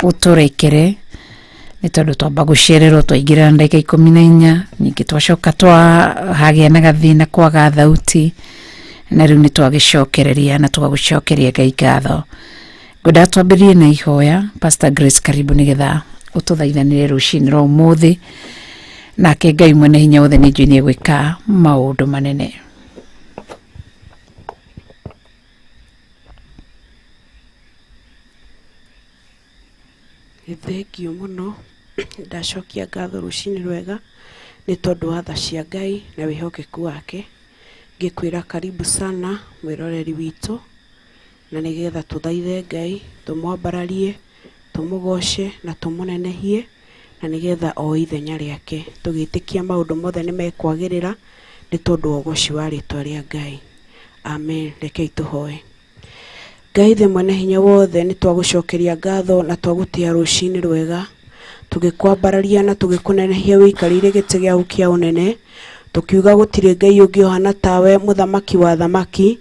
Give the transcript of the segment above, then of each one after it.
uturekere ni tondu twamba gucererwo twaingira ndagika 14 nyingi twacoka hagia na gathina kwaga thauti na riu ni twagicokereria na twagucokeria Ngai ngatho. Ngwenda twambirie na ihoya. Pastor Grace, karibu nigetha ututhaithanire rucini rwa umuthi nake Ngai mwene hinya wothe ni njui ni gwika maundu manene. Thengio muno ndacokia ngatho rucini rwega ni tondu wa tha cia Ngai na wihokeku wake. Ngikwira karibu sana mwiroreri witu na nigetha tuthaithe Ngai tumwambararie tumugoce na tumunenehie na nigetha o ithenya riake tugitikia maundu mothe ni mekwagirira ni tondu ugoci wa ritwa ria Ngai. Amen. Rekei tuhoe. Ngai the mwene hinya wothe ni twagucokeria ngatho na twagutia rucini rwega tugikwambararia na tugikunenehia wikarire giti giaku kia unene tukiuga gutire Ngai ungi ohana tawe muthamaki wa thamaki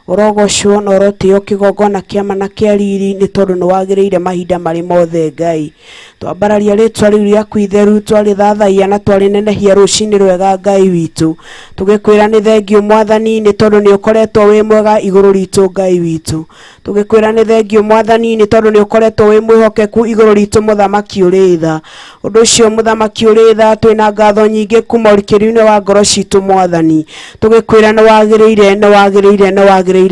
urogocwo na urotio kigongona kiama na kia riri ni tondu ni wagiriire mahinda mari mothe Ngai. Twambararia ritwa riu riaku itheru twarithathaia na twarinenehia rucini rwega Ngai witu tugikwira ni thengio mwathani ni tondu ni ukoretwo wi mwega iguru ritu Ngai witu. Tugikwira ni thengio mwathani ni tondu ni ukoretwo wi mwihokeku iguru ritu muthamaki uri tha. Undu ucio muthamaki uri tha twina ngatho nyingi kuma urikiri-ini wa ngoro citu mwathani. Tugikwira ni wagiriire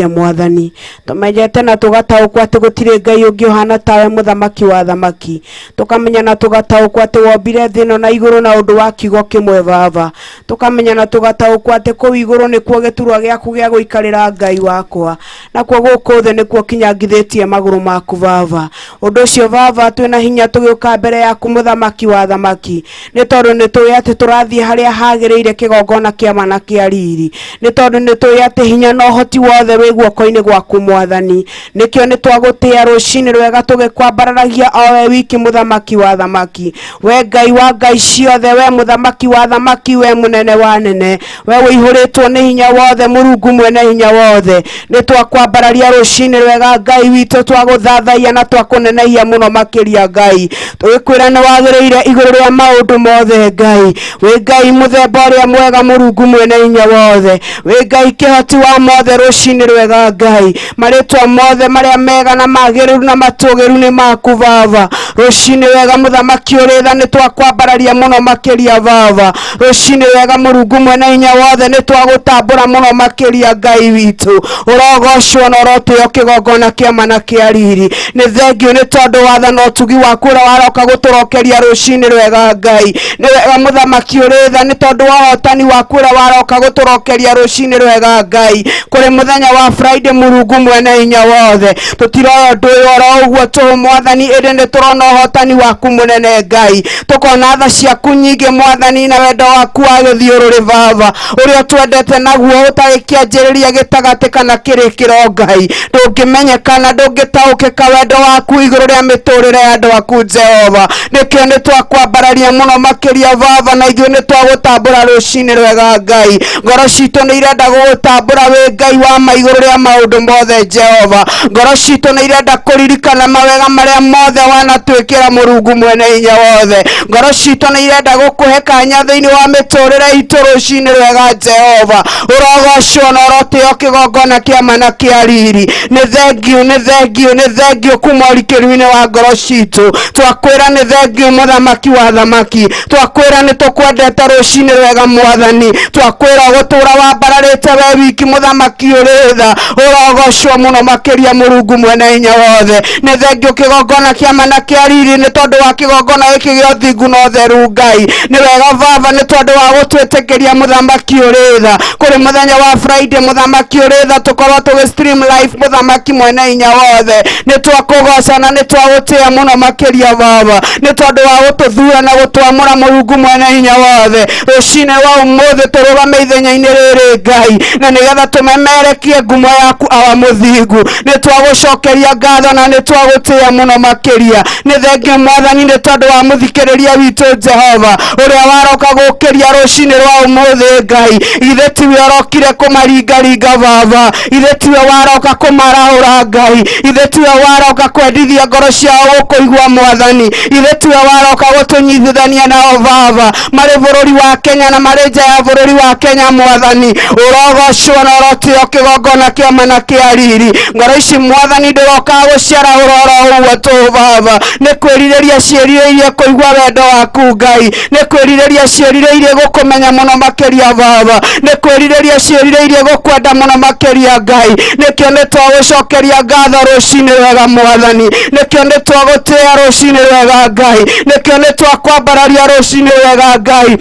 mwathani. Tumenyete na tugataukwa ati gutire Ngai ungi ohana tawe muthamaki wa thamaki. Tukamenya na tugataukwa ati wombire thino na iguru na undu wa kiugo kimwe Baba. Tukamenya na tugataukwa ati kuu iguru ni kuo giturwa giaku gia guikarira Ngai wakwa na kuo guku thi ni kuo kinyangithitie maguru maku Baba. Undu ucio Baba twina hinya tugiuka mbere yaku muthamaki wa thamaki ni tondu ni tuwi ati turathie haria hagiriire kigongona kiama na kia riri ni tondu ni tuwi ati hinya no hoti wothe wi guoko-ini gwaku mwathani. Nikio ni twagutia rucini rwega tugikwambararagia o we wiki muthamaki wa thamaki. We Ngai wa Ngai ciothe, we muthamaki wa thamaki, we munene wa nene, we wihuritwo ni hinya wothe, Murungu mwene hinya wothe, ni twakwambararia rucini rwega Ngai witu twaguthathaia na twakunenehia muno makiria Ngai. Tugikwira ni wagiriire iguru ria maundu mothe Ngai. We Ngai muthemba uria mwega, Murungu mwene hinya wothe, we Ngai kihoti wa mothe rucini rwega Ngai. Maritwa mothe maria mega na magiriru na matugiru ni maku Baba. Rucini wega muthamaki uri tha ni twakwambararia muno makiria Baba. Rucini wega Murungu mwene hinya wothe ni twagutambura muno makiria Ngai witu. Urogocwo na urotio kigongona kiama na kia riri. Ni thengio ni tondu watha no tugi waku ura waroka guturokeria rucini rwega Ngai. Ni wega muthamaki uri tha ni tondu wa hotani waku ura waroka guturokeria rucini rwega Ngai. Kuri muthenya wa Friday Murungu mwene hinya wothe tutiroya nduyo oro uguo tu mwathani indi ni turona hotani waku munene Ngai. Tukona tha ciaku nyingi mwathani na wendo waku wa githiururi Baba uria twendete naguo utari kianjiriria gitagati kana kirikiro Ngai. Ndungimenyekana ndungitaukika wendo waku iguru ria miturire ya andu aku Jehova. Nikio ni twakwambararia muno makiria Baba na ithuĩ ni twagutambura rucini rwega Ngai. Ngoro citu ni irenda gugutambura we Ngai wa maiguru ria maundu mothe Jehova. Ngoro citu ni irenda kuririkana mawega maria mothe wanatwikira Murungu mwene hinya wothe. Ngoro citu ni irenda gukuhe kanya thiini wa miturire itu rucini rwega Jehova. Urogocwo na urotio kigongona kiama na kia riri. Ni thengio kuma urikiri-ini wa ngoro citu. Twakwira ni thengio muthamaki wa thamaki. Twakwira ni tukwendete rucini rwega mwathani. Twakwira gutura wambararite we wiki muthamaki uri tha. Urogocwo muno makiria Murungu mwene hinya wothe. Ni thengio kigongona kiama na kia riri ni tondu wa kigongona giki gia uthingu na utheru Ngai. Ni wega Baba ni tondu wa gutwitikiria muthamaki uri tha. Kuri muthenya wa Friday muthamaki uri tha tukorwo tugi stream live muthamaki mwene hinya wothe. Ni twakugoca na ni twagutia muno makiria Baba. Ni tondu wa gututhura na gutwamura Murungu mwene hinya wothe. Rucini wa umuthi turugame ithenya-ini riri Ngai na nigetha tumemerekie tugerie ngumo yaku awa muthingu ni twagucokeria ngatho na ni twagutia muno makiria ni thengia mwathani ni tondu wa muthikiriria witu Jehova uria waroka gukiria rucini rwa umuthi Ngai ithe tiwe orokire kumaringaringa baba ithe tiwe waroka kumarahura Ngai ithe tiwe waroka kwendithia ngoro ciao gukuigua mwathani ithe tiwe waroka gutunyithithania nao baba mari bururi wa Kenya na mari nja ya bururi wa Kenya mwathani urogocwo na urotio kigongona kia mana kia riri ngoro ici mwathani ndiroka guciara uroro uguo tu baba ni kwirireria ciĩrirĩirie kuigua wendo waku Ngai ni kwirireria ciĩrirĩirie gukumenya muno makiria baba ni kwirireria ciĩrirĩirie gukwenda muno makiria Ngai nikio ni twagucokeria ngatho rucini rwega mwathani nikio ni twagutia rucini rwega Ngai nikio ni twakwambararia rucini rwega Ngai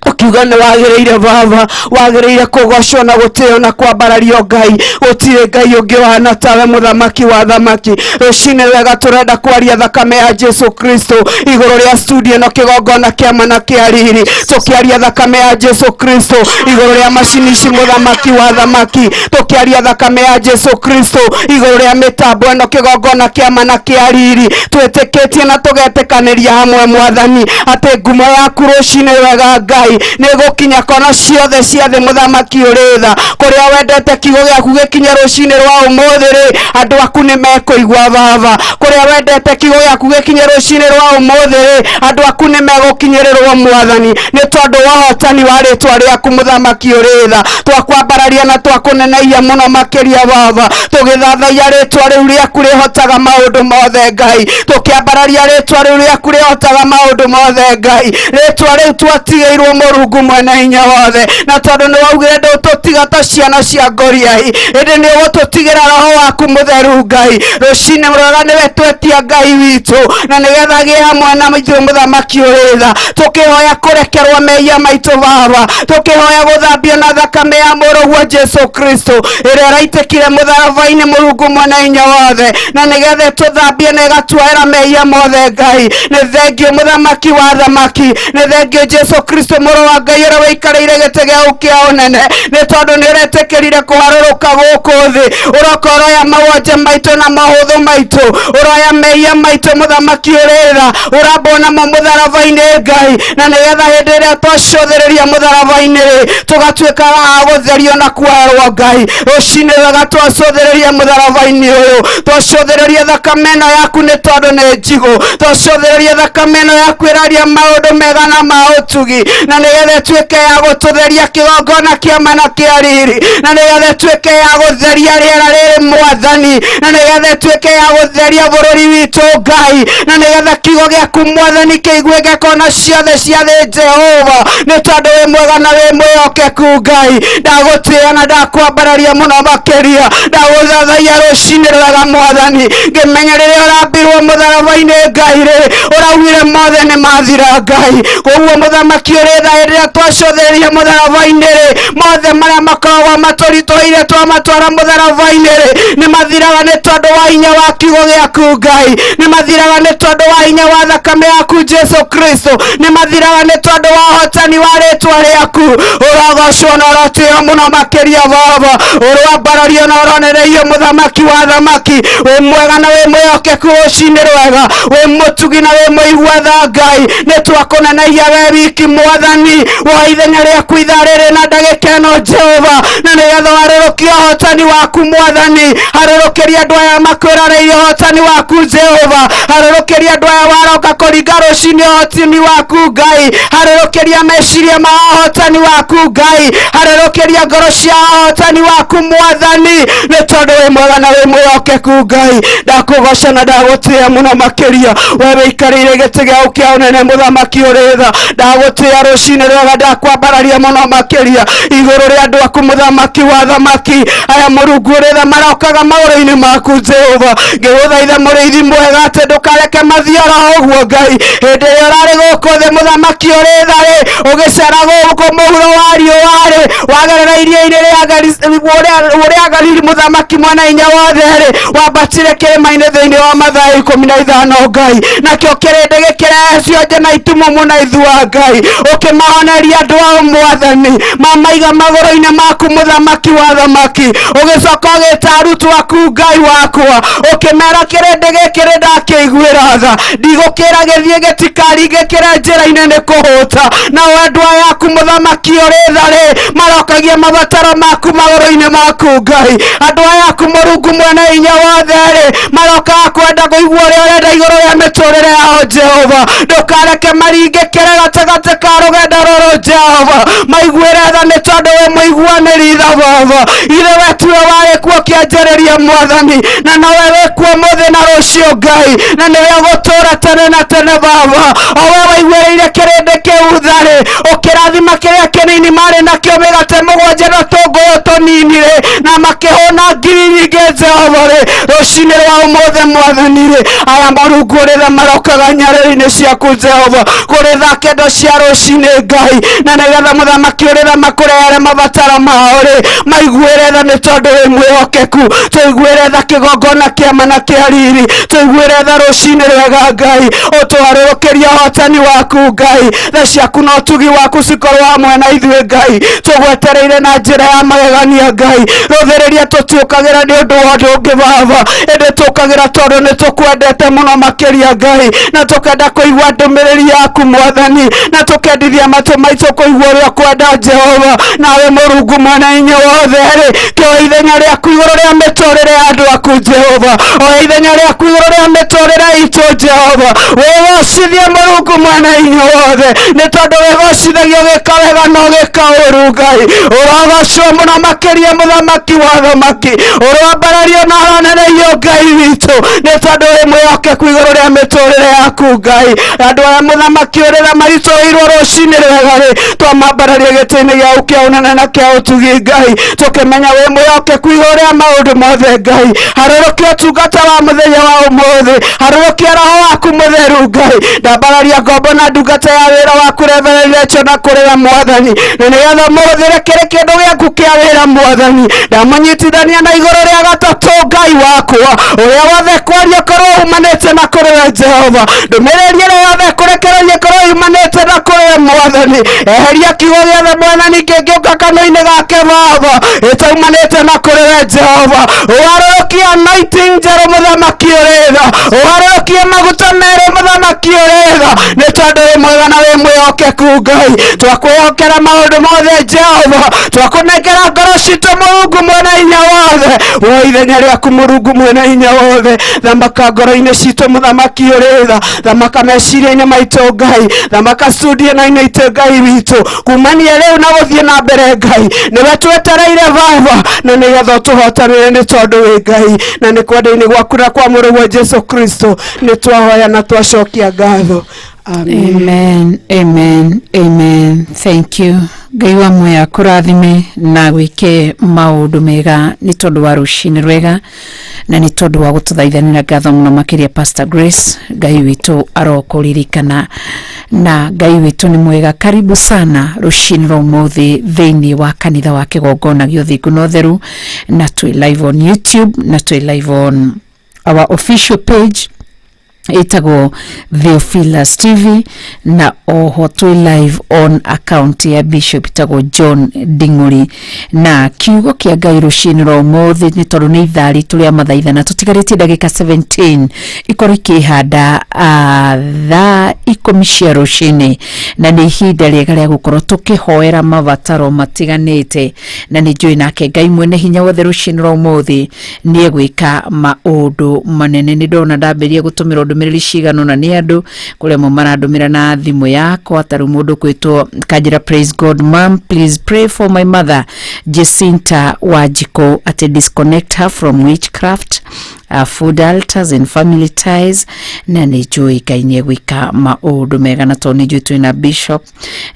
ukiuga ni wagireire baba wagireire kugocwo na gutio na kwambarario Ngai gutire Ngai ungi wana tawe muthamaki wa thamaki rucini wega turenda kwaria thakame ya Jesu Kristo iguru ria studio no kigongona kia mana kia riri tukiaria thakame ya Jesu Kristo iguru ria macini ici muthamaki wa thamaki tukiaria thakame ya Jesu Kristo iguru ria mitambo no kigongona kia mana kia riri twetikitie na tugetekaniria hamwe mwathani ati ngumo yaku rucini wega Ngai nigukinya kono ciothe ciathe muthamaki uritha kuria wendete kiugo giaku gikinya rucini rwa umuthiri andu aku ni mekuigua baba kuria wendete kiugo giaku gikinya rucini rwa umuthiri andu aku ni megukinyirirwo mwathani ni tondu wa hotani wa ritwa riaku muthamaki uritha twakwambararia na twakunenaia muno makiria baba tugithathaia ritwa riu riaku rihotaga maundu mothe Ngai tukiambararia ritwa riu riaku rihotaga maundu mothe Ngai ritwa riu twatigeirwo Mungu mwene hinya wothe na tondu ni waugire ndututiga ta ciana cia ngoriai indi ni ugututigira roho waku mutheru Ngai rucini murora niwe twetia Ngai witu na nigetha gie hamwe na ithuĩ muthamaki uritha tukihoya kurekerwo mehia maitu baba tukihoya guthambio na thakame ya mũrũguo Jesu Kristo iria raitikire mutharaba-ini Mungu mwene hinya wothe na nigetha tuthambie na igatuoera mehia mothe Ngai ni thengio muthamaki wa thamaki ni thengio Jesu Kristo muru wa Ngai ura wikarire gite giaku kia unene ni tondu ni uretikirire kuharũrũka guku thi urokoroya mawonje maitu na mahuthu maitu uroya mehia maitu muthamaki uritha urambona mo mutharaba-ini Ngai na nigetha hindi iria twacuthĩrĩria mutharaba-ini tugatuĩka a gũtherio na kuoerwo Ngai rucini wega twacuthĩrĩria mutharaba-ini uyu twacuthĩrĩria thakame ĩno yaku ni tondu nĩ njigu twacuthĩrĩria thakame ĩno yaku ĩraria maũndũ mega na ma ũtugi na nigetha tuike ya gututheria kigongona kia mana kia riri na nigetha tuike ya gutheria riera riri mwathani na nigetha tuike ya gutheria bururi witu Ngai na nigetha kiugo giaku mwathani kiiguike kona ciothe cia thi Jehova ni tondu wi mwega na wi mwĩhokeku Ngai ndagutia na ndakwambararia muno makiria ndaguthathaia rucini rwega mwathani ngimenya riria urambirwo mutharaba-ini Ngai ri uraugire mothe ni mathira Ngai koguo muthamaki uritha rĩrĩa twacuthĩrĩria mutharaba-ini mothe maria makoragwo matũritũhĩire twamatwara mutharaba-ini ni mathiraga ni tondu wa hinya wa kiugo giaku Ngai ni mathiraga ni tondu wa hinya wa thakame yaku Jesu Kristo ni mathiraga ni tondu wa hotani wa ritwa riaku urogocwo na urotio muno makiria baba urwambarario na uronereio muthamaki wa thamaki wi mwega na wi mwĩhokeku rucini rwega wi mutugi na wi mũigua tha Ngai ni twakunenagia we wiki mwathani wa ithenya riaku itha rĩrĩ na ndagĩka ĩno Jehova na nigetha harũrũkie hotani waku mwathani harũrũkĩria andũ aya makwĩroreirie hotani waku Jehova harũrũkĩria andũ aya waroka kũringa rucini hotani waku Ngai harũrũkĩria meciria ma hotani waku Ngai harũrũkĩria ngoro cia hotani waku mwathani nĩ tondũ wĩ mwega na wĩ mwĩhokeku Ngai ndakũgoca na ndagũtĩĩa mũno makĩria we wĩikarĩire gĩtĩ gĩaku kĩa ũnene mũthamaki ũrĩtha ndagũtĩĩa rucini rwega ndakwambararia muno makiria iguru ria andu aku muthamaki wa thamaki aya Mũrungu ũrĩtha marokaga maũrũ-inĩ maku Jehova ngĩgũthaitha mũrĩithi mwega atĩ ndũkareke ũgathiara ũguo Ngai hĩndĩ ĩrĩa ũrarĩ gũkũ thĩ mũthamaki ũrĩ tharĩ ũgĩcera gũkũ mũhuro wa riũa-rĩ wagerera iria-inĩ ũrĩa Galili mũthamaki mwene hinya wothe rĩ wambatire kĩrĩma-inĩ thĩinĩ wa Mathayo 15 Ngai nakĩo kĩrĩndĩ gĩkĩrehe cionje na itumumu na ithua Ngai ũkĩmahoneria andũ ao Mwathani mamaiga magũrũ-inĩ maku mũthamaki wa thamaki ũgĩcoka ũgĩta arutwo aku Ngai wakwa ũkĩmera kĩrĩndĩ gĩkĩ ndakĩiguĩra tha ndigũkĩra gĩthiĩ gĩtikaringĩkĩre njĩra-inĩ nĩ kũhũta na andũ aya aku mũthamaki ũrĩ tharĩ marokagia mabataro maku magũrũ-inĩ maku Ngai andũ aya aku Mũrungu mwene hinya wothe rĩ marokaga kwenda kũigua ũrĩa ũrenda igũrũ rĩa mĩtũrĩre yao Jehova ndũkareke maringĩkĩre gatagatĩ ka rũgendo rũrũ Jehova maiguĩre tha nĩ tondũ we mũiguanĩri tha Baba ithe we tiwe warĩ kuo kĩanjĩrĩria Mwathani na nawe wĩ kuo mũthĩ na rũciũ Ngai na nĩwe ũgũtũũra tene na tene Baba o we waiguĩrĩire kĩrĩndĩ kĩu tharĩ ũkĩrathima kĩrĩa kĩnini marĩ nakĩo mĩgate 7 na tũngũyũ tũnini rĩ na makĩhũna ngiri nyingĩ Jehova rĩ rũcinĩ rwa ũmũthĩ Mwathani rĩ aya Mũrungu ũrĩ tha marokaga nyarĩrĩ-inĩ ciaku Jehova kũrĩ kendo cia rũcinĩ Ngai na nĩgetha mũthamaki ũrĩ tha makũrehere mabataro mao rĩ maiguĩre tha nĩ tondũ wĩ mwĩhokeku tũiguĩre tha kĩgongona kĩama na kĩa riri tũiguĩre tha rũcinĩ rwega Ngai ũtũharũrũkĩria ũhotani waku Ngai tha ciaku na ũtugi waku cikorwo hamwe na ithuĩ Ngai tũgwetereire na njĩra ya magegania Ngai rũthĩrĩria tũtiũkagĩra nĩ ũndũ wa ũndũ ũngĩ Baba ĩndĩ tũkagĩra tondũ nĩ tũkwendete mũno makĩria Ngai na tũkenda kũigua ndũmĩrĩri yaku Mwathani na tũkendithia matũ maitũ kũigua ũrĩa ũkwenda Jehova nawe Mũrungu mwene hinya wothe rĩ kĩoya ithenya rĩaku igũrũ rĩa mĩtũrĩre ya andũ aku Jehova oya ithenya rĩaku igũrũ rĩa mĩtũrĩre itũ Jehova wĩgocithie Mũrungu mwene hinya wothe nĩ tondũ wĩgocithagia ũgĩka wega na ũgĩka ũũru Ngai ũrogocwo mũno makĩria mũthamaki wa thamaki ũrwambarario na ũronererio Ngai witũ nĩ tondũ wĩ mwĩhokeku igũrũ rĩa mĩtũrĩre yaku Ngai andũ aya mũthamaki ũrĩ tha maritũhĩirwo rũcinĩ rwega rĩ twamambararia gĩtĩ-inĩ gĩaku kĩa ũnene na kĩa ũtugi Ngai tũkĩmenya wĩ mwĩhokeku igũrũ rĩa maũndũ mothe Ngai harũrũkia ũtungata wa mũthenya wa ũmũthĩ harũrũkia roho waku mũtheru Ngai ndambararia ngombo na ndungata ya wĩra waku Reverend Rachel na kũrĩa Mwathani na nĩgetha mũhũthĩre kĩrĩ kĩndũ gĩaku kĩa wĩra Mwathani ndamũnyitithania na igũrũ rĩa gatatũ Ngai wakwa ũrĩa wothe kwaria korwo umanĩte na kũrĩa Jehova ndũmĩrĩri ĩrĩa yothe kũrekereria korwo yumanĩte na kũrĩa Mwathani eheria kiugo gĩothe Mwathani kĩngĩũka kanua-inĩ gake Baba ĩtaumanĩte na kũrĩa Jehova ũharũrũkie anointing njerũ mũthamaki ũrĩ tha ũharũrũkie maguta merũ mũthamaki ũrĩ tha nĩ tondũ wĩ mwega na wĩ mwĩhokeku Ngai twakwĩhokera maũndũ mothe Jehova twakũnengera ngoro citũ Mũrungu mwene hinya wothe woya ithenya rĩaku Mũrungu mwene hinya wothe thamaka ngoro-inĩ citũ mũthamaki ũrĩ tha thamaka meciria-inĩ maitũ Ngai thamaka studio-inĩ itũ Ngai witũ kumania rĩu na gũthiĩ na mbere Ngai nĩwe twetereire Baba na nĩgetha tũhotanĩre nĩ tondũ wĩ Ngai na nĩ kwenda-inĩ gwaku na kwa mũrũgwo Jesu Kristo nĩ twahoya na twacokia ngatho Amen. Amen, amen, amen. Thank you. Ngai wa moya kũrathime na gwĩke maũndũ mega nĩ tondũ wa rũcinĩ rwega na nĩ tondũ wa gũtũthaithanĩra ngatho mũno makĩria Pastor Grace Ngai witũ arokũririkana na Ngai witũ nĩ mwega. Karibu sana rũcinĩ rwa ũmũthĩ thĩinĩ wa kanitha wa kĩgongona gĩa ũthingu na ũtheru na twĩ live on YouTube na twĩ live on our official page itago Theophilus TV na oho twĩ live on account ya Bishop itago John Ding'uri na kiugo kĩa Ngai rũcinĩ rwa ũmũthĩ nĩ tondũ nĩ ithaa ritũ rĩa mathaithana tũtigarĩtie ndagĩka 17 ikorwo ikĩhanda thaa 10 cia rũcinĩ na nĩ ihinda rĩega rĩa gũkorwo tũkĩhoera mabataro matiganĩte na nĩ njũĩ nake Ngai mwene hinya wothe rũcinĩ rwa ũmũthĩ nĩ egwĩka maũndũ manene. Nĩ ndona ndambĩrĩria gũtũmĩra ndũmĩrĩri cigano na nĩ andũ kũrĩa marandũmĩra na thimũ yakwa tarĩ mũndũ kwĩtwo kanjĩra praise God mom please pray for my mother Jacinta Wajiko at disconnect her from witchcraft food altars and family ties na nĩ njũĩ Ngai nĩ egwĩka maũndũ mega na tondũ nĩ njũĩ twĩna Bishop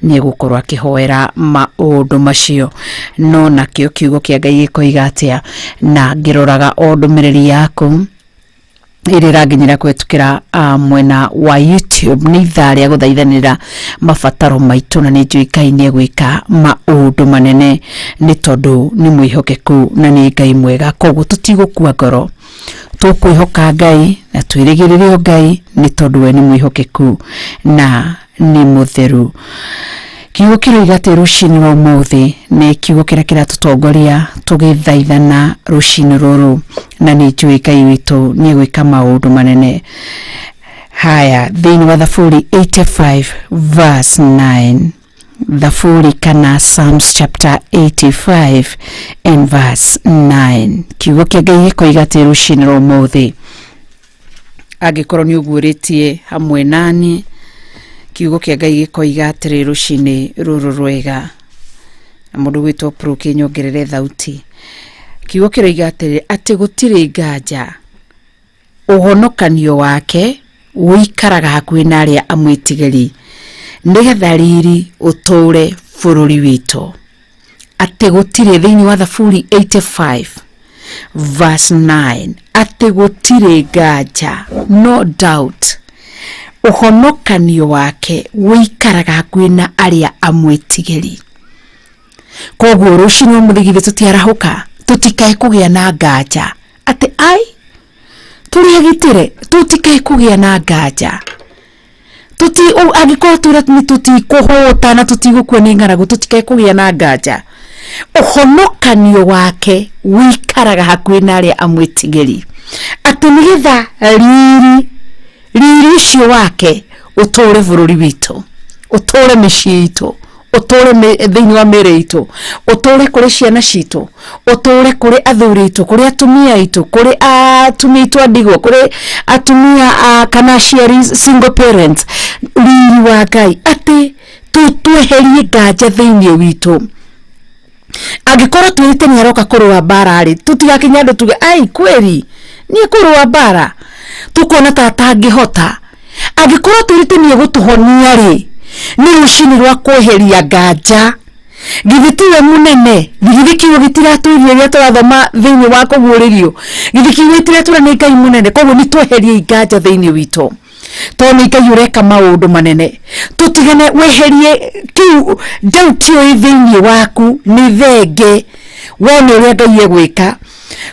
nĩ egũkorwo akĩhoera maũndũ macio no nakĩo kiugo kĩa Ngai gĩkoiga atĩa na ngĩroraga o ndũmĩrĩri yaku iri ranginyira kwetukira mwena wa YouTube ni ithaa ria guthaithanira mabataro maitu na ni njuikaine gwika maundu manene ni tondu ni mwihokeku na ni Ngai mwega koguo tutigukua ngoro tukwihoka Ngai na twirigirire Ngai ni tondu we ni mwihokeku na ni mutheru. Kiugo kiroigate rushini rwa umuthi ni kiugo kiria kiratutongoria tugithaithana rushini ruru na ni njui Ngai witu ni gwika maundu manene. Haya, thiini wa Thaburi 85 verse 9. Thaburi kana Psalms chapter 85 and verse 9. Kiugo kia Ngai gikoigate rushini rwa umuthi angikorwo ni uguritie hamwe nani. Kiugo kia Ngai gikoiga atiri rushini ruru rwega na mundu gwitwo Proki nyongerere thauti. Kiugo kiroiga atiri ati gutiri nganja uhonokanio wake wikaraga hakuhi na aria amwitigeri nigetha riri uture bururi witu. Ati gutiri thiini wa Thaburi 85 verse 9 ati gutiri nganja, no doubt uhonokanio wake wikaraga hakuhi na aria amwitigeri. Koguo rushini umuthigithe tutiarahuka tutikae kugia na nganja ati ai turiagitire tutikae kugia na nganja tuti agikorwo turatini tutikuhota na tutigukua ni ngaragu tutikae kugia na nganja. Uhonokanio wake wikaraga hakuhi na aria amwitigeri ati nigetha riri ucio wake uture bururi witu, uture micii itu, uture thiini wa miri itu, uture kuri ciana citu, uture kuri athuri itu, kuri atumia itu, kuri atumia itu andigwa, kuri atumia kana aciari single parents. Riri wa Ngai ati tutweherie nganja thiini witu. Agikorwo twirite ni aroka kurua bara ri tutigakinya andu tuge ai kweri ni kurua bara tukona tatangihota. Agikorwo twirite ni gutuhonia ri ni rushini rwa kweheria nganja. Githitiwe munene githikiwe gitiratuirie ria twathoma thiini wa kuguririo githikiwe gitiratura ni Ngai munene koguo ni tweherie nganja thiini witu toni Ngai ureka maundu manene. Tutigane weherie kiu jautio thiini waku ni thenge wone uria Ngai egwika.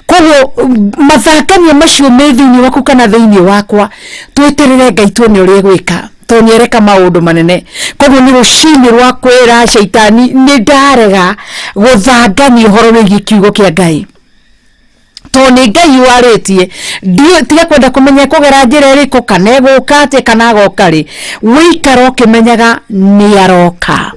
Koguo mathakania macio me thiini waku kana thiini wakwa tweterere Ngai tuone uria egwika toni ereka maundu manene. Koguo ni rushini rwa kwira shaitani ni ndarega guthangania uhoro wigie kiugo kia Ngai toni Ngai waritie tiga kwenda kumenya kugera njira iriku kana eguka ati kana agoka ri wikara ukimenyaga ni aroka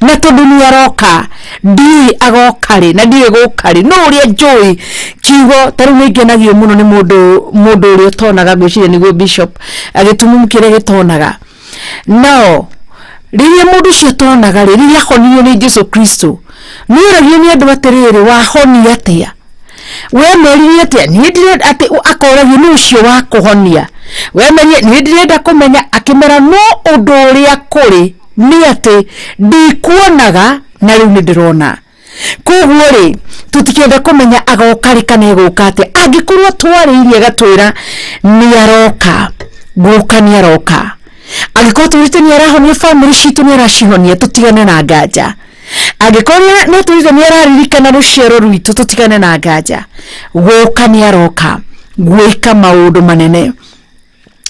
na tondu ni aroka ndi agoka ri na ndi eguka ri no uria njui kiugo taru ningenagio muno ni mundu uria tonaga gwiciria niguo bishop agitumumukire gitonaga no riria mundu cio tonaga ri riria honio ni Jesu Kristo ni uragio ni andu atiriri wahoni atia we merire atia ni ndire ati akoragio ni ucio wa kuhonia we merire ni ndirenda kumenya akimera no undu uria kuri ni ati ndikuonaga na riu ni ndirona. Koguo ri tutikenda kumenya agoka ri kana eguka ati angikorwo twariirie gatwira ni aroka guka ni aroka. Angikorwo twirite ni arahonia family citu ni aracihonia tutigane na nganja. Angikorwo no twirite ni araririkana ruciaro rwitu tutigane na nganja. Guka ni aroka gwika maundu manene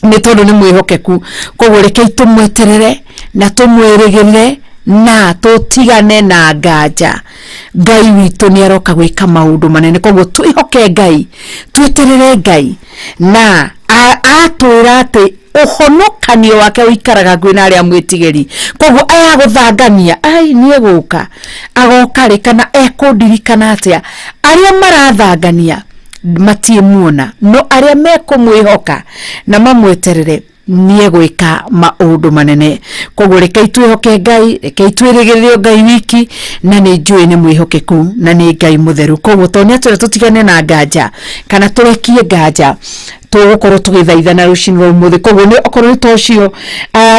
ni tondu ni mwihokeku. Koguo rekei tumweterere na tumwirigirire na tutigane na nganja. Ngai witu ni aroka gwika maundu manene. Koguo twihoke Ngai tweterere Ngai na atwira ati uhonokanio wake wikaraga gwina aria mwitigeri. Koguo aya guthangania ai ni eguka agoka ri kana ekundirikana atia aria marathangania matimuona no aria mekumwihoka na mamweterere ni egwika maundu manene. Koguo rekei twihoke Ngai, rekei twirigirire Ngai wiki na ni njui ni mwihokeku na ni Ngai mutheru. Koguo tonia tutigane na nganja kana turekie nganja tugukorwo tugithaithana rushini rwa umuthi. Koguo ni okorwo ni tocio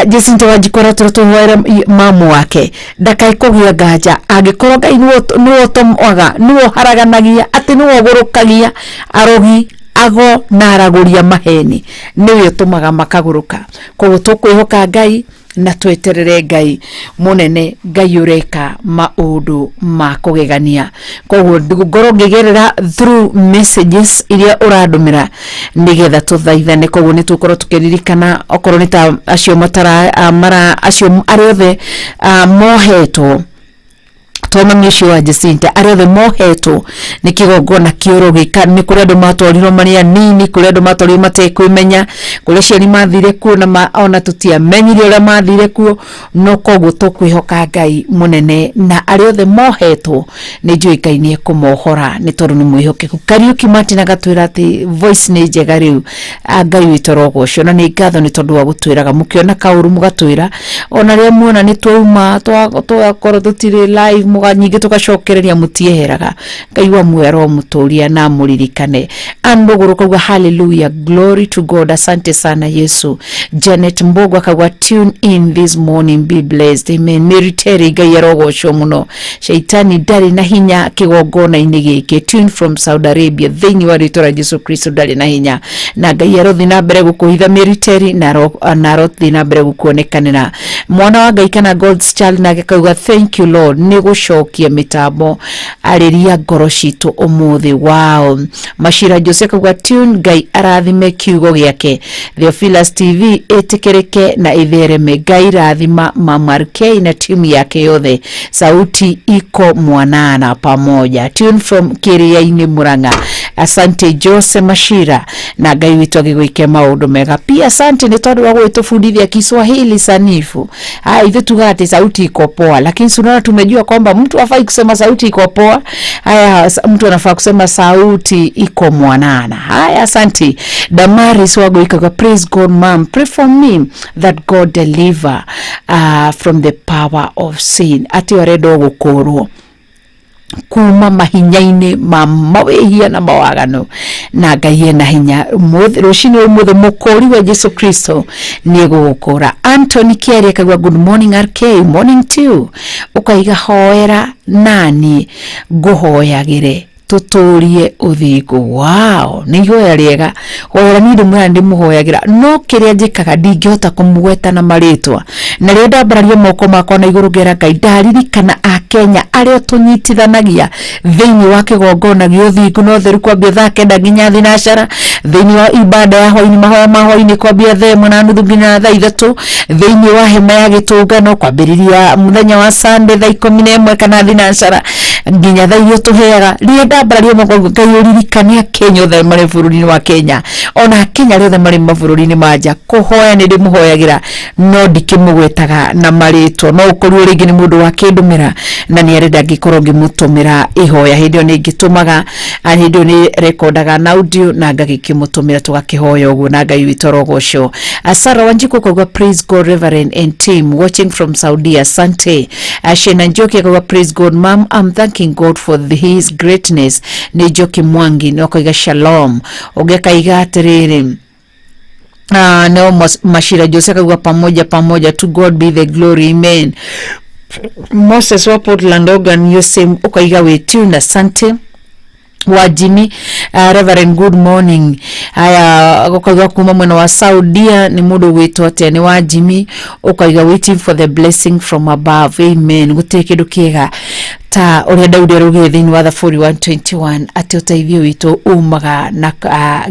Jesu Njawajikora tuhoera mamu wake ndakai kugia nganja angikorwo Ngai niwo tomwaga niwo haraganagia ati niwo gurukagia arogi ago na araguria maheni niwe tumaga makaguruka koguo tukwihoka Ngai na tweterere Ngai munene. Ngai ureka maundu ma kugegania koguo ngoro ngigerera through messages iria uradumira nigetha tuthaithane. Koguo ni tukorwo tukiririkana okorwo ni ta acio matara mara acio ariothe mohetwo toma mwisho wa Jacinta arothe mohetwo ni kigongona kioro gika ni kuri andu matwarirwo mari anini, kuri andu matwarirwo matekwimenya, kuri ciari mathire kuo na ona tutiamenyire uria mathire kuo. No koguo tukwihoka Ngai munene na ariothe mohetwo ni njuikai ni kumohora ni tondu ni mwihokeku. Kariuki Martin agatwira ati voice ni njega riu Ngai witorogo cio na ni ngatho ni tondu wa gutwiraga mukiona kauru mugatwira ona ria muona ni twauma twakorwo tutire live nyingi tugacokereria mutieheraga. Ngai wa mwero muturia na muririkane anduguru kugwa hallelujah glory to God. Asante sana Yesu. Janet Mbogo akagwa tune in this morning, be blessed, amen. Meriteri Ngai arogoco muno, shaitani ndari na hinya kigongona ini giki. Tune from Saudi Arabia thini wa ritora Yesu Kristo ndari na hinya na Ngai arothi na mbere gukuhitha Meriteri na rothi na mbere gukuonekanira mwana wa Ngai kana God's child na akauga thank you Lord ni gucokia mitambo ariria ngoro citu umuthi. Wow. Mashira Jose kugwa tune Ngai arathime kiugo giake. Theophilus TV etikirike na ithereme. Ngai rathima Mama RK na timu yake yothe. Sauti iko mwanana pamoja. Tune from Kiriaini Muranga. Asante Jose Mashira na Ngai witu agigwike maundu mega. Pia asante ni tondu wa gwitufundithia Kiswahili sanifu. Ithu tugate sauti iko poa, lakini sunana tumejua kwamba mtu afai kusema sauti iko poa. Haya, mtu anafaa kusema sauti iko mwanana. Haya, asante. Damaris wagoika kwa praise God mom, pray for me that God deliver from the power of sin. Ati waredo gukorwo kuma mahinyaini mawehia na mawagano na Ngai na hinya rucini umuthe mukori wa Yesu Kristo ni gukora. Anthony Kiari akagwa good morning RK, morning too. Ukaiga hoera nani guhoyagire tuturie uthingu. Wow, ni hoya riega. Hoya ni ndimwe ndi muhoyagira no kiria njikaga ndingihota kumugweta na maritwa na rio ndambararia moko makwa na iguru gera Ngai ndaririkana Akenya aria tunyitithanagia thiini wa kigongona gio uthingu no theru kwambia thaa 9 nginya thinacara thiini wa ibada ya hwaini mahoya ma hwaini kwambia thaa 1:30 nginya thaa 3 thiini wa hema ya gitungano kwambiriria muthenya wa Sunday thaa 11 kana thinacara nginya thaa 2 tuheaga rio ndambararia moko Ngai uririkania Kenya othe mari bururi wa Kenya ona Kenya riothe mari mabururi-ini manja kuhoya ni ndimuhoyagira no ndikimugwetaga na maritwa no ukorwo ringi ni mundu wa kindumira na ni arenda ngikorwo ngimutumira ihoya hindi ni ngitumaga hindi ni recordaga na audio na ngagikimutumira tugakihoya uguo na Ngai witorogo cio. Asara Wanjiku kugwa praise God Reverend and team watching from Saudi. Asante. Ashena Njoki kugwa praise God mom, I'm thanking God for his greatness. Ni Njoki Mwangi no kugwa shalom ogekaiga atiriri. No Mashira Jose kugwa pamoja to God be the glory, amen. Moses wa Portland Oregon yose ukaiga wetu na asante. Wajimi Reverend good morning. Haya ukaiga kuma mwena wa Saudia ni mudu wetu ati ni Wajimi ukaiga waiting for the blessing from above, amen. Guteke kiega ta uria Daudi aruge thini wa 41:21 ati uteithio witu umaga na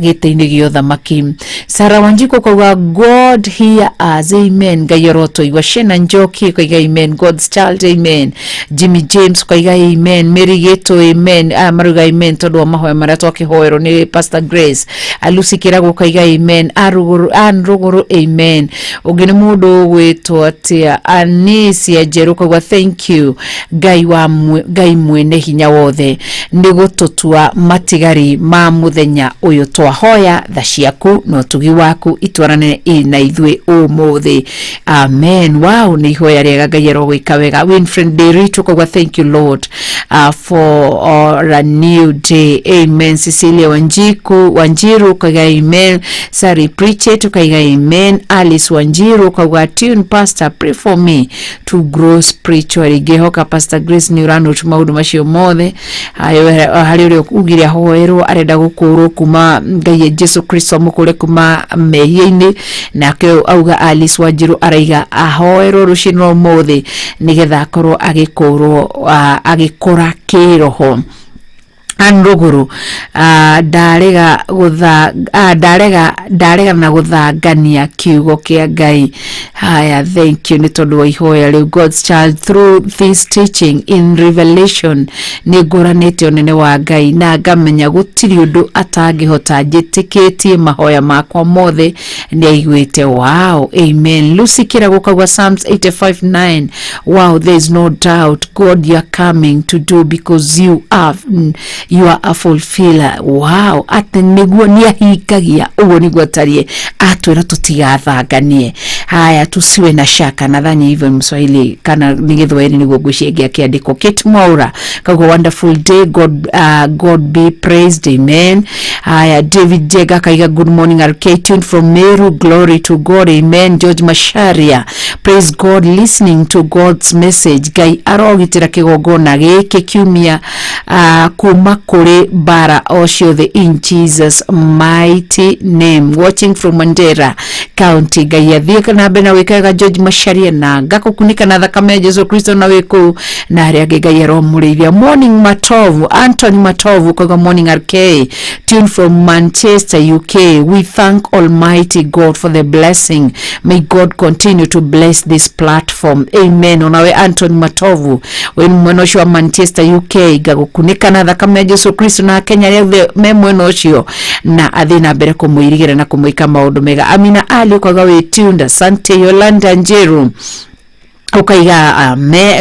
gite-ini gio thamaki. Sara Wanjiku kwa God hear us, amen. Ngai roto igwa. Shena Njoki kwa amen. God's child, amen. Jimmy James kwa amen. Mary Geto, amen. Maruga amen tondu wa mahoya maria twakihoerwo ni Pastor Grace. Lucy Kirago kwa amen. Anruguru, amen. Ugini mundu witu ati Anisia Jeruka kwa thank you Ngai mwene hinya wothe ni gututua matigari ma muthenya uyu twahoya tha ciaku no tugi waku itwarane na ithwe umuthi, amen. Wow, ni hoya riega Ngai arogwika wega. Winfred Derito kwa thank you Lord for a new day, amen. Cecilia Wanjiru kwa amen. Sari Preachet kwa amen. Alice Wanjiru kwa tune pastor pray for me to grow spiritually. Gehoka Pastor Grace Nura rano tumaudu macio mothe hari uri ugire ahoerwo arenda gukurwo kuma Ngai Jesu Kristo mukure kuma mehia-ini nake auga Alice Wanjiru araiga ahoerwo rucino mothe nigetha akorwo agikurwo agikora kiroho Andoguru darega na guthangania kiugo kia Ngai. Haya, thank you nitondo wa ihoya riu God's child through this teaching in Revelation ni nguranite onene wa Ngai na ngamenya gutiri undu atangihota njitikitie mahoya makwa mothe ni aiguite. Wow, amen. Lucy kira gukagwa Psalms 85:9. Wow, there is no doubt God you are coming to do because you are a fulfiller. Wow, ati niguo ni ahingagia uguo niguo tarie atwira tutigathanganie. Haya, tusiwe na shaka. Nadhani hivyo Mswahili kana nigithweri niguo guciengia kiandiko. Kate Mwaura kago wonderful day, God be praised, amen. Haya, David Jega kaiga good morning, RK tuned from Meru, glory to God, amen. George Masharia, praise God, listening to God's message. Gai arogitira kigogona giki kiumia kuma kuri bara osho the in Jesus mighty name, watching from Mandera County. Gai athika na bena wikaga George Masharia na gakukunika na thakame ya Jesu Kristo na wiku na haria Gai ro murithia. Morning Matovu, Anthony Matovu kaga morning RK tuned from Manchester, UK. We thank Almighty God for the blessing. May God continue to bless this platform, amen. Onawe Anthony Matovu we mwenosho wa Manchester, UK. Gagukunika na thakame ya Jesu Kristo na Kenya leo memwenosho na athina mbere kumuirigira na kumuika maundu mega. Amina Ali ukaga we tuned. Sante Yolanda Njeru ukaiga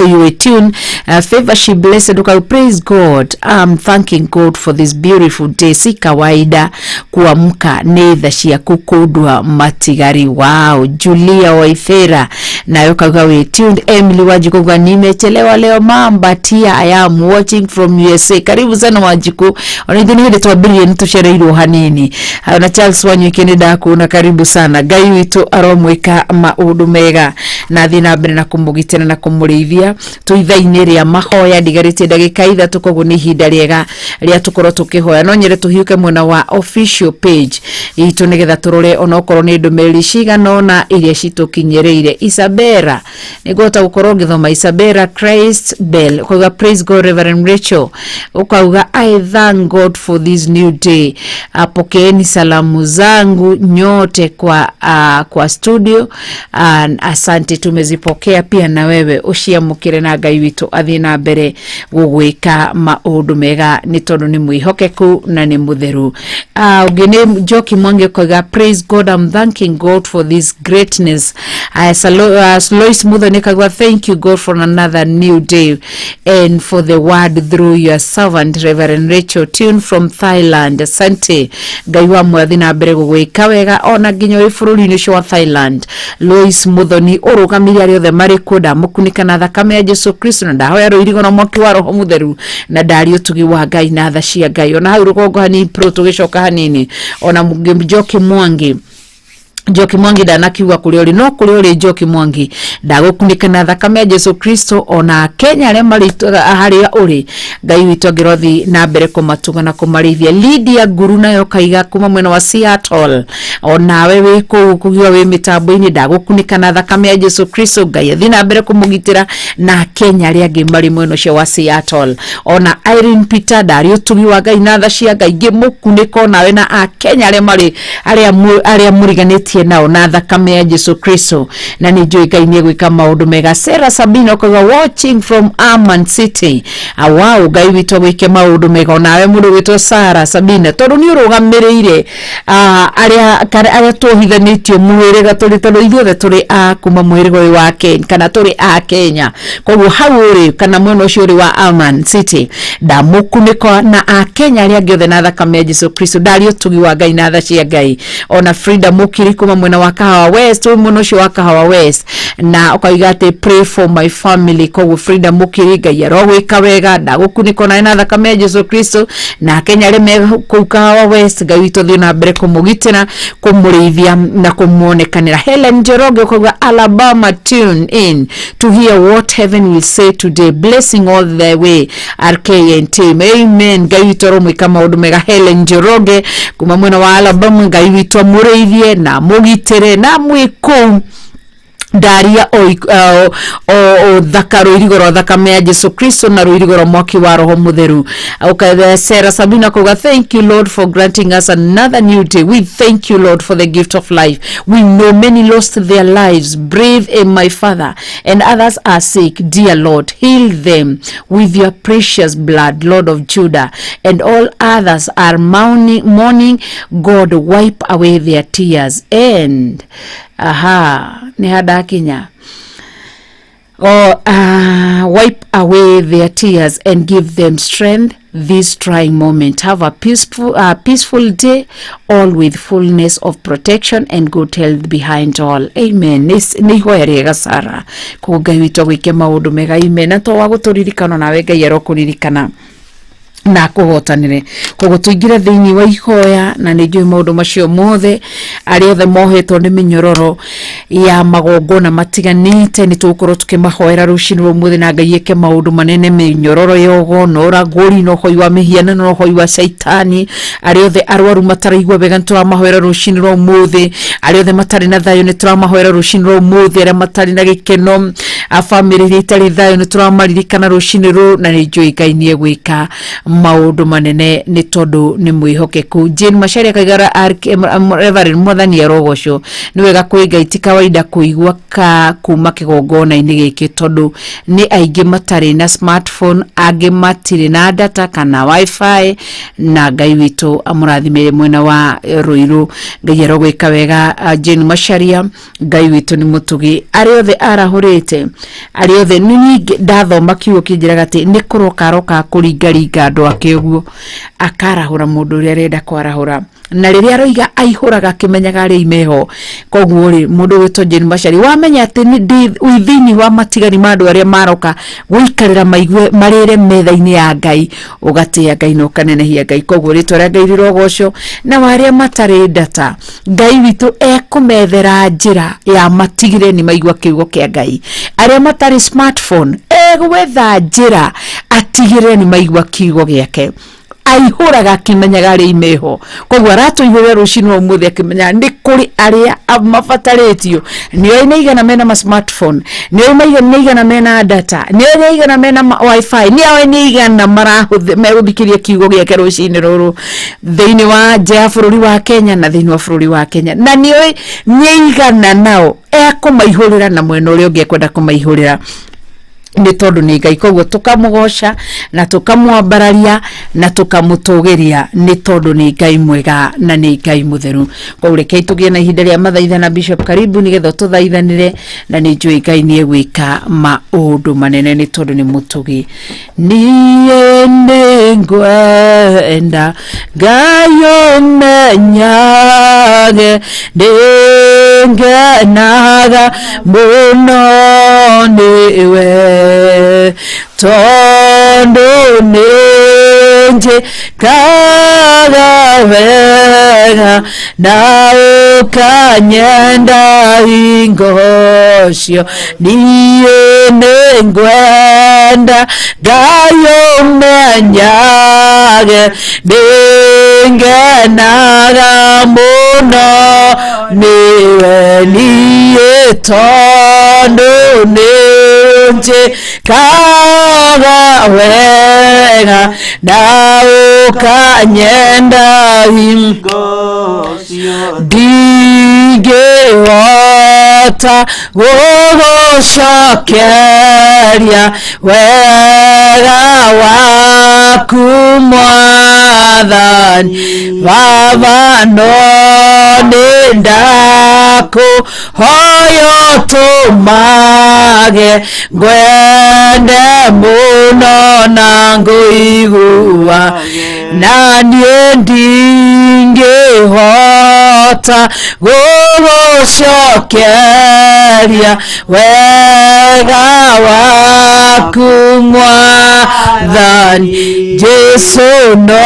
you were tuned. Favor she blessed uka praise God. Thanking God for this beautiful day. Si kawaida kuamka netha cia kukudwa matigari. Wow, Julia Waithera na yokaga we tuned. Emily Wanjiku nimechelewa leo mamba tia, I am watching from USA. Karibu sana Wanjiku. Onidini hede tuwabirie nitushereiru hanini. Na Charles Wanyu ikeneda kuna karibu sana. Ngai witu aromweka maudu mega na thina mbere na kumugitana na kumurithia tuithaini ria mahoya ndigarite ndagika ithatu koguo ni hinda riega ria tukorwo tukihoya. No nyere tuhiuke mwena wa official page itu nigetha turore onokorwo ni ndumereri cigana na iria citukinyereire. Isabella nigota gukorwo ngithoma Isabella Christ Bell koguo praise God. Reverend Rachel ukauga I thank God for this new day. Apokeeni salamu zangu nyote kwa studio. Asante, tumezipokea pia na wewe uciamukire na Ngai witu athina mbere gugwika maundu mega ni tondu ni mwihokeku na ni mutheru. Ugene Joki Mwange koga praise God, I'm thanking God for this greatness. Lois Mutho nikagwa thank you God for another new day and for the word through your servant Reverend Rachel tuned from Thailand. Asante Ngai wa mwathina mbere gugwika wega ona nginya wi bururi-ini wa Thailand. Lois Mutho ni urugamiri ari othe mari kuda mukunika na thakame ya Jesu Kristo na ndahoya roirigo na mwaki wa roho mutheru na ndari utugi wa Ngai na tha cia Ngai. Ona hau rugongo hani pro tugicoka hanini ona Joki Mwangi ndanakiuga kuri uri no kuri uri Joki Mwangi ndagukunika na thakame ya Jesu Kristo ona Kenya aria mari haria uri Ngai witu ngirothi na mbere kumatuga na kumarithia. Lydia Nguru nayo kaiga kuma mwena wa Seattle ona we wiku kugiwa we mitambo-ini ndagukunika na thakame ya Jesu Kristo Ngai athi na mbere kumugitira na Kenya aria ngi mari mwena cio wa Seattle. Ona Irene Peter ndari utugi wa Ngai na tha cia Ngai ngimukunika nawe na a Kenya aria mari aria muriganite nao na thakame ya Jesu Kristo na ni njui Ngai ni gwika maundu mega. Sarah Sabino koga watching from Amman City. Wow, Ngai witu gwike maundu mega nawe mundu witwa Sarah Sabina tondu ni urugamiriire aria tuhithanitio mwirega turi tondu ithuothe turi kuma mwirego wa Kenya kana turi a Kenya. Koguo hau uri kana mwena ucio uri wa Amman City ndamukuniko na a Kenya aria ngiothe na thakame ya Jesu Kristo ndari utugi wa Ngai na tha cia Ngai. Ona Frida Mukiri kuma mwena wa Kahawa West muno cio wa Kahawa West na ukaiga ati pray for my family koguo Frida Mukiriga yaro gwika wega ndagukuniko na thakame ya Jesu Kristo na Kenya reme ku Kahawa West Ngai witu thi na mbere kumugitira kumurithia na kumuonekanira. Helen Njoroge koguo Alabama, tune in to hear what heaven will say today. Blessing all the way RKN team. Amen. Ngai witu romwika maundu mega. Helen Njoroge kuma mwena wa Alabama, Ngai witu amurithie na mugitire na mwiku daria o dhakaro irigoro dhakame ya Jesu Kristo na ruirigoro mwaki wa Roho Mutheru. Okay, Sarah Sabina koga, thank you Lord for granting us another new day. We thank you Lord for the gift of life. We know many lost their lives, brave and my Father, and others are sick. Dear Lord, heal them with your precious blood, Lord of Judah, and all others are mourning. God, wipe away their tears and ni hada Kenya. Wipe away their tears and give them strength this trying moment. Have a peaceful day, all with fullness of protection and good health behind all. Amen. Ni hoerega Sara kugai wito gwike maundu mega. Amen. Na to waguturirikana nawe Ngai arokuririkana na kuhotanire koguo tuingire thiini wa ihoya na ni njui maundu macio mothe ari othe mohetwo ni minyororo ya magongona matiganite ni tukorwo tukimahoera rucini rumuthe na Ngai eke maundu manene minyororo yogo no raguri no hoi wa mihiana no hoi wa shaitani ari othe arwaru mataraigwa wega nturamahoera rucini rumuthe ari othe matari na thayo ni turamahoera rucini rumuthe ari matari na gikeno a family itari thayo ni turamaririkana rucini ru na ni njui Ngai nie gwika maundu manene ni tondu ni mwihokeku. Jane Macharia kaigara Reverend Mwathani Arogoco ni wega kuiga itikawaida kuigwa ka kuma kigongona ini giki tondu ni aingi matari na smartphone, angi matiri na data kana wifi, na Ngai witu amurathimire mwena wa Ruiru. Ngai arogwika wega Jane Macharia, Ngai witu ni mutugi. Ari othe arahurite, ari othe ni ndathoma kiugo kinjiraga ati ni kuroka kuringaringa andu ake uguo akarahura mundu uri arenda kwarahura na riria aroiga aihuraga kimenyaga ari imeho. Koguo ri mundu witwa Jane Macharia wamenya ati ni withini wa matigani mandu aria maroka guikarira maigwe marire metha-ini ya Ngai ugatia Ngai no kanenehia Ngai. Koguo ritwa ria Ngai rirogoco na waria matari data Ngai witu ekumethera njira ya matigire ni maigwa kiugo kia Ngai. Aria matari smartphone gwetha njira atigire ni maigwa kiugo giake aihuraga kimenyaga ari imeho. Koguo aratuihura rucini rumuthe akimenya ni kuri aria mabataritio ni oine igana mena ma smartphone, ni oine igana mena data, ni oine igana mena wifi, ni oine igana marahuthikiria kiugo giake rucini ruru thiini wa nja bururi wa Kenya na thiini wa bururi wa Kenya, na ni igana nao ekumaihurira na mwena uria ungi ekwenda kumaihurira ni tondu ni Ngai. Koguo tukamugosha na tukamwambararia na tukamutugiria ni tondu ni Ngai mwega na ni Ngai mutheru. Koguo rekei tugie na ihinda ria mathaitha na Bishop karibu nigetha tuthaithanire na ni njui Ngai nie gwika maundu manene ni tondu ni mutugi. Nie ningwenda Ngai umenyage ndengenaga muno niwe tondu ninje kaga wega na ukanyenda ingocio niye ningwenda Ngai umenyage ndengenaga muno niwe niye tondu ninje kaga wega na ukanyenda ingocio ndingĩhota gũgũcokeria wega waku Mwathani Baba no nĩndakũhoya ũtũmage ngwende mũno na ngũiguage na niĩ ndingĩhota gũgũcokeria wega waku Mwathani Jesu, no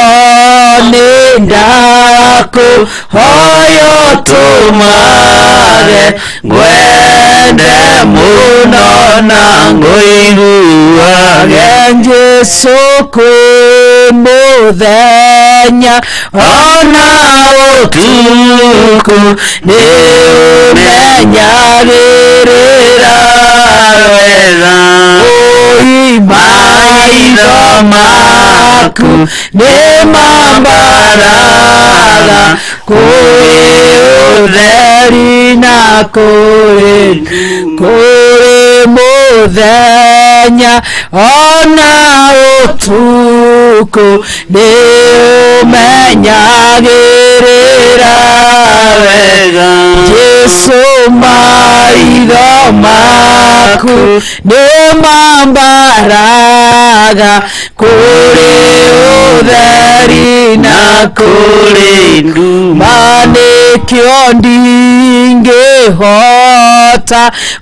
nĩndakũhoya ũtũmage ngwende mũno na ngũiguage Jesu kwĩ mũthenya ona ũtukũ nĩũmenyagĩrĩra wega maitho maku nĩmambaraga kũrĩ ũtheri na kũrĩ mũthenya ona ũtukũ nĩũmenyagĩrĩra wega Jesu, maitho maku nĩmambaraga kũrĩ ũtheri na kũrĩ nduma, nĩkĩo ndingĩhota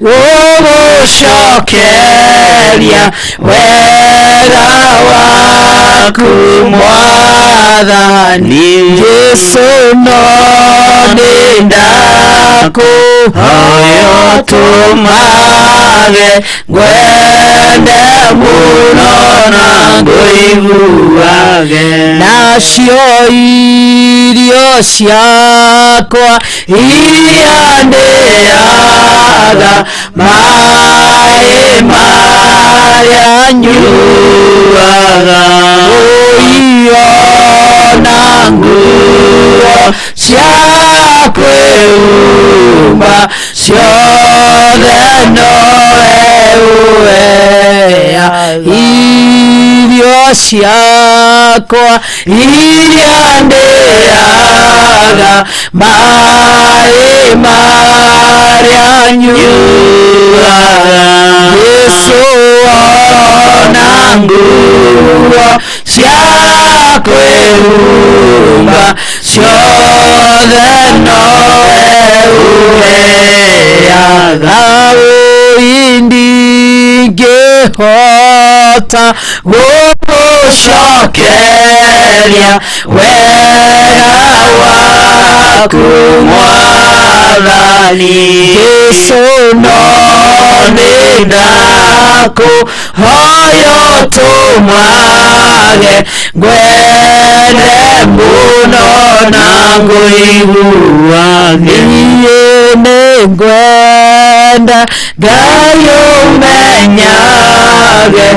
gũgũcokeria wega waku Mwathani Jesu, no nĩndakũhoya ũtũmage ngwende mũno na ngũiguage nacio irio ciakwa iria ndĩaga maĩ marĩa nyuaga na nguo cia kwĩhumba ciothe nowe ũheaga irio ciakwa iria ndĩaga maĩ marĩa nyuaga Jesu, ona nguo cia kwĩhumba ciothe nowe ũheaga ndingĩhota gũgũcokeria wega waku Mwathani Jesu, no nĩndakũhoya ũtũmage ngwende mũno na ngũiguage niĩ nĩngwenda Ngai ũmenyage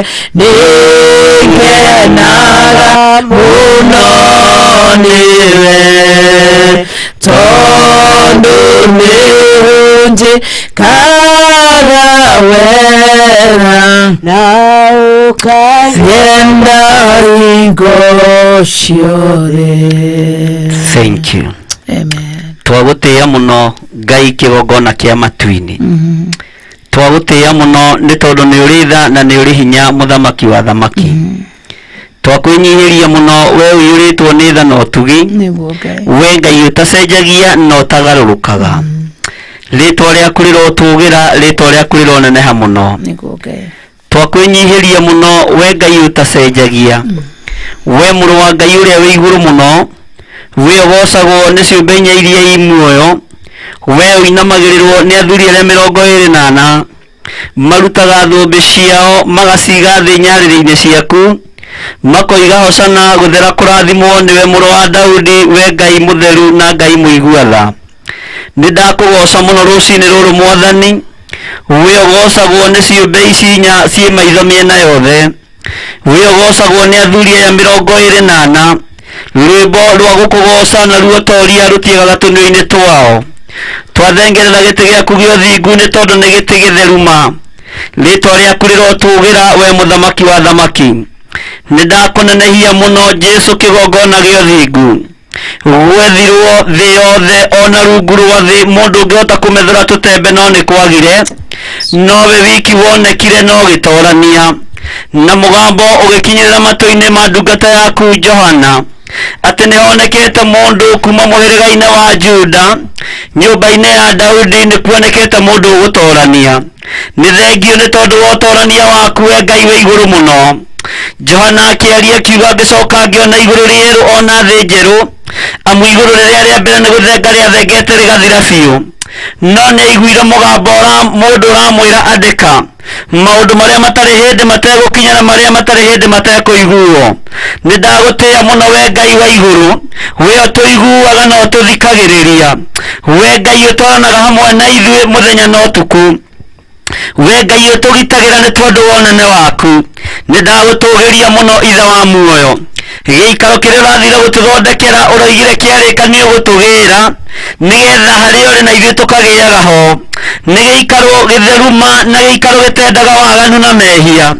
nĩngenaga mũno nĩwe tondũ nĩũnjĩkaga wega na ũkanyenda hingo ciothe. Thank you. Amen. Twagũtĩĩa mũno Ngai kĩgongona kĩa matu-inĩ. Twagũtĩĩa mũno nĩ tondũ nĩ ũrĩ tha na nĩ ũrĩ hinya mũthamaki wa thamaki. Twakwĩnyihĩria mũno we ũiyũrĩtwo nĩ tha na ũtugi, we Ngai ũtacenjagia na ũtagarũrũkaga. Rĩtwa rĩaku rĩrotũgĩra, rĩtwa rĩaku rĩroneneha mũno. Twakwĩnyihĩria mũno we Ngai ũtacenjagia, we mũrũ wa Ngai ũrĩa wĩ igũrũ mũno, we ũgocagwo nĩ ciũmbe inya iria i muoyo, we ũinamagĩrĩrwo nĩ athuri arĩa 24 marutaga thũmbĩ ciao magaciga thĩ nyarĩrĩ-inĩ ciaku, makoiga hosana gũthera kũrathimwo nĩwe mũrũ wa Daudi, we Ngai mũtheru na Ngai mũigua-tha. Nĩndakũgoca mũno rũcinĩ rũrũ Mwathani, we ũgocagwo nĩ ciũmbe ici inya ciĩ maitho mĩena yothe, we ũgocagwo nĩ athuri aya 24, rwĩmbo rwa gũkũgoca na ruotoria rũtiagaga tũnua-inĩ twao. Twathengerera gĩtĩ gĩaku gĩa ũthingu nĩ tondũ nĩ gĩtĩ gĩtheruma, rĩtwa rĩaku rĩrotũgĩra we mũthamaki wa thamaki. Nĩndakũnenehia mũno Jesu kĩgongona gĩa ũthingu, gwethirwo thĩ yothe ona rungu rwa thĩ mũndũ ũngĩhota kũmethũra tũtembe no nĩ kwagire, nowe wiki wonekire no gĩtorania, na mugambo ugikinyirira matu-ini ma ndungata yaku Johana ati nihonekete mundu kuma muhiriga-ini wa Juda nyumba-ini ya Daudi ni kuonekete mundu ugutorania. Ni thengio ni tondu wa utorania waku we Ngai wa iguru muno. Johana akiaria kiuga ngicoka ngiona iguru rieru ona thi njeru amu iguru riria ria mbere ni guthenga riathengete rigathira biu, no ni aiguire mugambo wa mundu uramwira andika maundu maria matari hindi mategukinya na maria matari hindi matekuiguo. Ni ndagutia muno we Ngai wa iguru, we tuiguaga no tuthikagiriria, we Ngai utwaranaga hamwe na ithuĩ muthenya na utuku, we Ngai utugitagira ni tondu wa unene waku. Ni ndagutugiria muno ithe wa muoyo, giikaro kiria urathire gututhondekera uroigire kiarikanio gutugira nigetha hari uri na ithuĩ tukagiaga ho. Ni giikaro githeruma na giikaro gitendaga waganu na mehia,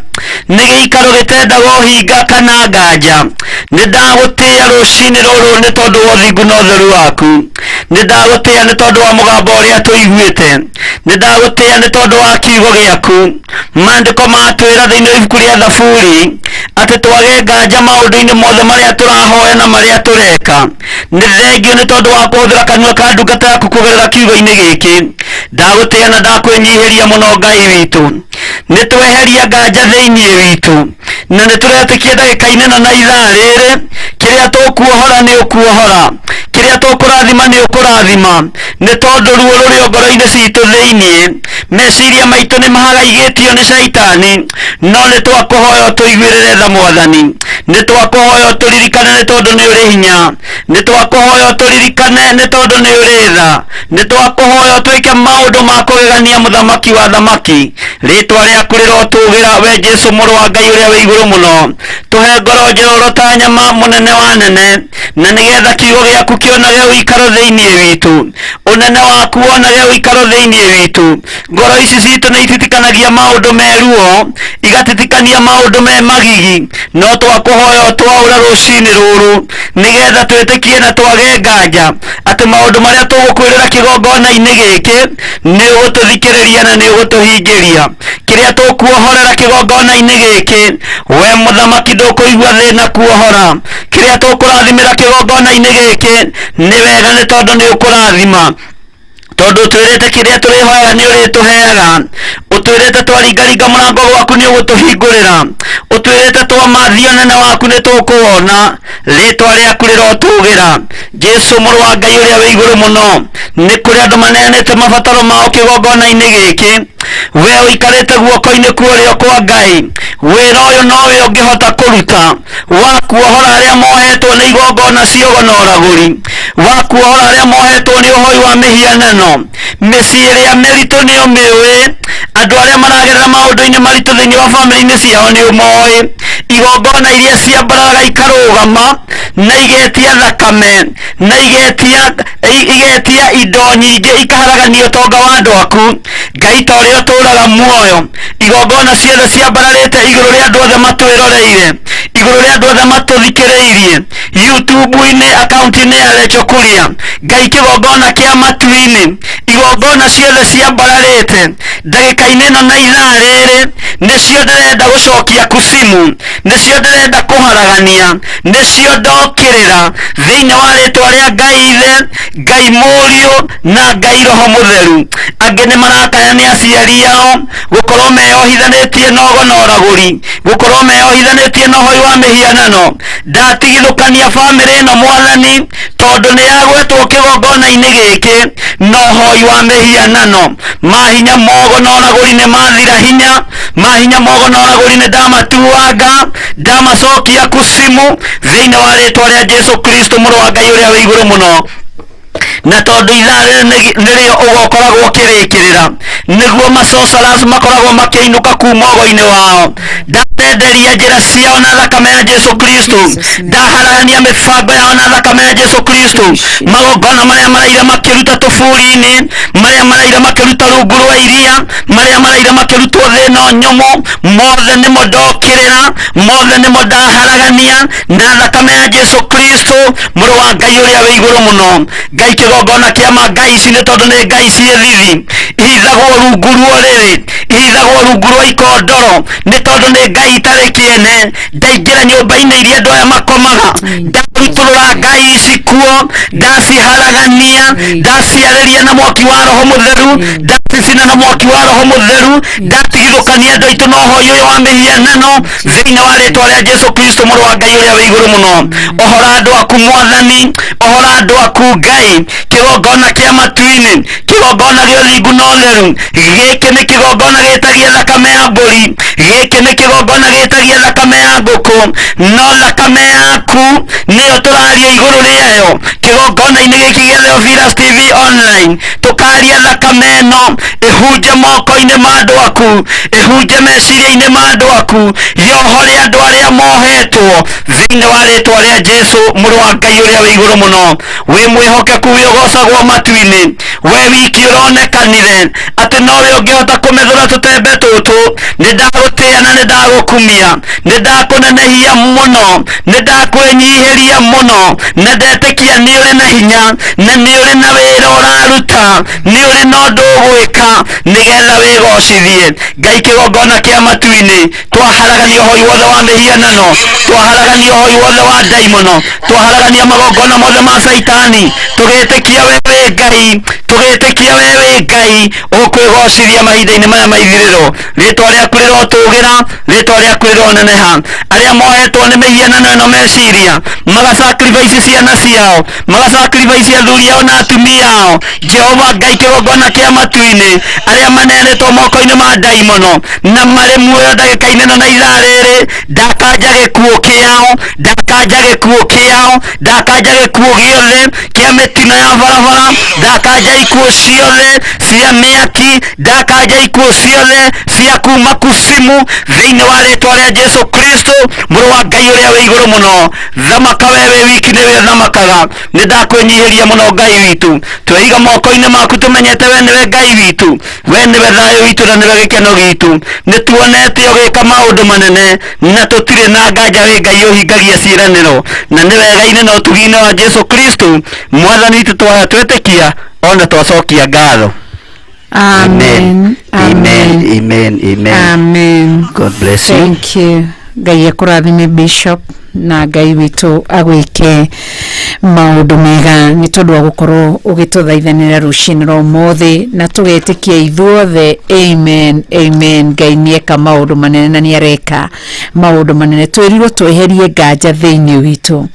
ni giikaro gitendaga uhinga kana nganja. Ni ndagutia rucini ruru ni tondu wa uthingu na utheru waku. Ni ndagutia ni tondu wa mugambo uria tuiguite. Ni ndagutia ni tondu wa kiugo giaku. Maandiko matwira thiini wa ibuku ria Thaburi ati twage nganja maundu-ini mothe maria turahoya na maria tureka. Ni thengio ni tondu wa kuhuthira kanua ka ndungata yaku kugerera kiugo-ini giki. Ndagutia na ndakwinyihiria muno Ngai witu. Ni tweheria nganja thiini witu na ni turetikia ndagika-ini na ithaa riri kiria tukuohora ni ukuohora, kiria tukurathima ni ukurathima. Ni tondu ruo ruri ngoro-ini citu thiini meciria maitu ni mahagaigitio ni shaitani, no ni twakuhoya utuiguirire tha Mwathani. Ni twakuhoya uturirikane ni tondu ni uri hinya, ni twakuhoya uturirikane ni tondu ni uri tha, ni twakuhoya utwike maundu ma kugegania muthamaki wa thamaki. Ritwa riaku rirotugira we Jesu muru wa Ngai uria wi iguru muno. Tuhe ngoro njororo ta nyama munene wa nene, na nigetha kiugo giaku kionage uikaro thiini witu, unene waku wonage uikaro thiini witu. Ngoro ici citu ni ititikanagia maundu meruo, igatitikania maundu me magigi, no twakuhoya twaura rucini ruru nigetha twitikie na twage nganja ati maundu maria tugukwirira kigongona-ini giki ni ugututhikiriria na ni ugutuhingiria. Kiria tukuohorera kigongona-ini giki we muthamaki ndukuigua thina kuohora. Kiria tukurathimira kigongona-ini giki ni wega ni tondu ni ukurathima, tondu twirite kiria turihoyaga ni urituheaga. Utwirite twaringaringa murango gwaku ni ugutuhingurira, utwirite twamathia unene waku ni tukuwona. Ritwa riaku rirotugira Jesu muru wa Ngai uria wi iguru muno. Ni kuri andu maneanite mabataro mao kigongona-ini giki, we uikarite guoko-ini kuorio kwa Ngai. Wira uyu nowe ungihota kuruta wa kuohora aria mohetwo ni igongona ciogo na uraguri, wa kuohora aria mohetwo ni uhoi wa mihianano. Miciiri ya miritu ni umiui, andu aria maragerera maundu-ini maritu thiini wa family-ini ciao ni umoi. Igongona iria ciambaraga ikarugama na igetia thakame na igetia indo nyingi ikaharagania utonga wa andu aku. Ngai ta uria uturaga muoyo, igongona ciothe ciambararite iguru ria andu othe matwiroreire, iguru ria andu othe matuthikiriirie YouTube-ini, account-ini ya Lecho Kuria. Ngai kigongona kia matu-ini, igongona ciothe ciambararite ndagika-ini ino na ithaa riri nicio ndirenda gucokia kusimu, nicio ndirenda kuharagania, nicio ndokirira thiini wa ritwa ria Ngai Ithe, Ngai Muriu na Ngai Roho Mutheru. Angi ni marakaya ni aciari ao gukorwo meyohithanitie na ogo na uraguri, gukorwo meyohithanitie na uhoi wa mihianano. Ndatigithukania family ino Mwathani tondu ni yagwetwo kigongona-ini giki na uhoi wa mihianano. Mahinya mogo na uraguri ni mathira hinya, mahinya mogo na uraguri ni ndamatuanga, ndamacokia kusimu thiini wa ritwa ria Jesu Kristo muru wa Ngai uria wi iguru muno. Na tondu ithaa riri nirio ugokoragwo ukirikirira niguo macocaras makoragwo makiinuka kuma ogo-ini wao. Ndatenderia njira ciao na thakame ya Jesu Kristo, ndaharagania mibango yao na thakame ya Jesu Kristo. Magongona maria maraira makiruta tuburi-ini, maria maraira makiruta rungu rwa iria, maria maraira makirutwo thina nyumu, mothe nimo ndokirira, mothe nimo ndaharagania na thakame ya Jesu Kristo muru wa Ngai uria wi iguru muno. Ngai kigongona kia ma Ngai ici ni tondu ni Ngai cie thithi, ihithagwo rungu ruo riri, ihithagwo rungu rwa ikondoro nĩ tondũ nĩ Ngai itarĩ kĩene. Ndaingĩra nyũmba-inĩ iria andũ aya makomaga, ndarutũrũra ngai ici kuo, ndaciharagania, ndaciarĩria na mwaki wa Roho Mũtheru, ndacicina na mwaki wa Roho Mũtheru, ndatigithũkania andũ aitũ na ũhoi ũyũ wa mĩhianano thĩinĩ wa rĩĩtwa rĩa Jesũ Kristo mũrũ wa Ngai ũrĩa wĩ igũrũ mũno. Ohora andũ aku Mwathani, ohora andũ aku Ngai. Kĩgongona kĩa matu-inĩ, kĩgongona gĩa ũthingu na ũtheru, gĩkĩ nĩ kĩgongona gĩtagia thakame ya mbũri, gĩkĩ nĩ kĩgongona gĩtagia thakame ya ngũkũ, no thakame yaku nĩyo tũraria igũrũ rĩayo. Kĩgongona-inĩ gĩkĩ gĩa Theophilus TV online tũkaria thakame ĩno ĩhunje moko-inĩ ma andũ aku, ĩhunje meciria-inĩ ma andũ aku, yohore andũ arĩa mohetwo thĩinĩ wa rĩĩtwa rĩa Jesũ mũrũ wa Ngai ũrĩa wĩ igũrũ mũno. Wĩ mwĩhokeku, wĩ ũgocagwo matu-inĩ, we wiki ũronekanire atĩ nowe ũngĩhota kũmethũra tũtembe tũtũ. Nĩ ndagũtĩĩa na nĩ ndagũkumia, nĩ ndakũnenehia mũno, nĩ ndakwĩnyihĩria mũno, na ndetĩkia nĩ ũrĩ na hinya, na nĩ ũrĩ na wĩra ũraruta, nĩ ũrĩ na ũndũ ũgwĩka nĩgetha wĩgocithie. Ngai, kĩgongona kĩa matu-inĩ twaharagania ũhoi wothe wa mĩhianano, twaharagania ũhoi wothe wa ndaimono, twaharagania magongona mothe ma Saitani, tũgĩtĩkia we wĩ Ngai, tũgĩtĩkia we wĩ Ngai ũkwĩgocithia mahinda-inĩ maya ma ithirĩro. Rĩĩtwa rĩaku rĩrotũgĩra, rĩĩtwa rĩaku rĩroneneha. Arĩa mohetwo nĩ mĩhianano ĩno meciria, magasacrifice ciana ciao, magasacrifice athuri ao na atumia ao, Jehova Ngai, kĩgongona kĩa matu-inĩ, arĩa maneanĩtwo moko-inĩ ma ndaimono na marĩ muoyo ndagĩka-inĩ ĩno na ithaa rĩrĩ, ndakanja gĩkuũ kĩao, ndakanja gĩkuũ kĩao, ndakanja gĩkuũ gĩothe kĩa mĩtino ya barabara, ndakanja ikuũ ciothe cia mĩaki, ndakanja ikuũ ciothe cia kuma kusimu thĩinĩ wa rĩĩtwa rĩa Jesũ Kristo mũrũ wa Ngai ũrĩa wĩ igũrũ mũno. Thamaka we wĩ wiki nĩwe thamakaga. Nĩ ndakwĩnyihĩria mũno Ngai witũ, tweiga moko-inĩ maku tũmenyete we nĩwe Ngai witũ, we nĩwe thayũ witũ na nĩwe gĩkeno gitũ. Nĩ tuonete ũgĩka maũndũ manene na tũtirĩ na nganja wĩ Ngai ũhingagia ciĩranĩro, na nĩ wega-inĩ na ũtugi-inĩ wa Jesũ Kristo Mwathani witũ twaya twĩtĩkia ona twacokia ngatho. Amen. Amen. Amen. Amen. Amen. God bless you. Thank you. Ngai akũrathime Bishop na Ngai witũ agwĩke maũndũ mega nĩ tondũ wa gũkorwo ũgĩtũthaithanĩra rũcinĩ rwa ũmũthĩ na tũgetĩkia ithuothe. Amen. Amen. Ngai nĩeka maũndũ manene na nĩareka maũndũ manene. Twĩrirwo tweherie nganja thĩinĩ witũ,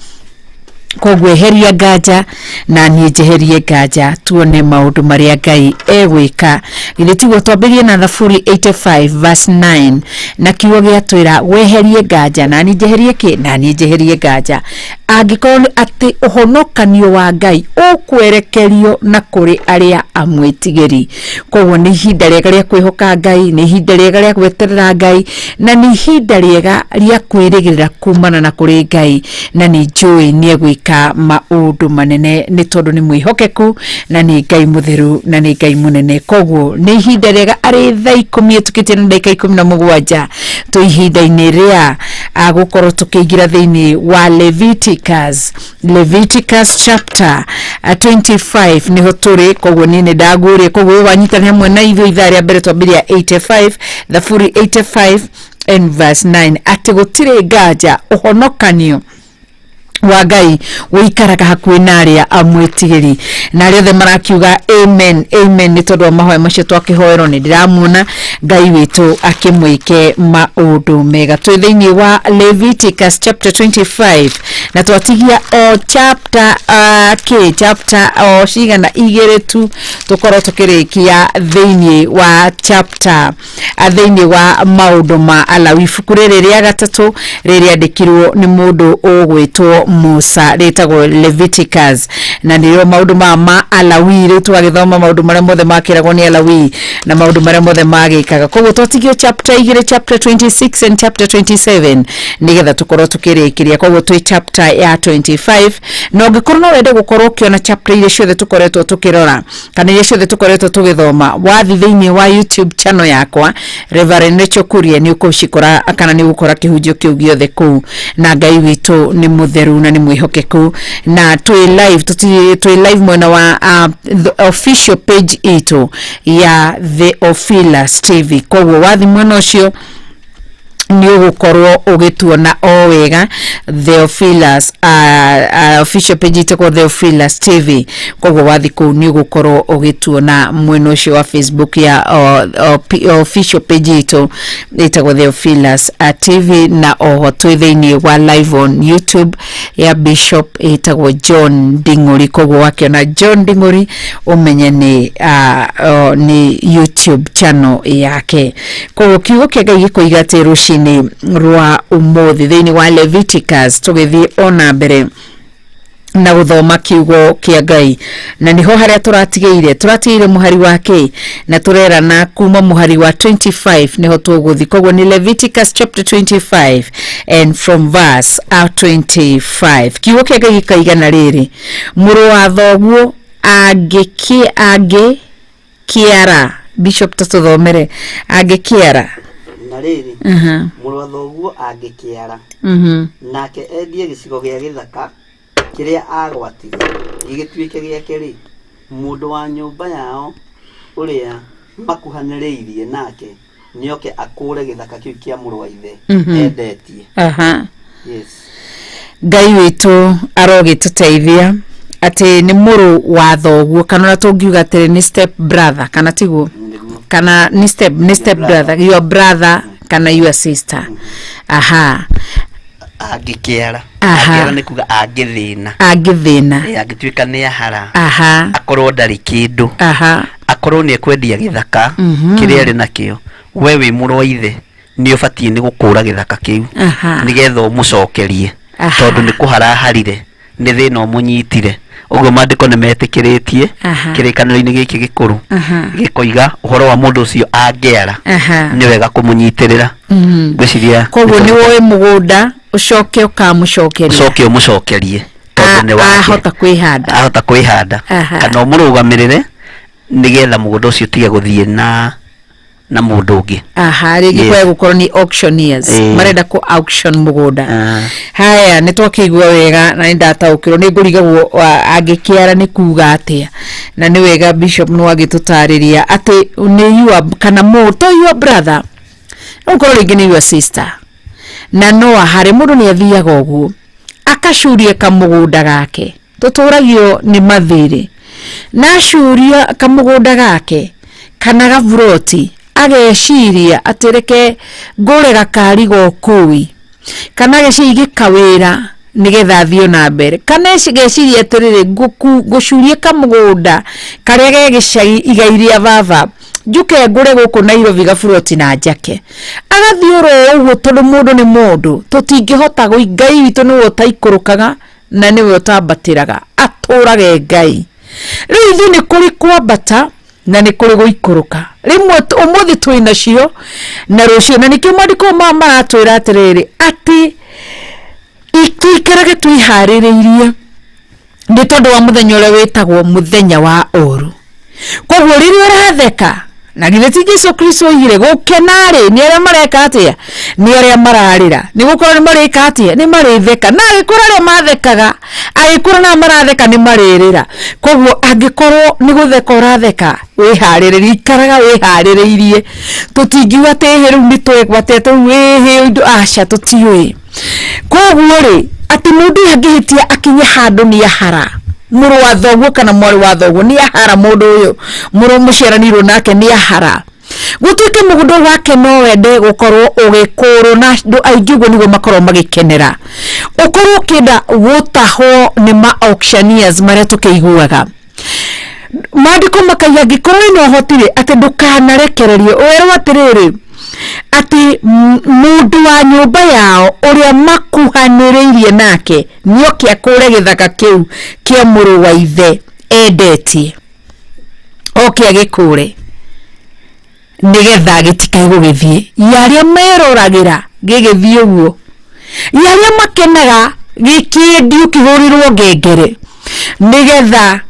koguo eheria nganja na niĩ njeherie nganja, tuone maũndũ marĩa Ngai egwĩka. Githĩ tiguo twambĩrĩrie na Thaburi 85 verse 9 na kiugo gĩatwĩra weherie nganja na niĩ njeherie kĩ, na niĩ njeherie nganja. Angĩkorwo nĩ atĩ ũhonokanio wa Ngai ũkwerekerio na kũrĩ arĩa amwĩtigĩri, koguo nĩ ihinda rĩega rĩa kwĩhoka Ngai, nĩ ihinda rĩega rĩa gweterera Ngai, na nĩ ihinda rĩega rĩa kwĩrĩgĩrĩra kumana na kũrĩ Ngai, na nĩ njũĩ nĩegwĩka maũndũ manene nĩ tondũ nĩ mwĩhokeku na nĩ Ngai mũtheru na nĩ Ngai mũnene. Koguo nĩ ihinda rĩega arĩ thaa 10 tũkĩtie na ndagĩka 17 tũ ihinda-inĩ rĩa gũkorwo tũkĩingĩra thĩinĩ wa Leviticus chapter 25 niho tũrĩ. Koguo niĩ nĩ ndaguũria, koguo wanyitanĩra hamwe na ithuĩ ithaa rĩa mbere twambĩrĩria 85 Thaburi 85 and verse 9 atĩ gũtirĩ nganja ũhonokanio wa Ngai wĩikaraga hakuhĩ na arĩa amwĩtigĩri, na arĩa othe marakiuga amen amen nĩ tondũ wa mahoya macio twakĩhoerwo. Nĩ ndĩramuona Ngai witũ akĩmwĩke maũndũ mega. Twĩ thĩinĩ wa Leviticus chapter 25 na twatigia o chapter chapter o cigana igĩrĩ tu tũkorwo tũkĩrĩkia thĩinĩ wa chapter thĩinĩ wa maũndũ ma Alawi. Ibuku rĩrĩ rĩa gatatũ rĩrĩandĩkirwo nĩ mũndũ ũgwĩtwo Musa, rĩtagwo Leviticus, na nĩyo maũndũ ma Alawi. Rĩu twagĩthoma maũndũ marĩa mothe makĩragwo nĩ Alawi na maũndũ marĩa mothe magĩkaga. Koguo twatigio chapter 2 chapter 26 and chapter 27 nĩgetha tũkorwo tũkĩrĩkĩria. Koguo twĩ chapter ya 25, na ũngĩkorwo no wende gũkorwo ũkĩona chapter iria ciothe tũkoretwo tũkĩrora kana iria ciothe tũkoretwo tũgĩthoma, wathi thĩinĩ wa YouTube channel yakwa Reverend Rachel Kuria nĩ ũkũcikora kana nĩ ũgũkora kĩhunjio kĩu gĩothe kũu. Na Ngai witũ nĩ mũtheru mutheru na ni mwihokeku na twi live mwena wa the official page ito ya The Ophilas TV. Koguo wathi mwena ucio ni ugukorwo ugituona o wega The Ophilas official page ito The Ophilas TV. Koguo wathi ku ni ugukorwo ugituona mwena ucio wa Facebook ya official page ito The Ophilas TV na oho twithiini wa live on YouTube ya Bishop itagwo John Nding'uri. Koguo wakiona John Nding'uri umenye ni YouTube channel yake. Koguo kiugo kia Ngai gikoiga rushini rwa umuthi thiini wa Leviticus tugithi ona mbere na guthoma kiugo kia Ngai na niho haria turatigeire muhari wake na turera na kuma muhari wa 25 niho tuguthi. Koguo ni Leviticus chapter 25 and from verse 25 kiugo kia Ngai gikaigana riri muru wa thoguo kiara. Bishop tuthomere kiara na riri muru wa thoguo kiara nake endie gicigo gia githaka kiria agwatiga igituike giake ri mundu wa nyumba yao uria makuhaniriirie nake nioke akure githaka kiu kia muru wa ithe endetie. Yes, Ngai witu arogituteithia ati ni muru wa thoguo kana tungiuga ati ni step brother kana tiguo kana ni step brother, your brother kana your sister. Agikiara ni kuga agithina agituika ni ahara akorwo ndari kindu akorwo ni ekwendia githaka kiria ri nakio wewe muru wa ithe ni ubatie ni gukura githaka kiu nigetha umucokerie tondu ni kuharaharire ni thina umunyitire. Ugo mandiko ne metikiritie kirikaniro-ini giki gikuru gikoiga uhoro wa mundu ucio angiara ni wega kumunyitirira gwiciria. Koguo ni woe mugunda ucoke umucokerie tondu ni wake ahota kwihanda kana umurugamirire nigetha mugunda ucio tige guthie na mundu ungi. Rigi kwa gukorwo ni auctioneers marenda ku auction mugunda. Haya nitwakigwa wega na ndataukirwo ni ngurigagwo angikiara ni kuga atia na ni wega Bishop no agitutariria ati ni you kana to your brother ukorwo ringi ni your sister na no hari mundu ni athiaga uguo akacurie kamugunda gake tuturagio ni mathiri na curia kamugunda gake kana gavuroti ageciria atireke ngure gakari gokui kana geciria kawira nigetha thio na mbere kana geciria atirire gucurie kamugunda karia gegicagi igairia baba njuke ngure guku Nairobi gafuroti na njake agathioro uguo tondu mundu ni mundu tutingihota Ngai witu ni utaikurukaga na ni utambatiraga aturage Ngai riu ni kuri kwambata na ni kuri guikuruka rimwe umuthi twina cio na rucio na nikio mandiko mama atwira atiriri ati ikikarage twihaririirie ni tondu wa muthenya ule witagwo muthenya wa oru. Koguo riri uratheka na githeti Jesu Kristo yire gukenari ni aria mareka atia ni aria mararira ni gukorwo ni mareka atia ni maritheka na agikora aria mathekaga agikora na maratheka ni maririra. Koguo angikorwo ni gutheka uratheka wihariririe ikaraga wihaririirie tutingiwa teheru ni twegwatete wehe ndu aca tutiwe. Koguo ri ati mundu angihitia akinya handu ni ahara muru wa thoguo kana mwari wa thoguo ni ahara mundu uyu muru muciaranirwo nake ni ahara gutuike mugunda wake no wende gukorwo ugikuru na ndu aingiguo nigo makorwo magikenera ukorwo kida gutaho ni ma auctioneers maria tukiiguaga mandiko makaiya gikorwo no hotire ati ndukanarekererie werwo atiriri ati mundu wa nyumba yao uria makuhaniriirie nake nioke akure githaka kiu kia muru wa ithe endetie oke agikure nigetha gitikai gugithie yaria meruragira gigithie uguo yaria makenaga gikindio kihurirwo ngengere nigetha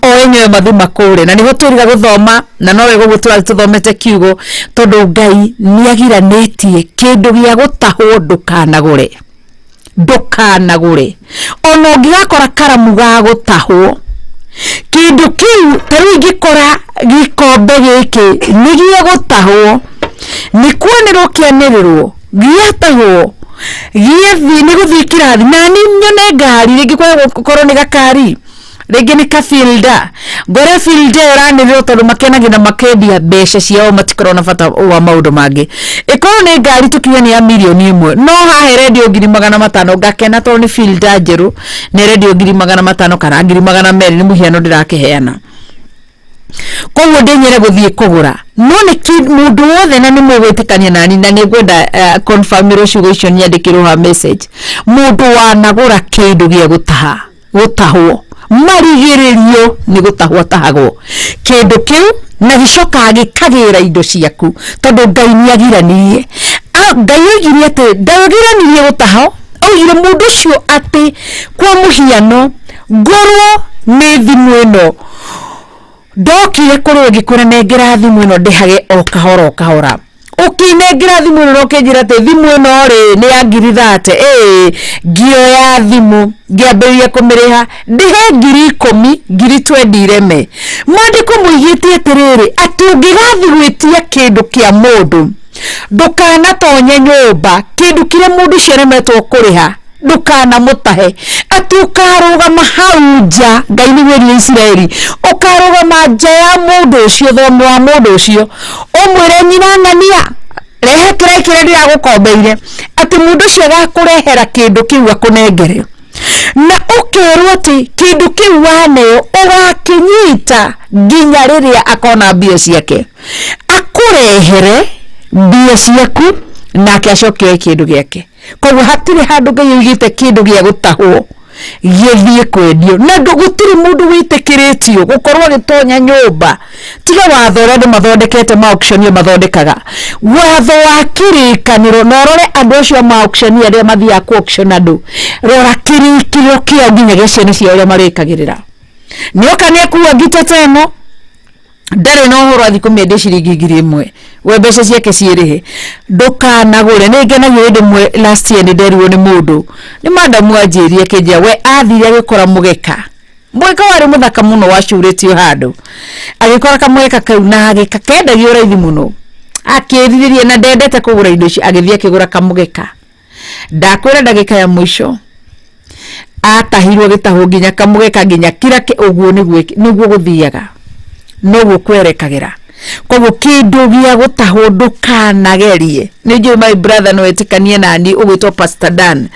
oenyewe mathuma kure na niho twiriga guthoma na nowe gugutura tuthomete kiugo tondu Ngai niagiranitie kindu gia gutahwo ndukanagure ndukanagure ona ungigakora karamu ga gutahwo kindu kiu taru ingikora gikombe giki nigie gutahwo ni kwanirwo kianirirwo giatahwo giethi ni guthii kirathi na ni nyone ngari ringi korwo ni gakari ringi ni kafilda gore filda uranirwo tondu makenagira makendia mbeca ciao matikorona bata wa maundu mangi ikorwo ni ngari tukinya ni ya milioni 1 no hahe radio 500 ngakena tondu ni filda njeru ni radio 500 kana 200 ni muhiano ndirakiheana koguo ndenyere guthii kugura no ni mundu wothe na ni mwigwitikania nani na ni ngwenda confirm rucigo icio nyandikirwo ha message mundu wanagura kindu gia gutahwo marigiririo ni gutahwo tahagwo kindu kiu na gicoka gikagira indo ciaku tondu Ngai ni agiranirie Ngai oigire ati ndagiranirie gutaho oigire mundu ucio ati kwa muhiano ngorwo ni thimu ino ndokire kuri ngikura nengera thimu ino ndihage o kahora ukinengera thimu ino ukinjira ati thimu ino ri ni ya ngiri 30 ngioya thimu ngiambiria kumiriha ndihe ngiri 10 ngiri 20 ireme mwandiko muigitie atiriri ati ungigathi gwitia kindu kia mundu ndukanatonye nyumba kindu kire mundu ciaremetwo kuriha ndukana mutahe ati ukarugama hau nja Ngai ni weri Israeli ukarugama nja ya mundu ucio thomo wa mundu ucio umwire nyina ngania rehe kire ndia gukombeire ati mundu ucio gakurehera kindu kiu akunengere na ukirwo ati kindu kiu waneo ugakinyita nginya riria akona mbia ciake akurehere mbia ciaku nake acokio kindu giake koguo hatire handu Ngai oigite kindu gia gutahwo githie kwendio na ndugutiri mundu witikiritio gukorwo gitonya nyumba tiga watho ria mathondekete ma auction mathondekaga watho wa kirikaniro norore andu acio ma auction aria mathia ku auction andu rora kirikiro kia nginya gicene cia uria marikagirira nioka ni kuwa giteteno ndare no horo athi kumende ciringi 1,000 we mbeca ciake ciirihe ndukanagure ni ngenagio indi mwe last year ni nderirwo ni mundu ni madamu anjirie kinjia we athire agikora mugeka wari muthaka muno wacuritio handu agikora kamweka kau na agikakendagio raithi muno akiriririe na ndendete kugura indo ici agithie akigura kamugeka ndakwira ndagika ya mwisho atahirwo gitahwo nginya kamugeka nginya kira uguo niguo guthiaga no gukwerekagira koguo kindu gia gutahwo ndukanagerie nijo my brother no etikanie nani ugwitwo Pastor Dan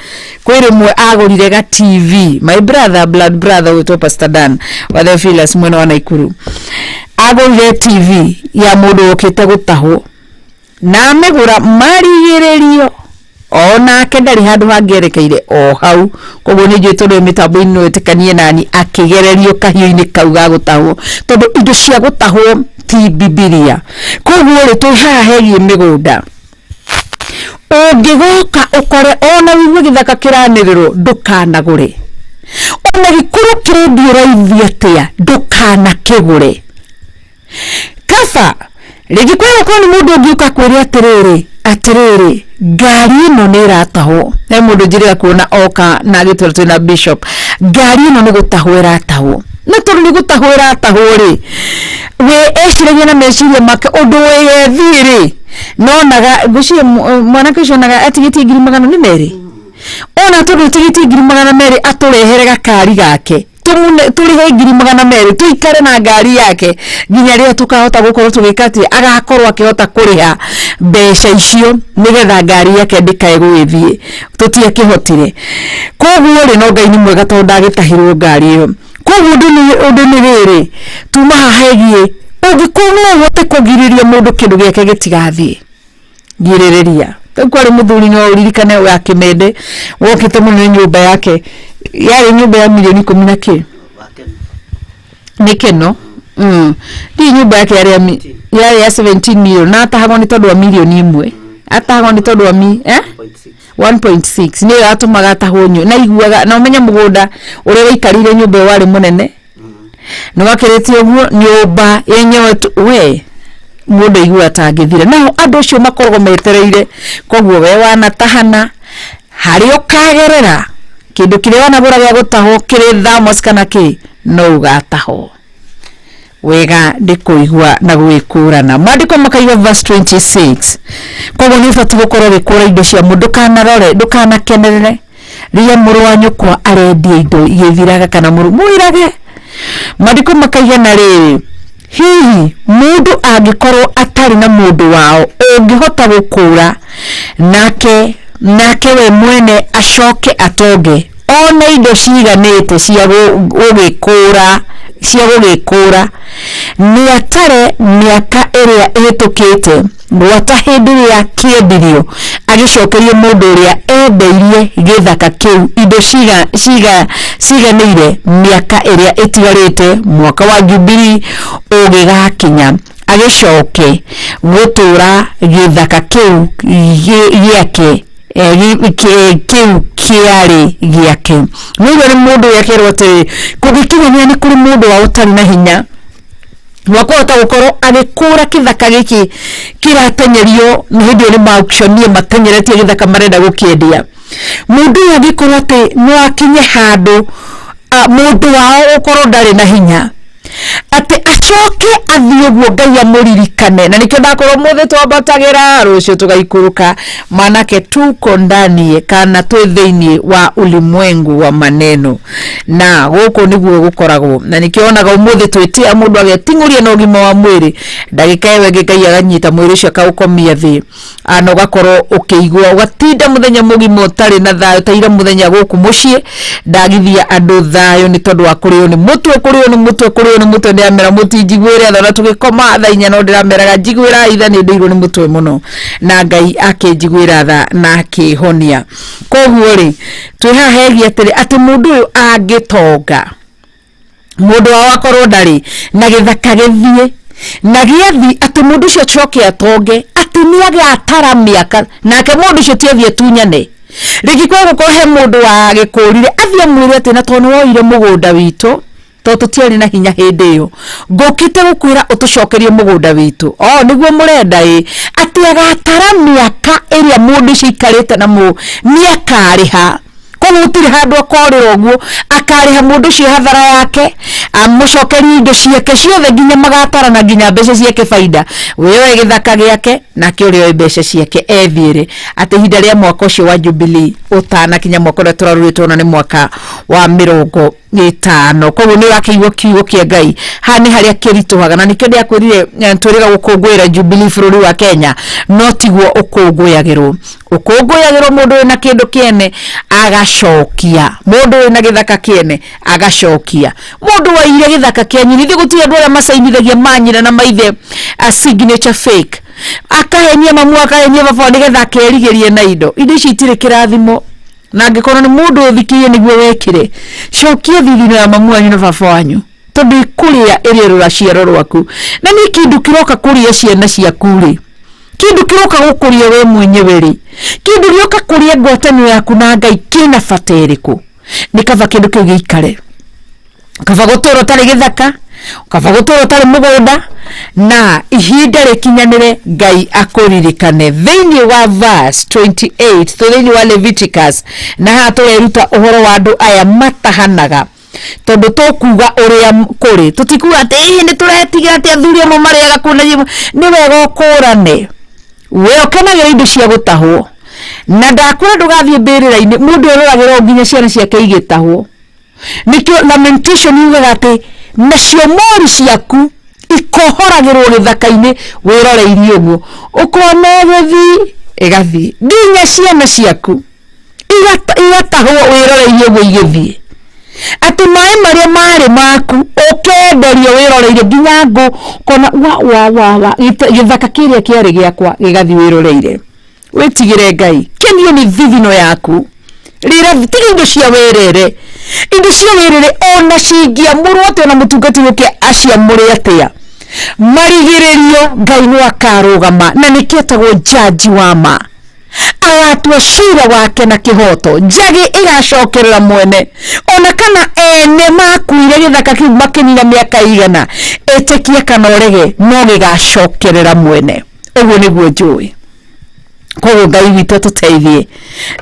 kwire mwe agurire ga TV my brother blood brother ugwitwo Pastor Dan wa the Phyllis mwena wa Naikuru agurire TV ya mundu ukite gutahwo na amegura marigiririo ona kendari handu hangerekeire o hau koguo nijo tondu mitambo ino etikanie nani akigererio kahio-ini kau ga gutahwo tondu indo cia gutahwo ti Biblia koguo ri tuhahegie migunda ungigoka ukore ona wiwe githaka kiranirirwo ndukanagure ona gikuru kirendio raithi atia ndukanakigure kaba rigi kwero ko ni mundu ngiuka kwiri atiriri ngari ino ni ratahwo he mundu njirira kuona oka na gitwetwe na bishop ngari ino ni gutahwo ratahwo na tondu ni gutahwo ratahwo ri we eciragia na meciria make undu weyethiri nonaga gucia mwanake ucio naga atigiti 200 ona tondu tigiti 200 aturehere gakari gake turihe 200 tuikare na ngari yake nginya ria tukahota gukorwo tugikatie agakorwo akihota kuriha mbeca icio nigetha ngari yake ndikae gwithie tutie kihotire koguo ri no Ngai ni mwega tondu ndagitahirwo ngari iyo koguo undu ni riri tuma hahegie ungikorwo wote kugiriria mundu kindu giake gitigathie giririria kwari muthuri no uririkane wa Kimende wokite muno nyumba yake yari nyumba ya milioni 10 nikeno di nyumba yake yari ya 17 million na atahagwo ni tondu wa milioni 1 atahagwo ni tondu wa 1.6 ni atumaga atahonyo na iguaga na umenya mugunda uria waikarire nyumba wari munene no wakiritio guo nyumba yenyewe we mundu igua tangithire naho andu cio makorwo metereire koguo we wanatahana hari ukagerera kindu kire wana bura gya gutaho kire thamos kana ki no ugataho wega ndikuigwa na gwikũrana mwandiko makaiga verse 26 koguo ni batu gukorwo gikũra indo cia mundu kanarore ndukanakenerere ria mũrũ wa nyũkwa arendia indo igithiraga kana mũirage mwandiko makaiga na rĩrĩ hihi mundu angikorwo atari na mundu wao ungihota gukũra nake we mwene acoke atonge ona indo ciganĩte cia gũgĩkũra ni atare miaka ĩrĩa ĩhĩtũkĩte gwata hĩndĩ ĩrĩa kĩendirio agicokerie mũndũ ũrĩa endeirie gĩthaka kĩu indo ciganĩire miaka ĩrĩa ĩtigarĩte mwaka wa Jubilee ũgĩgakinya agicoke gũtũra gĩthaka kĩu gĩake kiu kiari giake niwe ni mundu yakirwo te kugikinya ni kuri mundu wa utari na hinya wakota gukorwo agikura kithaka giki kiratenyerio ni hindi ni auctionie matenyeretie githaka marenda gukiendia mundu agikorwo te no akinye handu mundu wao ukorwo ndari na hinya ati acoke athie guo Ngai amuririkane na nikio ndakorwo muthe twambatagira rucio tugaikuruka manake tuko ndani kana twi thiini wa ulimwengu wa maneno na guko niguo gukoragwo na nikio onaga umuthe twitia mundu agetinguria na ugima wa mwiri ndagika yewe Ngai aganyita mwiri ucio akaukomia thi ano gakorwo ukiigwa ugatinda muthenya mugima utari na thayo taira muthenya guku mucie ndagithia andu thayo ni tondu wa kurio ni mutwe ndiamera mutinjigwire thona tugikoma thainya no ndirameraga njigwira itha ni ndirwo ni mutwe muno na Ngai akinjigwira tha na akihonia koguo ri twihahegi ati mundu uyu angitonga mundu wa wakorwo ndari na githaka githie na giathi ati mundu ucio choke atonge ati ni agatara miaka nake mundu ucio tiethie tunyane rigi kwa gukorhe mundu wa gikurire athia mwire ati na tono woire mugunda witu tutiari na hinya hindi yo ngokite gukwira utucokerie mugunda witu niguo murenda ati agatara miaka iria mundu cikarite na miaka ariha koguo tiri handu akorira uguo akariha mundu cio hathara yake amucokerie indo ciake ciothe nginya magatara na nginya mbeca ciake faida wewe githaka giake na kiurio mbeca ciake ethiire ati hinda ria mwaka ucio wa Jubilee utana kinya mwaka ria turaruritwo na ni mwaka wa 50 koguo ni wakiigwo kiugo kia Ngai hani haria kirituhaga na nikio ndia kwirire twiriga gukungwira Jubilee bururi wa Kenya no tiguo ukungwiyagirwo mundu na kindu kiene agacokia mundu na githaka kiene agacokia mundu wa ile githaka kienyi nithi gutia andu aria masainithagia manyira na maithe a signature fake akahenia mamu akahenia baba nigetha kerigerie na indo ici itire kirathimo na ngikorwo ni mundu uthikirie niguo wekire cokia thithino ya mamu wanyu na baba wanyu tondu ikuria iria ruraciaro rwaku na ni kindu kiroka kuria ciana ciaku ri kindu kiroka gukuria we mwenyewe ri kindu gioka kuria ngwatanio yaku na Ngai kina fateriku nikava kindu kiu giikare kava gutoro tari githaka kava gutoro tari mugunda na ihinda rikinyanire Ngai akuririkane thiini wa verse 28 thiini wa Leviticus na hatureruta uhoro wa andu aya matahanaga tondu tukuga uria kuri tutikuga ati ni turetiga ati athuri amwe mariaga kuna ni wega ukurane we okenagira indo cia gutahwo na ndakwira ndugathie mbirira-ini mundu ururagira nginya ciana ciake igitahwo nikio lamentation yugaga ati nacio mori ciaku ikohoragirwo githaka-ini wiroreirie uguo ukona githi igathi nginya ciana ciaku igatahwo wiroreirie uguo igithie ati mai maria mari maku ukenderio wiroreire nginya ngo kona wa githaka kiria kiari giakwa gigathi wiroreire wetigire Ngai kenio ni thithino yaku rira tiga indo cia werere ona cingia murwote na mutungati guke acia muri atia marigiririo Ngai no akarugama na nikietagwo jaji wa ma agatua cira wake na kihoto njagi igacokerera mwene ona kana ene makuire githaka kiu makinira miaka igana etikia kana orege no gigacokerera mwene uguo niguo njui koguo Ngai witũ tũteithie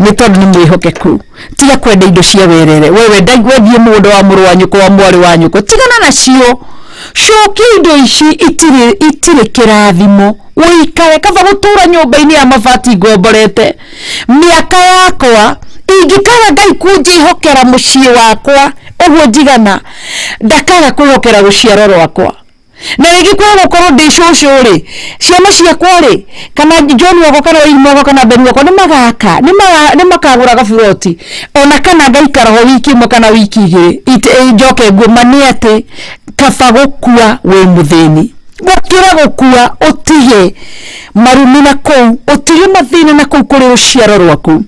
nĩ tondũ nĩ mwĩhokeku tiga kwenda indo cia werere wewe ndaigwethie mũndũ wa mũrũ wa nyũkwa wa mwarĩ wa nyũkwa tigana nacio cokia indo ici itirĩ kĩrathimo wĩikare kaba gũtũra nyũmba-inĩ ya mabati ngomborete mĩaka yakwa ingĩkaga Ngai kũnjĩhokera mũciĩ wakwa ũguo njigana ndakaga kwĩhokera rũciaro rwakwa na rĩngĩ kwa gũkorwo ndĩ cũcũ rĩ ciana ciakwa rĩ kana John wako kana Wayne wako kana Ben wako nĩ makagũra gaburoti ona kana ngaikara ho wiki ĩmwe kana wiki igĩrĩ njoke ngũmanie atĩ kaba gũkua wĩ mũthĩni gũkĩra gũkua ũtige marumi na kũu ũtige mathĩna na kũu kũrĩ rũciaro rwaku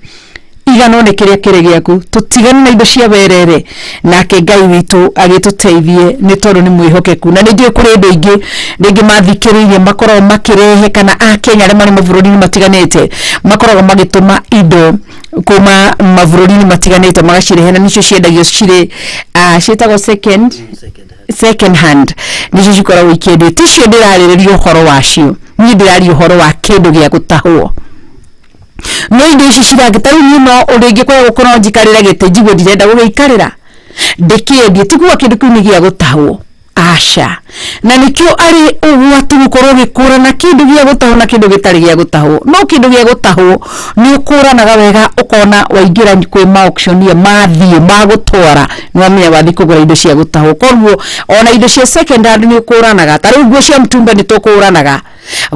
igano nĩ kĩrĩa kĩrĩ gĩaku tũtigane na indo cia werere nake Ngai witũ agĩtũteithie nĩ tondũ nĩ mwĩhokeku na nĩnjũĩ kũrĩ andũ aingĩ rĩngĩ mathikĩrĩirie makoragwo makĩrehe kana Akenya arĩa marĩ mabũrũri-inĩ matiganĩte makoragwo magĩtũma indo kuma mabũrũri-inĩ matiganĩte magacirehe na nĩcio ciendagio cirĩ ciĩtagwo second hand nĩcio cikoragwo ikĩendio ticio ndĩrarĩrĩria ũhoro wacio niĩ ndĩraria ũhoro wa kĩndũ gĩa gũtahwo no indo ici ciragĩtarũ no ũrĩngĩ kwa gũkorwo njikarĩra gĩtĩ njigua ndirenda gũgĩikarĩra ndĩkĩendie tiguo kĩndũ kĩu nĩ gĩa gũtahwo aca na nĩkĩo arĩ ũgwati gũkorwo gĩkũrana kĩndũ gĩa gũtahwo na kĩndũ gĩtarĩ gĩa gũtahwo no kĩndũ gĩa gũtahwo nĩ ũkũranaga wega ũkona waingĩra kwĩ ma-auctioneer mathiĩ magũtwara nĩwamenya wathiĩ kũgũra indo cia gũtahwo koguo ona indo cia second hand nĩ ũkũranaga ta rĩu nguo cia mtumba nĩ tũkũranaga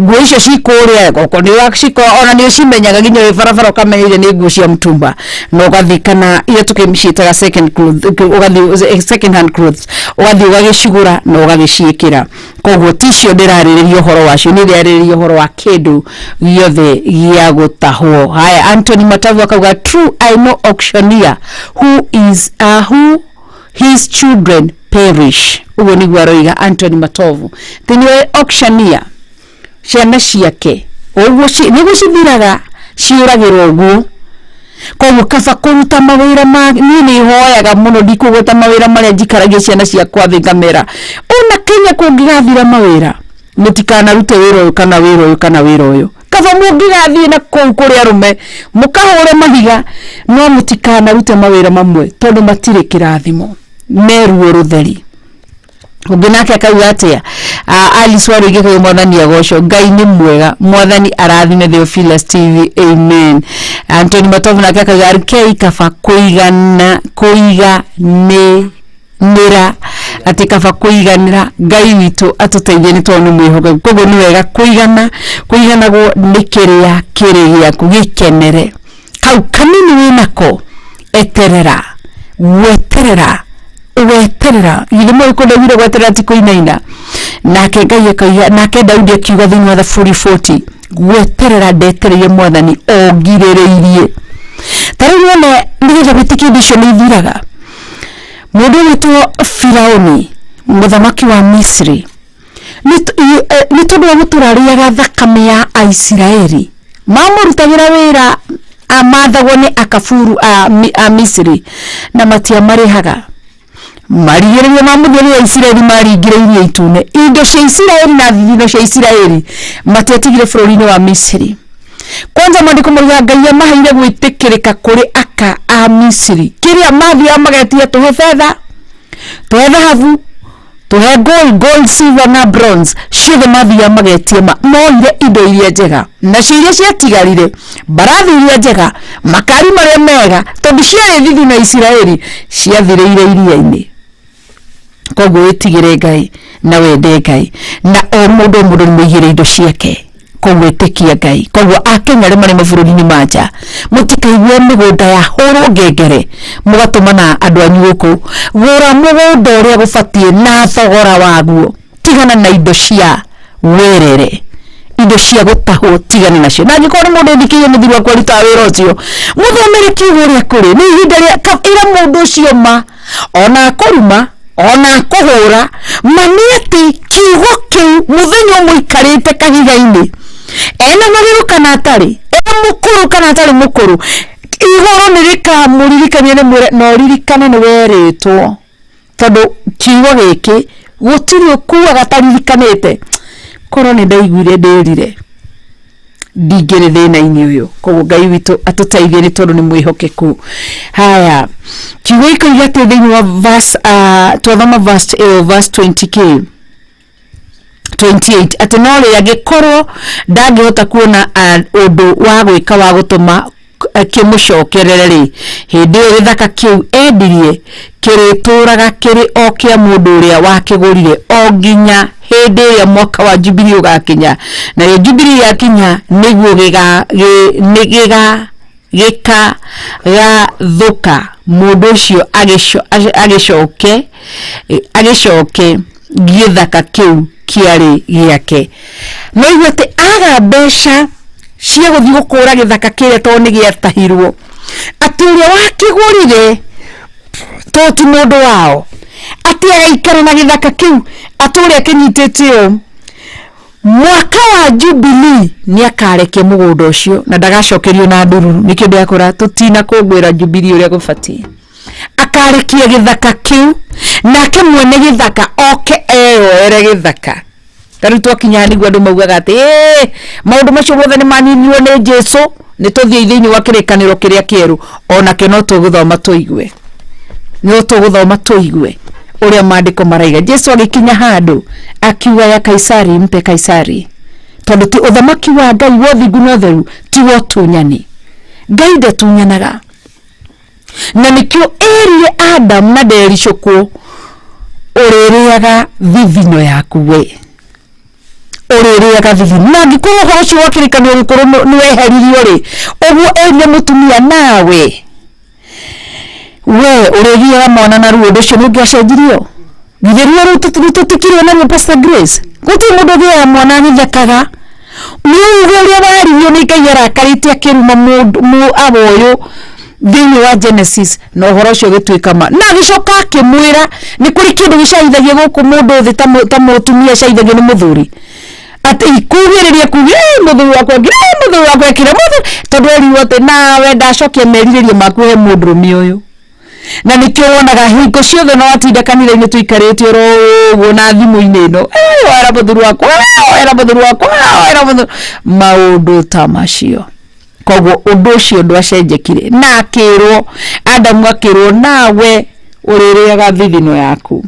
nguo icio cikũrĩa goko nĩ wakciko ona nĩ ũcimenyaga nginya wĩ barabara ũkamenyeire nĩ nguo cia mtumba no ũgathiĩ kana iria tũkĩmĩciĩtaga second hand clothes ũgathiĩ ũgagĩcigũra na ũgagĩciĩkĩra koguo ticio ndĩrarĩrĩria ũhoro wacio nĩ ndĩrarĩrĩria ũhoro wa kĩndũ gĩothe gĩa gũtahwo haya Anthony Matavu akauga true I know auctioneer who his children perish uguo nĩguo aroiga Anthony Matavu tĩnĩwe auctioneer ciana ciake ũguo nĩguo cithiraga ciũragĩrwo ũguo koguo kaba kũruta mawĩra niĩ nĩhoyaga mũno ndikũgũta mawĩra marĩa njikaragia ciana ciakwa thĩ ngamera ona Kenya kũngĩgathira mawĩra mũtikanarute wĩra ũyũ kana wĩra ũyũ kana wĩra ũyũ kaba mũngĩgathiĩ na kũu kũrĩ arũme mũkahũre mahiga no mũtikanarute mawĩra mamwe tondũ matirĩ kĩrathimo meruo rũtheri ũngĩ nake akauga atĩa Alice Waruge kwa mwathani agocwo Ngai nĩ mwega mwathani arathime Theophilus TV amen Anthony Matavu nake akauga RK kaba kũiganĩra atĩ kaba kũiganĩra Ngai witũ atũteithie nĩ tondũ nĩ mwĩhokeku koguo nĩ wega kũiganagwo nĩ kĩrĩa kĩrĩ gĩaku gĩkenere kau kanini wĩnako eterera weterera githimo ikondagire gweterera ti kuinaina nake Ngai akaiga nake Daudi akiuga thĩinĩ wa Thaburi 40 gweterera ndetereire mwathani ogirĩrĩirie tarĩu wone nĩgetha gwĩtĩkia indo icio nĩ ithiraga mũndũ wĩtwo Firaũni mũthamaki wa Misri nĩ tondũ wa gũtũrariaga thakame ya Aisiraeli mamũrutagĩra wĩra amathagwo nĩ akaburu a Misri na matiamarĩhaga marigĩrĩria mamũthĩri ya Isiraeli maringĩrĩirie itune indo cia Isiraeli na thithino cia Isiraeli matiatigire bũrũri-inĩ wa Misri kwanza maandĩko moiga Ngai amaheire gwĩtĩkĩrĩka kũrĩ aka a Misri kĩrĩa mathiaga magetia tũhe fedha tũhe thahabu tũhe gold silver na bronze ciothe mathiaga magetia moire indo iria njega na iria ciatigarire mbarathi iria njega makari marĩa mega tondũ ciarĩ thithino Isiraeli ciathirĩire iria-inĩ koguo wĩtigĩre Ngai na wende Ngai na o mũndũ nĩ mũigĩre indo ciake koguo ĩtĩkia Ngai koguo Akenya arĩa marĩ mabũrũri-inĩ ma nja mũtikaigue mĩgũnda ya hũrwo ngengere mũgatũmana andũ anyu gũkũ gũra mũgũnda ũrĩa gũbatiĩ na thogora waguo tigana na indo cia werere indo cia gũtahwo tigana nacio na angĩkorwo nĩ mũndũ ũthikĩire mũthuri wakwa arutaga wĩra ũcio mũthomere kiugo ũrĩa kũrĩ nĩ ihinda rĩa ĩra mũndũ ũcio ma ona kũruma ona kũhũra mami atĩ kiugo kĩu mũthenya ũmwe ikarĩte kahiga-inĩ ena magĩrũ kana atarĩ ena mũkũrũ kana atarĩ mũkũrũ igũrũ nĩ rĩkamũririkania nĩ mwĩre no ririkane nĩ werĩtwo tondũ kiugo gĩkĩ gũtirĩ ũkuaga taririkanĩte korwo nĩ ndaiguire ndĩrire ndingere thina-ini uyu koguo Ngai witu atuteithie ni tondu ni mwihokeku. Haya, kiugo ikoiga ati thiini wa verse twathoma verse 20k 28 ati no ri agikorwo ndangihota kuona undu wa gwika wa gutuma kimucokerere ri hindi iyo githaka kiu endirie kirituraga kiri o kia mundu uria wakigurire o nginya hindi ya mwaka wa Jubilee ugakinya. Na ya Jubilee yakinya niguo gikathuka mundu ucio agicoke githaka kiu kiari giake. No igwete aga mbeca cia guthii gukura githaka kiria to ni giatahirwo ati uria wakigurire to ti mundu wao ati agaikara na githaka kiu ati uria kinyititio mwaka wa Jubilee ni akareke mugunda ucio na ndagacokerio na ndururu. Ni kindu yakora tutina kugwira Jubilee uria gubatie akarekia githaka kiu nake mwene githaka oke ere githaka tari twakinya niguo andu maugaga ati maundu macio mothe ni maninirwo ni Jesu ni tuthie thiini wa kirikaniro kiria kieru onake no tuguthoma tuigue uria maandiko maraiga. Jesu agikinya handu akiuga ya Kaisari mpe Kaisari tondu ti uthamaki wa Ngai wothingu no theru ti wotunyani. Ngai ndetunyanaga na nikio erie Adam na ndericukwo uririaga thithino yaku we uririaga thithino na ngikorwo horo cio wakirikanio gikorwo niweheririo ri uguo erie mutumia nawe we uririaga mwana na ruo nducio nungiacenjirio githirio rututikirwo na Pastor Grace guti mundu gia mwana agithekaga niuge uria waririo ni Ngai arakaritie akiruma mu aboyo thiini wa Genesis no horo cio gituika ma na gicoka akimwira ni kuri kindu gicaithagia guku mundu thi ta mutumia caithagio ni muthuri ati ikugiriria kuge muthuri wakwa kira muthuri tondu eriwo ati nawe ndacokia meriririo maku he mundurume uyu na nikio wonaga hingo ciothe no atinda kanitha-ini tuikaritio ro na thimu-ini ino era muthuri wakwa maundu ta macio. Koguo undu ucio ndwacenjekire na akirwo Adamu akirwo nawe uririaga thithino yaku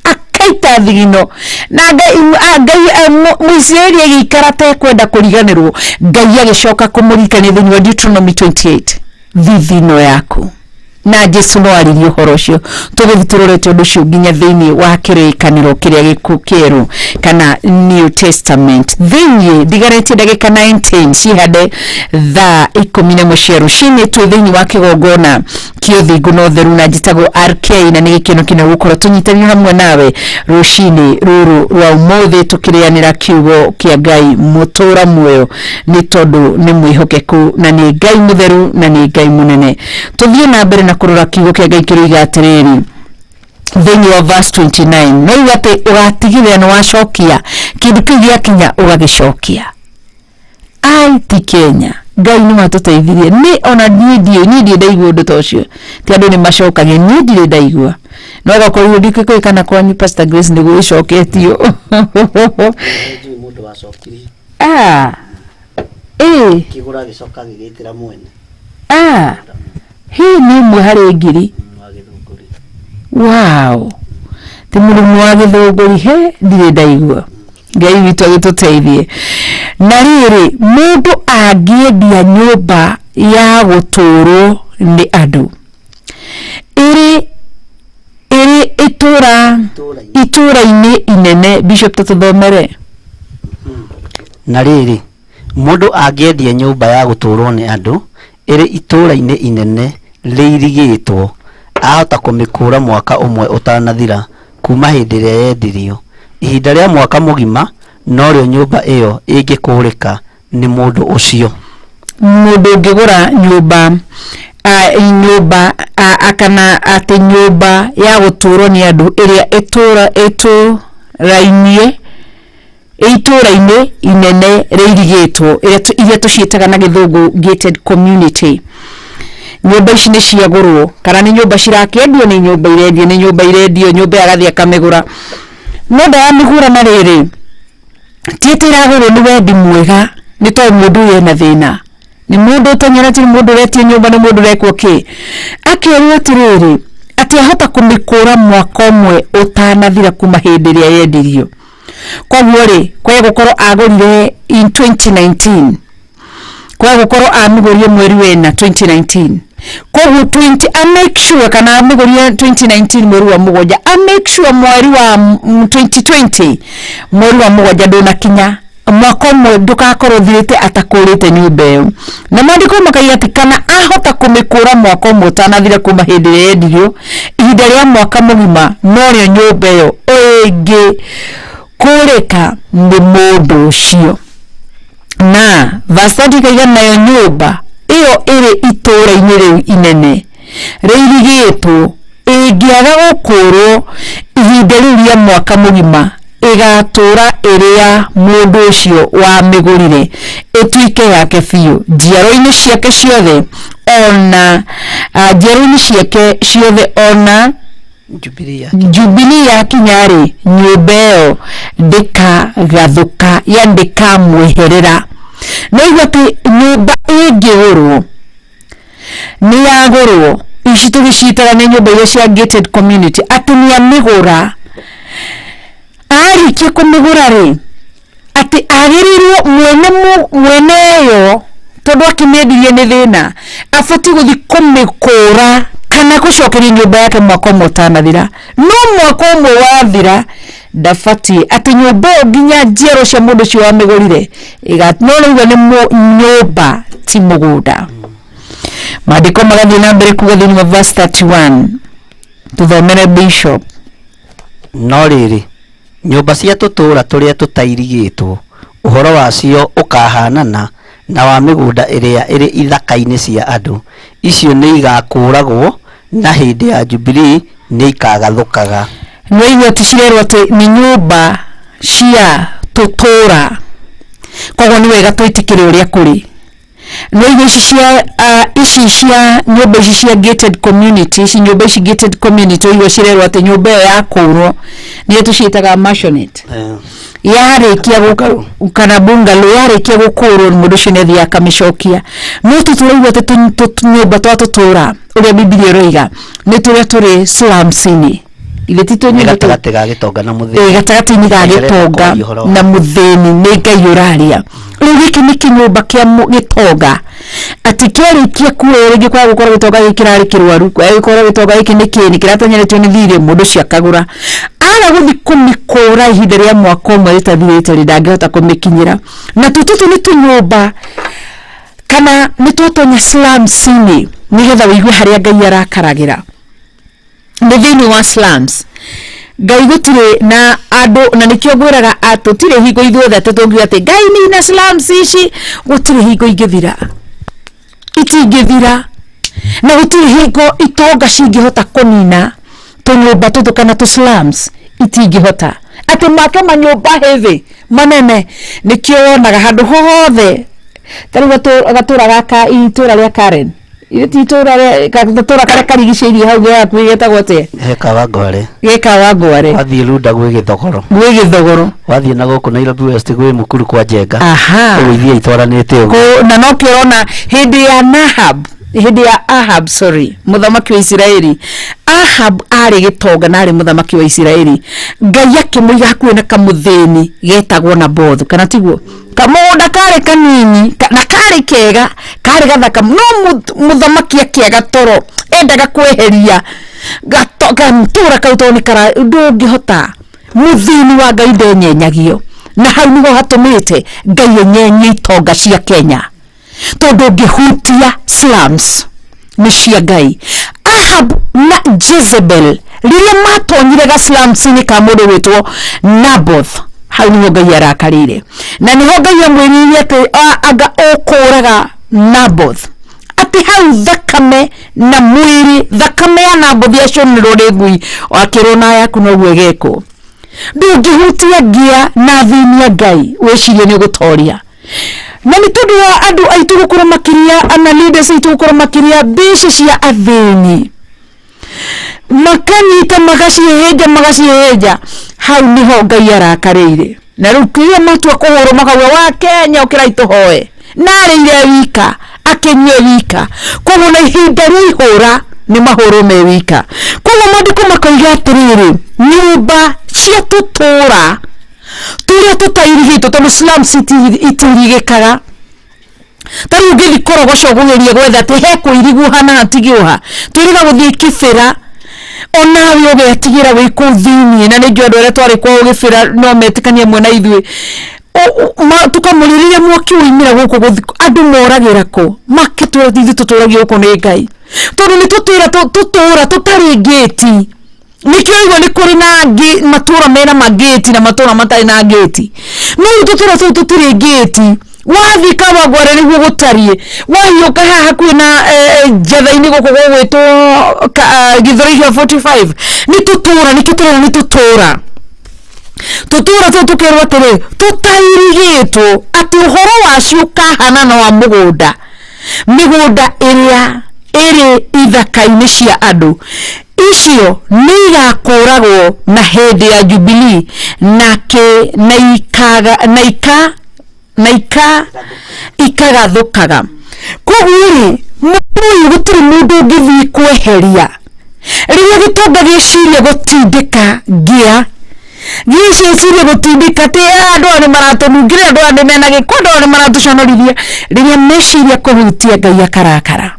akaita thithino na Ngai Muisraeli agikara te kwenda kuriganirwo Ngai agicoka kumurikania thiini wa Deuteronomy 28 thithino yaku na Jesu no aririe uhoro ucio tugithiturorete undu ucio nginya thiini wa kirikaniro kiria gikukiru kana New Testament thiini digarete ndagika 19 cihande thaa 11 cia rucini tu thiini wa kigongona kio thingu no theru na njitagwo RK na ni gikeno kina gukorwo tunyitanire hamwe nawe rucini ruru rwa umuthi tukirianira kiugo kia Ngai mutura muoyo ni tondu ni mwihokeku na ni Ngai mutheru na ni Ngai munene. Tuthie na mbere na kurora kiugo kia Ngai kiroiga atiriri thiini wa verse 29 no igate ugatigire no wacokia kindu kiu giakinya ugagicokia ai ti Kenya Ngai ni matuteithirie ni ona nie ndaigua undu tocio ti andu ni macokagia nie ndire ndaigua no gakorwo ndikiko kana kwa Pastor Grace ni gwicoketio mundu wacokiri kigura gicoka gigitira mwene hii ni mwe hari ngiri wow ti murumu wa githunguri he ndire ndaigua Ngai witu agituteithie. Na riri mundu angiendia nyumba ya guturwo ni andu iri itura-ini inene Bishop tuthomere. Na riri mundu angiendia nyumba ya guturwo ni andu iri itura-ini inene riirigitwo ahota kumikura mwaka umwe utanathira kuma hindi iria yendirio ihinda ria mwaka mugima no rio nyumba iyo ingikurika ni mundu ucio. Mundu ngigura nyumba akana ati nyumba ya guturwo ni andu iria itura-ini inene riirigitwo iria tuciitaga na githungu gated community. Nyumba ici ni ciagurwo kana ni nyumba cirakendio ni nyumba irendio nyumba agathia akamigura no nda ya migura na riri titiragurwo ni wendi mwega ni to mundu yena thina ni mundu tonyereti mundu retie nyumba ni mundu rekwo ki akirwo atiriri ati ahota kumikura mwaka umwe utanathira kuma hindi ria yendirio kwa ri kwa gukorwo agurire in 2019 kwa gukorwo amigurie mweri wena 2019 kwa 20 make sure kana amigurie 2019 mweri wa mugonja make sure mweri wa 2020 mweri wa mugonja ndona kinya mwaka umwe ndugakorwo thirite atakurite nyumba iyo na mandiko makaiga ati kana ahota kumikura mwaka umwe utanathira kuma hindi ria yendirio ihinda ria mwaka mugima no rio nyumba iyo ingi kureka ni mundu ucio na vasadi kaiga nayo nyumba iyo iri itura-ini riu inene riirigitwo ingiaga gukurwo ihinda riu ria mwaka mugima igatura iria mundu ucio wa migurire ituike yake biu njiaro-ini ciake ciothe ona njiaro-ini ciake ciothe ona Jubilee ya kinyari nyumba iyo ndikagathuka ya ndikamweherera na igoti nyumba ingigurwo ni yagurwo ici tugicitara ni nyumba iria cia gated community ati ni amigura arikie kumigura ri ati agirirwo mwene yo tondu akimendirie ni thina afoti guthi kumikura kana gucokeria nyumba yake mwaka umwe utanathira no mwaka umwe wathira ndafati ati nyumba nginya njiaro cia mundu cio wa migurire igatnorirwo ni nyumba ti mugunda maandiko magathie na mbere kuga thiini wa verse 31 tuthomere bishop no riri nyumba cia tutura turia tutairigitwo uhoro wacio ukahanana na wa migunda iria iri ithaka-ini cia andu icio ni igakuragwo na hindi ya Jubilee ni ikagathukaga no igoti cirerwo ati ni nyumba cia tutura koguo ni wega twitikire uria kuri no ici cia nyumba ici cia gated community ici nyumba ici gated community igwe cirerwo ati nyumba iyo yakurwo ni tuciitaga maisonette yarikia kana bungalow yarikia gukurwo mundu ucio ni thia kamicokia no tuturigwo ati nyumba twa tutura uria Biblia iroiga ni turia turi slums-ini ile tito nyumba gatagati gitonga na mutheni gatagati ni gitonga na mutheni ni Ngai uraria rigi ni kinyumba kia gitonga ati kiarikia kuwe rigi kwa gukora gitonga gikirari kirwaru kwa gukora gitonga iki ni kini kiratonyeretwo ni thire mundu cia kagura ala guthi kumikura ihinda ria mwaka umwe ritathirite ndangihota kumikinyira na tututu ni tunyumba kana ni tutonya slums-ini nigetha wigue haria Ngai arakaragira thini wa slums Ngai gutire na andu na nikio gwiraga atutire hingo ithuothe tutungiwa ati Ngai ni na slums ici gutire hingo ingithira itingithira na gutire hingo itonga cingihota kunina tunyumba tutu kana tu slums itingihota ati make manyumba hevi manene nikio wonaga handu hothe tari gatura gaka itura ria Karen itura kare karigiceirie hau geta gwote geka wangware wathie runda gwe githogoro wathie na guku Nairobi West gwe mukuru kwa Njenga uithie itwaranite ugo na no kirona hindi ya Ahab muthamaki wa Israeli Ahab ari gitonga na ari muthamaki wa Israeli Ngai akimuiga hakuhi na kamutheni getagwo Naboth kana tiguo kamunda kare kanini na kare kega kare gathaka no muthamaki akiega toro endaga kweheria gatoga mtura kautoni kara ndungihota muthini wa Ngai ndenyanyagio na hau niho hatumite Ngai yenyenye itonga cia Kenya tondu ngihutia slums ni cia Ngai Ahab na Jezebel riria matonyire ga slums-ini ka mundu witwo Naboth hau niho Ngai arakarire na niho Ngai amwiririe ati anga ukuraga Naboth ati hau thakame na mwiri thakame ya Naboth acionirwo ni ngui akirona yaku no gwegeko ndungihutia ngia na thinia Ngai wicirie ni gutoria na ni tondu wa andu aitu gukora makiria ana leaders aitu gukora makiria mbeca cia athini makanyita magaciheja hau niho Ngai arakarire na rukiyo matu akuhoro makawa wa Kenya ukiraito hoe nari ile wika akenye wika kono na ihinda rihura ni mahoro me wika kono mandiko makoiga atiriri nyumba cia tutura turia tutairigito to Islam city itirigikaga taru ngili korogoco gugeria gwetha te he kuiriguhana atigioha turiga guthii kibira onawe ogetigira wiku thini na ni ndio ndore twari kwa ugibira no metikania mwe na ithui tukamuriria mwoki uimira guku andu moragira ko makitwe thithi tuturagio ko ni Ngai tondu ni tutura tutari gate nikyo igwa ni kuri na matura mena mageti na matura matai na gate no tutura tutiri gate wathika wagware ni gutarie wahiuka haha kwina jathaini guku gwetwo Githurai 45 ni tutura tutura tukerwa tere tutairigitwo ati uhoro wacio kahana na wa mugunda migunda iria iri ithaka-ini cia andu icio ni igakoragwo na hindi ya Jubilee ikagathukaga koguo muyu gutiri mundu ngithi kweheria riria gitonga giciria gutindika gia giciria gutindika te andu ani maratunungira andu ani mena gikondo ani maratuconorithia riria meciria kuhutia Ngai akarakara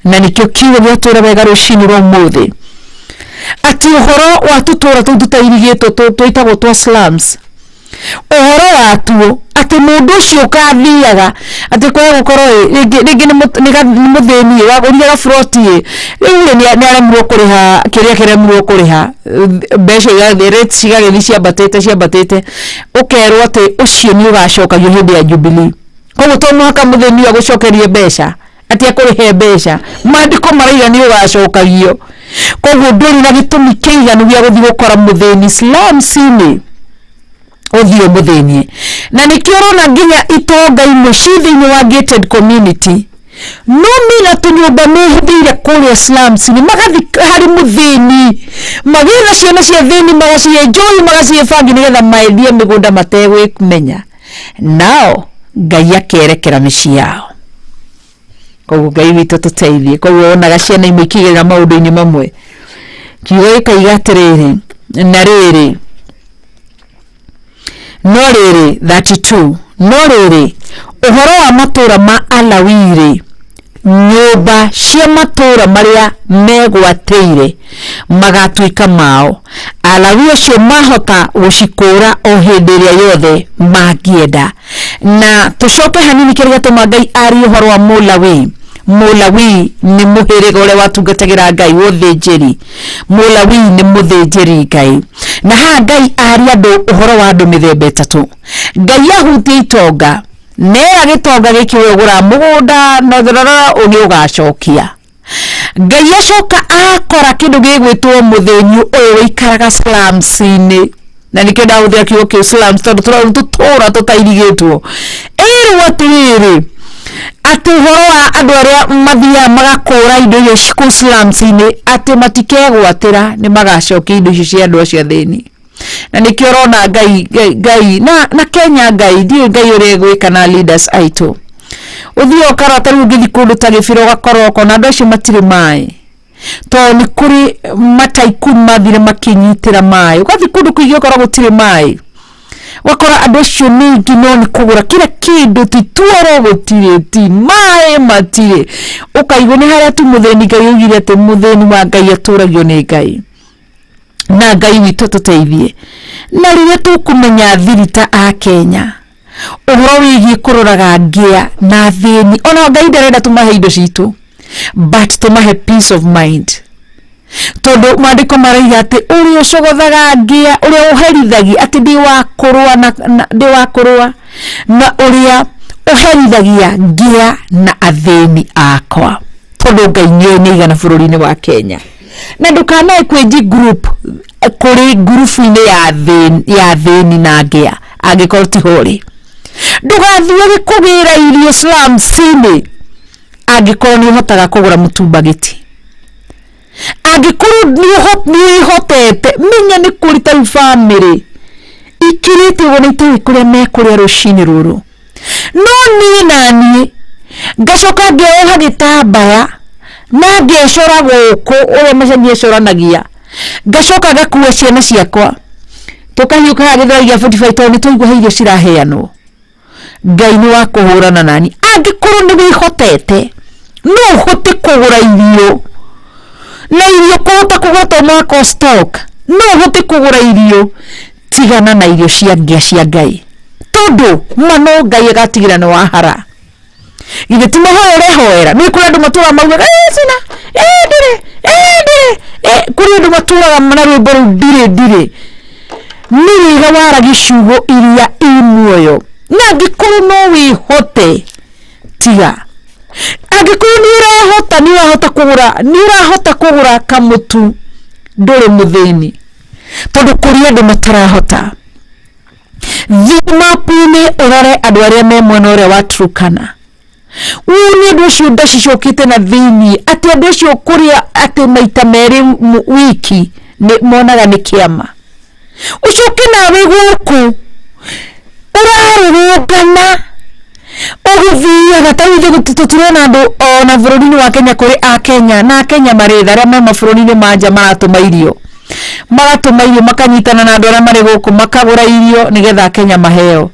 na nikyo kiwe gyatura wega rucini rwa muthi ati uhoro wa tutura tututairigito twitagwo twa slums uhoro watuo ati mundu ucio kathiaga ati kwa gukorwo ringi ni mutheni wa uriga froti riu ni aremwo kuriha kiria kiremwo kuriha mbeca ya rates cigagithi ciambatete ukerwo ati ucio ni ugacokagio hindi ya Jubilee koguo to mwaka mutheni wa gucokerie mbeca ati akurihe mbeca mandiko maraiga ni ugacokagio koguo nduri na gitumi kiiganu gya guthi gukora mutheni slums-ini othio mutheni na nikiorona nginya itonga imwe cithiini wa gated community no mina tunyumba mehithire kuria slums ni magathi hari mutheni magitha ciana cia thini magacie joy magacie fangi nigetha maendie migunda mategwe kumenya nao Ngai akerekera micii yao koguo Ngai witu tuteithie koguo onaga ciana imwe ikigera maundu-ini mamwe kiugo ikaiga atiriri na riri no riri 32 no riri uhoro wa matura ma Alawiri nyumba cia matura maria megwateire magatuika mao Alawi acio mahota gucikura o hindi iria yothe mangienda na tucoke hanini kiria tuma Ngai ari uhoro wa Mulawi ni muhiriga uria watungatagira Ngai wothinjiri Mulawi ni muthinjiri Ngai na ha Ngai ari andu uhoro wa andu mithemba itatu Ngai ahutia itonga nera gitonga gikiwe ugura mugunda no thorora ugi ugacokia Ngai acoka akora kindu gigwitwo mutheni uyu wikaraga slums-ini na nikyo ndahuthira kiugo kiu slums tondu tutura tutairigitwo iru atiriri ati uhoro wa andu aria mathia magakura indo icio ciku slums-ini ati matikegwatira ni magacokia indo icio cia andu acio thini na nikyo rona Ngai na Kenya Ngai ndiye Ngai uria gwika na leaders aitu uthio karata riu ngithi kundu ta gibiro gakoroko na andu acio matire mai to ni kuri mataikuni mathire makinyitira mai ugathi kundu kuigio korwo gutire mai wakora andu acio ningi no ni kugura kila kindu tituoro gutire ti mai matire ukaigwo ni haria tu mutheni Ngai ugire ati mutheni wa Ngai aturagio ni Ngai na Ngai witu tuteithie na riria tukumenya thirita a Kenya uhoro wigie kuroraga ngia na thini ona Ngai ndarenda tumahe indo citu but tumahe peace of mind tondu mandiko maraiga ati uri ucogothaga ngia uri uherithagia ati ndi wa kurua na uria uherithagia ngia na athini akwa tondu Ngai ni igana bururi-ini wa Kenya na ndukanae kwenji group kuri group-ini ya thini na ngia angikorwo ti hori ndugathie kugira irio slums-ini angikorwo ni hotaga kugura mutumba giti angikorwo ni hotete menya ni kurita family ikirite wona itawi kuria mekuria rucini ruru no ni nani gacoka ngeoha gitambaya na ngecora guku uria macani coranagia gacoka gakuwa ciana ciakwa tukahiuka hagitharagia 45 toni tuigua irio ciraheanwo Ngai ni wa kuhurana nani angikorwo ni wihotete no hote kugura irio na irio kuhota kugota mako stock no hote kugura irio tigana na irio cia Ngai tondu mano Ngai agatigira ni wahara ithe ti mahoere hoera ni kuri andu matura mauga sina ndire kuri andu matura mana rwimbo ndire ni wega wara gicugo iria imuoyo na ngikuru no wihote tiga angikuru ni urahota kugura kamutu ndure muthini tondu kuri andu matarahota thimapuni urare andu aria me mwena uria wa Turkana uni andu acio ndacicokite na thini ati andu acio kuria ati maita meri wiki ni monaga ni kiama ucoke nawe guku urarugana uguthia gataithe gutututuna andu ona bururi wa Kenya kuri a Kenya na Kenya maritha aria me mabururi manja maratuma irio makanyitana na andu aria mari guku makagura irio nigetha Kenya maheo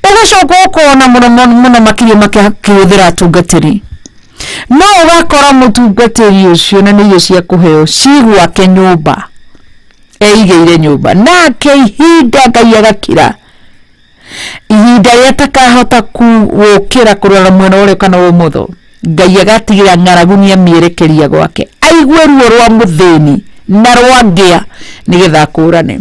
ugacoka ukona muno makirio makihuthira atungatiri no ugakora mutungatiri ucio na ni irio cia kuheo cigwake nyumba eigeire nyumba nake ihinda Ngai agakira ihinda ria takahota kuwukira kurora mwena uri kana umutho Ngai agatigira ng'aragu ni amierekeria gwake aigue ruo rwa muthini na rwangia nigetha kurane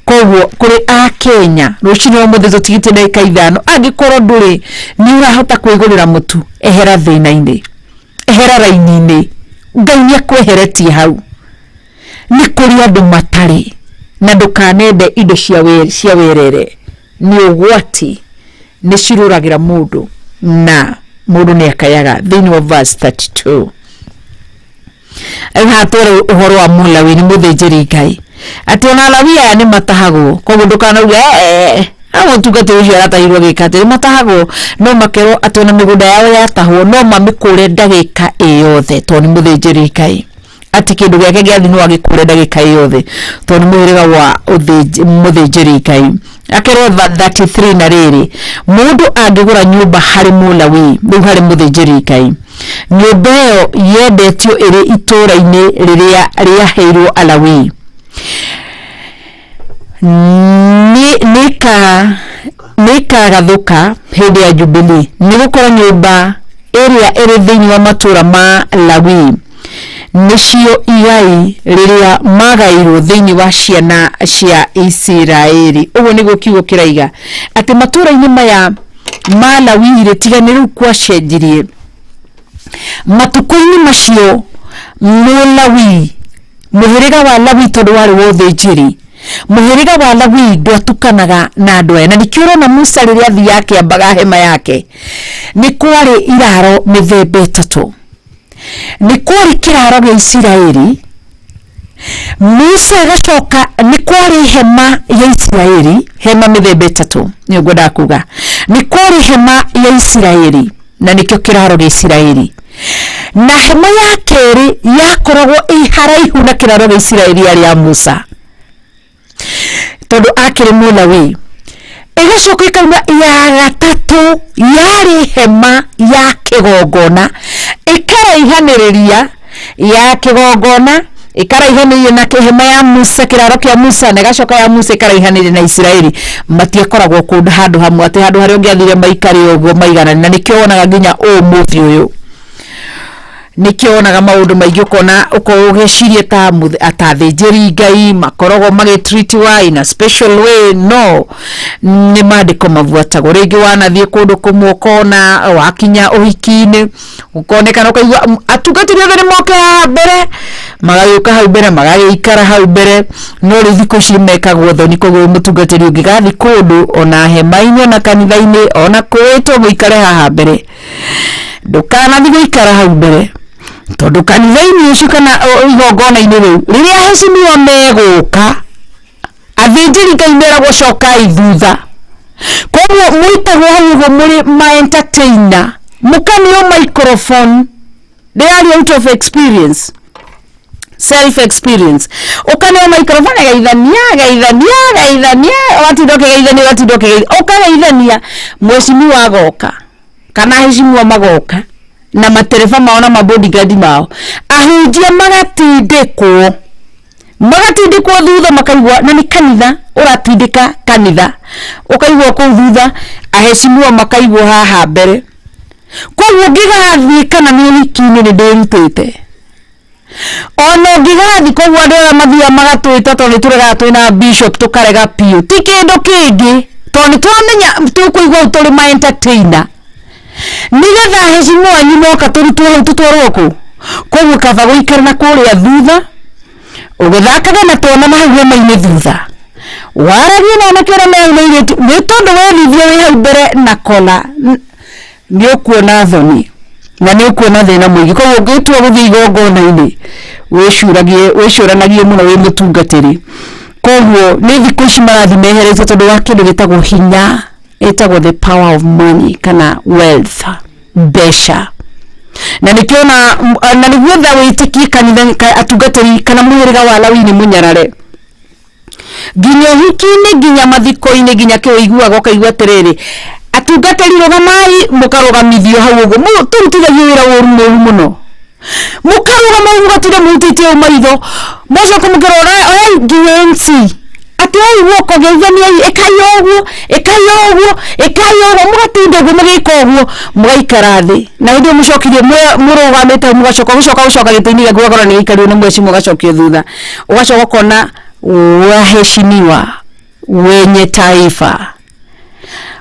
koguo kuri a Kenya rucini wa muthe tutigite ndagika 5 angikorwo nduri ni urahota kwigurira mutu ehera thina-ini ehera raini-ini Ngai ni akweheretie hau ni kuri andu matari na ndukanende indo cia werere ni ugwati ni ciruragira mundu na mundu ni akayaga thini wa verse 32 hatore uhoro wa Mulawi ni muthinjiri Ngai ati ona Lawi aya ni matahagwo koguo ndukanauga amutungati ucio aratahirwo gikate matahagwo no makero ati ona migunda yao yatahwo no mamikure ndagika iyothe to ni muthinjiri Ngai ati kindu giake giathi no agikure ndagika iyothe to ni muhiriga wa muthinjiri Ngai akero 33 na riri mundu angigura nyumba hari Mulawi riu hari muthinjiri Ngai nyumba iyo yendetio iri itura-ini riria heirwo Alawi nika gathuka hindi ya Jubilee ni gukora nyumba iria iri thiini wa matura ma Lawi nicio igai riria magairwo thiini wa ciana cia Isiraeli uguo niguo kiugo kiraiga ati matura-ini maya ma Lawi ritiganire riu kwacenjirie matuko-ini macio Mulawi muhiriga wa Lawi tondu wari wothinjiri muhiriga wa Lawi ndwatukanaga na andu ena nikio na Musa riria athi yake ambaga hema yake ni kwari iraro mithemba itatu ni kwari kiraro gia Isiraeli Musa agacoka ni kwari hema ya Isiraeli hema mithemba itatu ni ngwenda kuga ni kwari hema ya Isiraeli na nikio kiraro gia Isiraeli na hema ya keri yakoragwo iharaihu na kiraro gia Isiraeli ya Musa tondu akiri Mulawi igacoka ikauma ya gatatu yari hema ya kigongona ikaraihaniriria ya kigongona ikaraihaniriria na hema ya Musa kiraro kia Musa na igacoka ya Musa ikaraihaniriria na Isiraeli matiakoragwo kundu handu hamwe ati handu haria ungiathire maikari uguo maigana na nikio wonaga nginya umuthi uyu nikio wonaga maundu maingi ukona ugicirie ta atathinjiri Ngai makorogo magitreatwa in a special way no ni mandiko mavuatagwo ringi wanathie kundu kumwe ukona wakinya uhiki-ini ukonekana ukaigua atungatiri othe ni moke mbere magayuka hau mbere magaikara hau mbere no ri thikũ ici mekagwo thoni koguo mutungatiri ungigathi kundu ona hema-ini na kanitha-ini ona kwitwo muikare haha mbere ndukanathi guikara hau mbere tondu kanitha-ini ucio kana igongona-ini riu riria hecimiwa meguka athĩnjĩri Ngai meragwo cokai thutha. Koguo mwĩtagwo hau mũrĩ ma entertainer, mũkanio microphone. They are out of experience, self experience. Ukanio microphone gaithania watidoke ukageithania mheshimiwa agoka kana heshimiwa magoka na matereva mao na mabodyguard mao ahunjia magatindikwo thutha makaigwa na ni kanitha uratindika kanitha ukaigwa ku thutha aheshimiwa makaigwa haha mbere. Koguo ngigathi kana ni wiki-ini ni ndirutite ono ngigathi koguo andu aya mathia magatwita tondu turega twina bishop tukarega pio ti kindu kingi tondu twamenya tukuigwa turi ma entertainer nigetha heshimiwa nyumoka turutwo tutwarwo ku. Koguo kaba guikara na kuria thutha ugithakaga na twana mahau maine thutha waragia na nakera meire ni tondu wethithio wi hau mbere na kola ni ukuona thoni na ni ukuona thina mwingi. Koguo ngitwa guthii igongona-ini wicuranagie muno wi mutungatiri. Koguo ni thiku ici marathi meherete tondu wa kindu gitagwo hinya, itagwo the power of money kana wealth, mbeca. Na nikiona na niguotha witikie kanitha atungatiri kana muhiriga wa Lawini Munyarare nginya hiki-ini nginya mathiko-ini nginya kiuiguaga ukaigua tiriri atungatiri rugamai mukarugamithio hau uguo turutithagia wira woru muno mukarugama mugatire mutite maitho mocoka mukirora nginya MC ati woko geithania ekayoguo mugatinde guo mugika uguo mugaikara thi na ndio mucokirie murugamite mugacoka gitini gwa gora ni ikario na mweci mugacokio thutha ugacoka kona waheshimiwa wenye taifa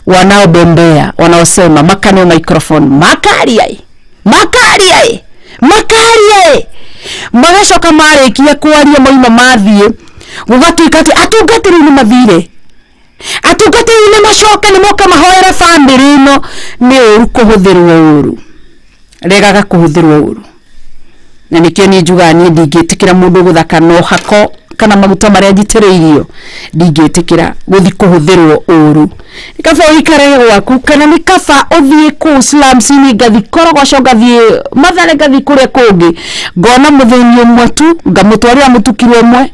wanaobombea wanaosema makane microphone makariai magacoka marekia kwaria moima mathie gugatuika ati atungatiri ni mathire atungatiri ni macoka ni moka mahoera family ino ni uru kuhuthirwo uru regaga kuhuthirwo uru. Na nikio ni njuga ni ndingitikira mundu guthaka no hako kana maguta maria njitiriirio ndingitikira guthi kuhuthirwo uru. Nikaba uikare gwaku kana nikaba uthie ku slums ni ngathi korogoco ngathi mathare ngathi kuria kungi ngona mutheni umwe tu ngamutwarira mutukirwe umwe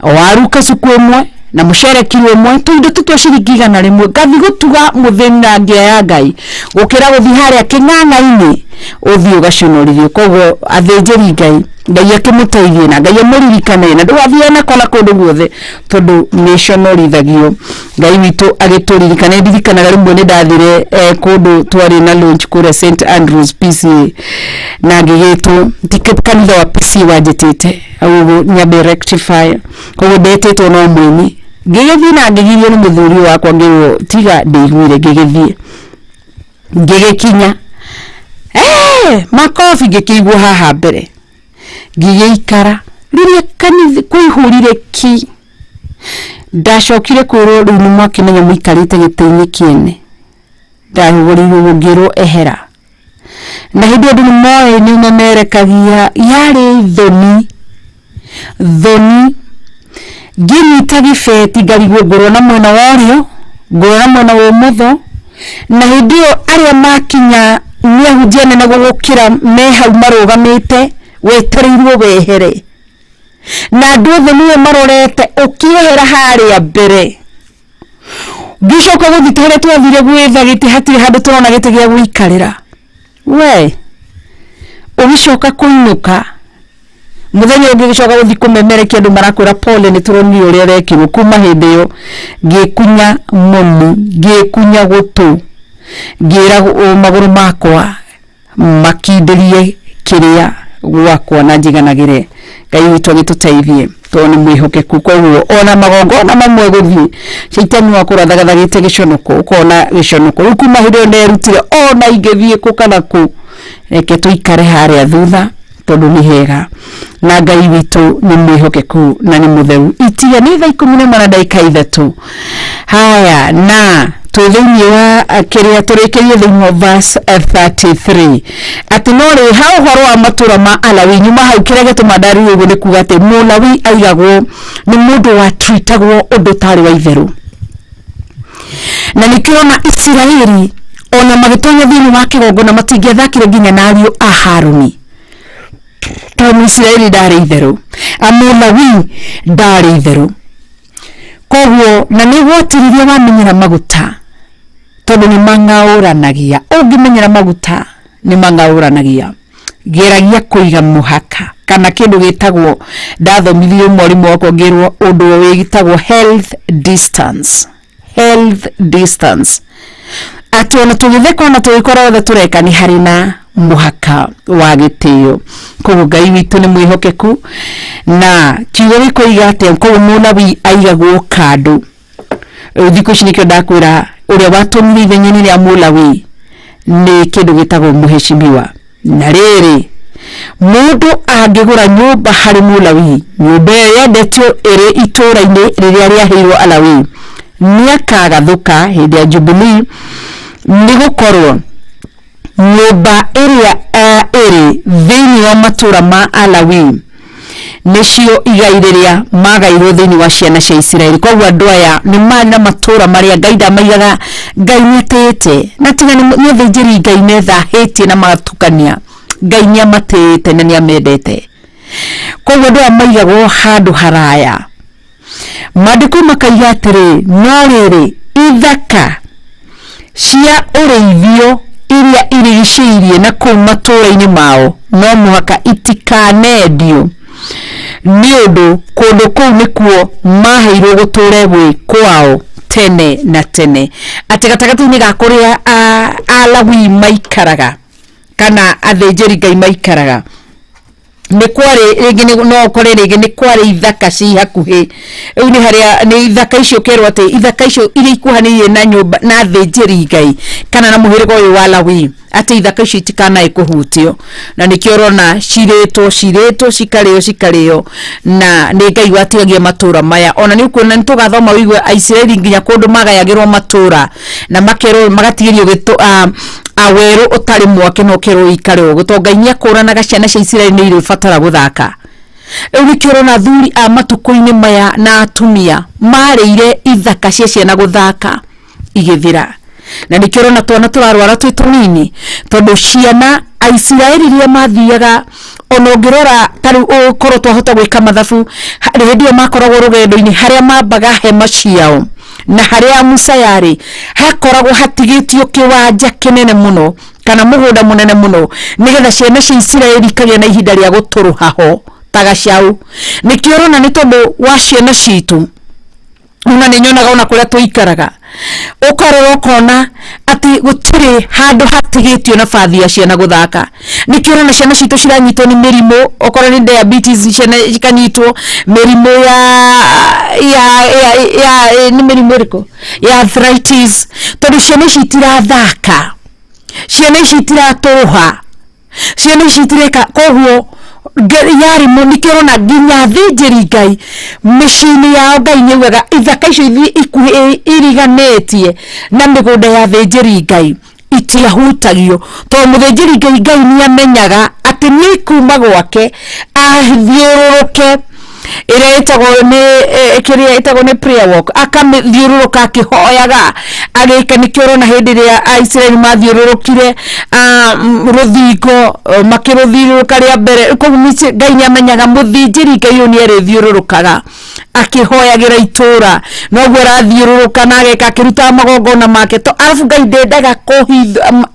waruka suku umwe na mucere kilo umwe tuindo tutwa ciringi 100 ngathi gutuga mutheni na ngia ya Ngai gukira guthi haria king'ang'a-ini uthio gaconorithio. Koguo athinjiri Ngai akimuteithie na Ngai amuririkane na ndwathie na kola kundu guothe tondu niconorithagio. Ngai witu agituririkane ndirikanaga rimwe ni ndathire kundu twari na launch kure St Andrews PCA na ngigitu kanitha wa PCA wanjitite au nyabe rectifier. Koguo ndetitwo no mwini ngigithie na ngigirio ni muthuri wakwa ngirwo tiga ndigwire ngigikinya makofi ngikigwa haha mbere ngigeikara riria kanitha kwihurire ki ndacokire kwirwo riu mwakimenya muikarite giti-ini kiene ndahuguriirwo ngirwo ehera na hindi andu moe ni memerekagia yari thoni nginyita gibeti ngarigwo ngorwo na mwena worio ngorwo na mwena wa umotho na hindi aria makinya ni ahunjia nene gukira me hau marugamite wetereirwo wehere na andu othe niwe marorete ukihera haria mbere ngicoka guthitire twathire gwitha giti hatire handu turona giti gia guikarira we ugicoka kuinuka muthenya ungi gicoka guthi kumemerekia andu marakwira pole ni turoni uria rekirwo kuma hindi yo ngikunya moni ngikunya gutu ngira maguru makwa makindirie kiria gwakwa na njiganagire Ngai witu agituteithie toni mwihokeku. Koguo ona magongona mamwe guthie shaitani wakurathagathagite giconoko ukona giconoko ukuma hindo nderutire ona ingithie ku kana ku reke tuikare haria thutha tondu ni hega na Ngai witu ni mwihokeku na ni mutheru. Itia ni thaa 11 na dakika 3 haya na tuthini wa kiria turekerie thini verse 33 atinori hau horo wa matura ma Alawi nyuma hau kirege tumadari ugu ni kuga ati Mulawi aigagwo ni mundu wa treatagwo undu tari wa itheru na nikiona Israeli ona magitonya thini wa kigongona matingethakire nginya na ariu a Haruni to Israeli ndari itheru Mulawi ndari itheru koguo na nigwatiririe wamenyera maguta tondu ni mangauranagia ungimenyera maguta ni mangauranagia geragia kuiga muhaka kana kindu gitagwo ndathomithio mwarimu wako ngirwo undu wigitagwo health distance ati ona tugitheka na tugikora wothe tureka ni harina muhaka wa gitio koguo Ngai witu ni mwihokeku na kiugo gikoiga ati koguo Mulawi aigagwo kandu thikũ ici nikio ndakwira uria watumire ithenyeni ria Mulawi ni kindu gitagwo muheshimiwa na riri mundu angigura nyumba hari Mulawi nyumba yendetio iri itura-ini riria riaheirwo Alawi ni akagathuka hindi ya Jubilee ni gukorwo nyumba iria iri thini wa matura ma Alawi nicio igairiria magairwo thini wa ciana cia Israeli koguo andu aya ni mari na matura maria Ngai ndamaigaga Ngai nitete na tiga ni thinjiri Ngai methahitie na matukania Ngai ni amatete na ni amendete koguo andu aya maigagwo handu haraya maandiko makaiga atiri no riri ithaka cia ureithio iria irigicĩirie na kũu matũra-inĩ mao no mũhaka itikanendio nĩ ũndũ kũndũ kũu nĩkuo maheirwo gũtũre gwĩ kwao tene na tene atĩ gatagatĩ-inĩ ga kũrĩa Alawi maikaraga kana athĩnjĩri Ngai maikaraga ni kwari ringi no kore ringi ni kwari ithaka ci hakuhi riu ni haria ni ithaka icio kerwo ati ithaka icio iri ikuhanirie na nyumba na thĩnjĩri Ngai kana na muhirigo uyu wa Alawi ati ithaka icio itikana ikuhutio na nikio rona ciritwo cikarĩo na ni Ngai watigagia matura maya ona ni ukuona ni tugathoma wigwe Israeli nginya kundu magayagirwo matura na makerwo magatigirio gitu aweru utari mwake no kerwo ikarwo gutonga Ngai akũranaga ciana cia Israeli ni iri fatara guthaka riu nikio na thuri a matuko-ini maya na atumia marĩire ithaka cia ciana guthaka igithira na nikio na twana turarwara twi tunini tondu ciana a Israeli ria mathiaga onongirora tari ukoro twahota gwika mathabu hindi makoragwo rugendo-ini haria mambaga hema ciao na haria Musa yari hakoragwo hatigitio kiwanja kinene muno kana mugunda munene muno nigetha ciana cia Israeli kagĩa na ihinda ria guturuhaho tagaciau nikio rona ni tondu wa ciana citu una ninyonaga ona kuria tuikaraga ukarora ukona ati gutiri handu hatigitio na bathi ya ciana guthaka nikio rona ciana citu ciranyitwo ni mirimu okora ni diabetes ciana cikanyitwo mirimu ya ni mirimu riko ya arthritis tondu ciana citirathaka ciana citiratuha ciana citireka koguo yari munikiro na nginya thĩnjĩri Ngai mĩciĩ-inĩ yao Ngai nĩugaga ithaka icio ikuhĩ iriganĩtie na mĩgũnda ya thĩnjĩri Ngai itiahutagio tondũ mũthĩnjĩri Ngai nĩamenyaga atĩ nĩ kuma gwake athiũrũrũke ĩrĩa ĩtagwo nĩ prayer walk akamĩthiũrũrũka akĩhoyaga agĩka nikio rona hĩndĩ ĩrĩa Israeli mathiũrũrũkire rũthingo makĩrũthiũrũrũka rĩa mbere koguo Ngai nĩamenyaga mũthĩnjĩri Ngai ũyũ nĩarĩthiũrũrũkaga akihoyagira itura noguo arathiũrũrũka na ageka akĩruta magongona make to arabu Ngai ndendaga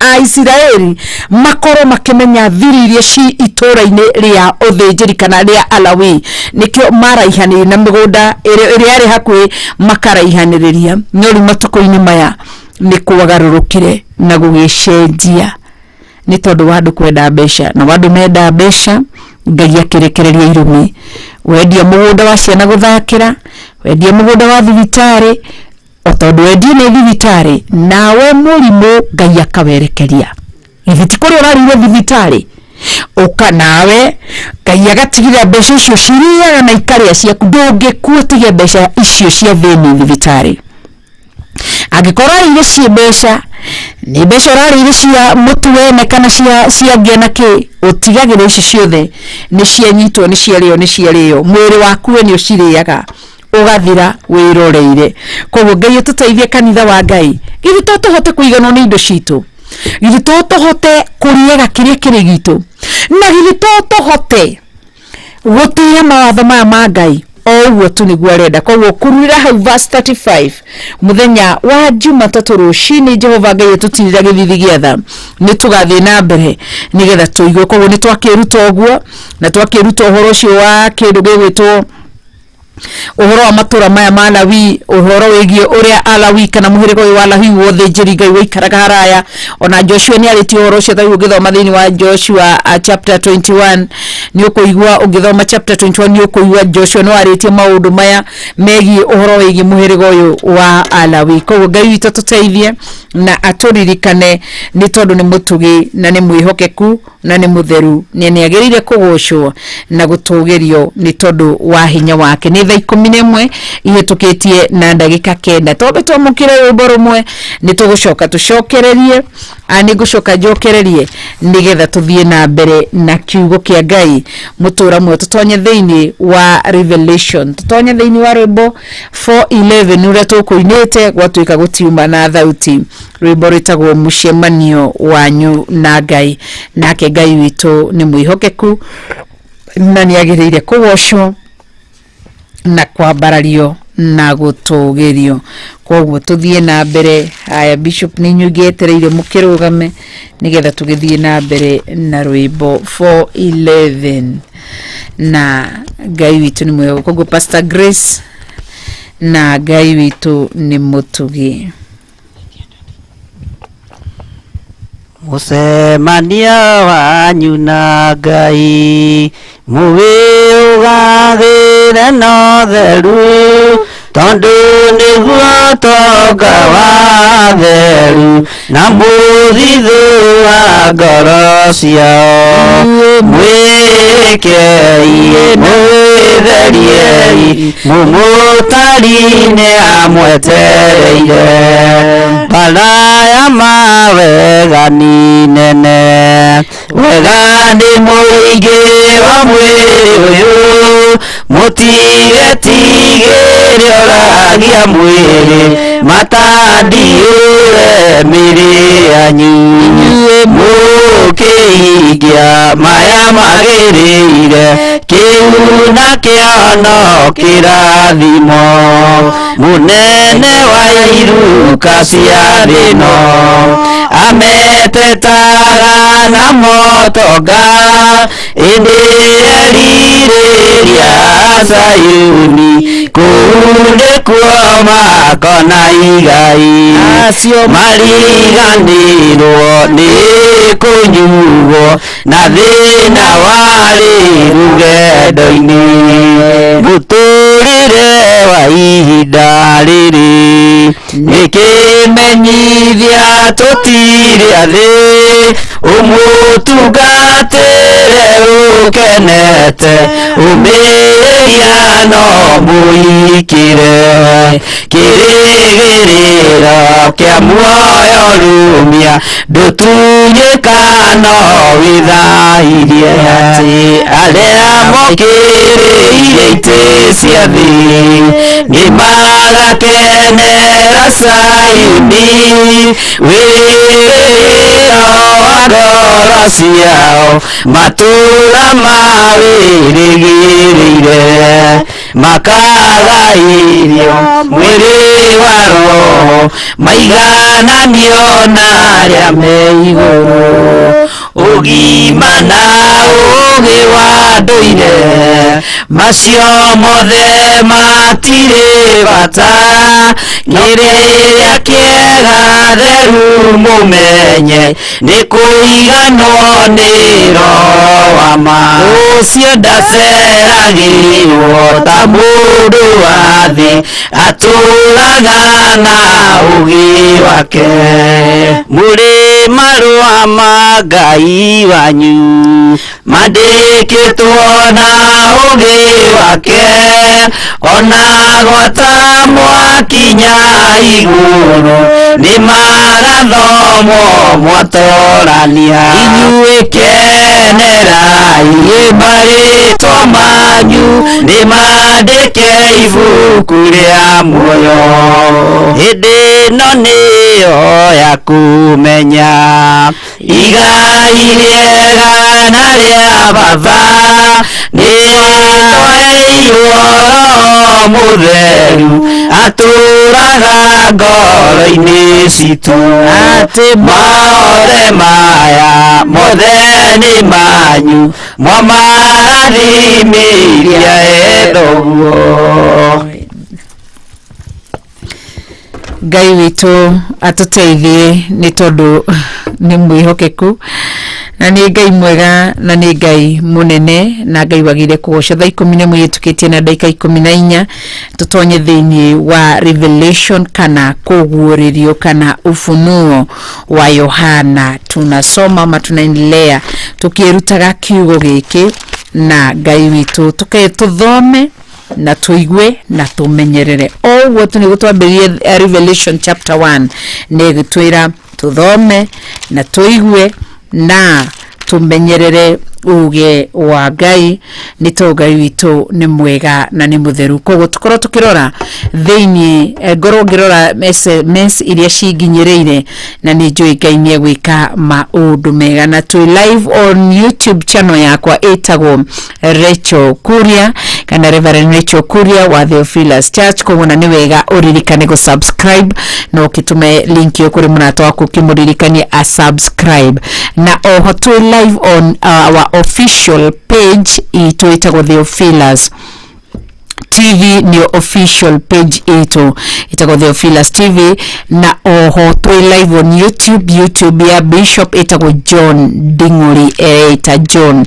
a Israeli makorwo makĩmenya thiri iria ci itura-inĩ rĩa ũthĩnjĩri kana rĩa Alawi nikio maraihanĩrĩria na mĩgũnda ĩrĩa yarĩ hakuhĩ makaraihanĩrĩria no rĩu matukũ-inĩ maya nĩ kwagarũrũkire na gũgĩcenjia nĩ tondũ wa andũ kwenda mbeca na andũ menda mbeca Ngai akĩrekereria irumi wendia mũgũnda wa ciana guthakĩra wendia mũgũnda wa thibitarĩ o tondũ wendia nĩ thibitarĩ nawe mũrimũ Ngai akawerekeria ithiti kũrĩa ũrarĩire thibitarĩ uka nawe Ngai agatigĩra mbeca icio ciriaga na ikarĩa ciaku ndũngĩkua tiga mbeca icio cia thĩinĩ thibitarĩ angikora ile cie mbeca ni mbeca rari ile cia mutu wene kana cia ngena ki utigagire ici ciothe ni cianyitwo ni ciarĩo mwĩrĩ waku we ni uciriaga ugathira wiroreire. Koguo Ngai tuteithie kanitha wa Ngai githi tuhote kuiganwo ni indo citu, githi tuhote kuriega kiria kiri gitu, na githi tuhote gutia mawatho maya ma Ngai oguo tu niguo arenda. Koguo kurira hau verse 35 muthenya wa Jumatatu rucini Jehova Ngai tutirira githithi giatha ni tugathie na mbere nigetha tuigwe. Koguo ni twakiruta oguo na twakiruta uhoro ucio wa kindu gigwitwo uhoro wa matura maya ma Lawi, uhoro wigie uria Alawi kana muhirigo wa Lawi wothe njiri Ngai waikaraga haraya. Ona Joshua ni ariti uhoro ucio thai ugithoma thiini wa Joshua chapter 21 ni ukuigwa ugithoma chapter 21 ni ukuigwa Joshua no ariti maundu maya megi uhoro wigie muhirigo uyu wa Alawi. Koguo Ngai witu tuteithie na aturirikane ni tondu ni mutugi na ni mwihokeku na ni mutheru ni agirire kugocwo na gutugirio ni tondu wa hinya wake. Ni thaa 11 ihitukitie na ndagika 9 tobe twamukire rwimbo rumwe ni tugucoka tucokererie ani gucoka njokererie nigetha tuthie na mbere na kiugo kia Ngai mutura mwe. Tutonye thiini wa Revelation, tutonye thiini wa rwimbo 4:11 uria tukuinite gwatuika gutiuma na thauti. Rwimbo rwitagwo mucemanio wanyu na Ngai, nake Ngai witu ni mwihokeku na ni agirire kugocwo na kwambarario na gutugirio. Koguo tuthie na mbere. Aya Bishop ni nyugietereire mukirugame nigetha tugithie na mbere na rwimbo 4:11 na Ngai witu ni mweho. Koguo Pastor Grace na Ngai witu ni mutugi. Mucemania wanyu na Ngai muwiugagire no theru tondu niguo tonga wa theru na muthithu wa ngoro ciao. Mwikei mwitheriei mumutari-ini amwetereire baraya ma wegani nene. Wegani muingi wa mwiri uyu mutigetigire oragia mwiri matandiure miri yanyu mukiingia maya magirire kiuna kiono kirathimo munene wa iruka cia thino ametetaga na motoga indiriria Sayuni kunde kuo makona igai acio mariganirwo ni kunyuo na thina wari rugendo-ini muturire wa ihinda riri nikimenyithia tutire athi umutungatire ukenete umiria no muikire kirigiriro kia muoyo rumia ndutunyika no withairie ati aria mokiriire ite cia thi nimagakenera Sayuni wĩrĩgĩrĩro wa ngoro ciao matũũra mawĩrĩgĩrĩire makaga irio mwĩrĩ wa roho maigananio na arĩa me igũrũ ũgima na ũũgĩ wa ndũire macio mothe matirĩ bata kĩrĩa kĩega theru mũmenye nĩ kũiganwo nĩ roho wa ma ũcio ndaceragĩrwo ta mũndũ wa thĩ atũũraga na ũũgĩ wake mũrĩ marũa ma Ngai wanyu mandĩkĩtwo na ũũgĩ wake ona gwata mwakinya iguru ni magathomo mwatorania inyuĩ kenerai marĩtwa manyu nĩ mandĩke ibuku rĩa muoyo hĩndĩ ĩno nĩyo ya kumenya igai rĩega na rĩa baba nĩtwaheirwo Roho Mũtheru atũraga ngoro-inĩ citũ atĩ mothe maya mothe nĩ manyu mwamarathimĩria ethoguo. Ngai witũ atuteithie nĩ tondũ nĩ mwĩhokeku na nĩ Ngai mwega na nĩ Ngai munene na Ngai wagire kũgoca. Thaa 11 yĩtũkĩtie na ndagĩka 14 tũtonye thĩinĩ wa Revelation kana kũguũrĩrio kana ufunuo wa Yohana. Tunasoma ama tunaendelea tukĩrutaga kiugo gĩkĩ na Ngai witũ tũthome na tuigue na tumenyerere. Oguo tunigutwambĩrĩrie Revelation chapter 1 nĩgũtwĩra tuthome na tuigue na tumenyerere uge wa Ngai nĩ tondũ Ngai witũ nĩ mwega na nĩ mũtheru. Koguo tukorwo tukirora thĩinĩ ngorwo ngirora SMS iria cinginyĩrĩire na nĩ njũĩ Ngai nĩ egwĩka maũndũ mega. Na twi live on YouTube channel yakwa ĩtagwo Rachel Kuria kana Reverend Rachel Kuria wa Theophilus Church. Koguo na nĩ wega ũririkane go subscribe na ũkĩtume link yo kũrĩ mũrata waku ũkĩmũririkanie a subscribe. Na oho twi live on our official page ĩtagwo Theophilus TV ni official page ĩtagwo Theophilus TV. Na oho twi live on YouTube ya Bishop ĩtagwo John Ding'uri John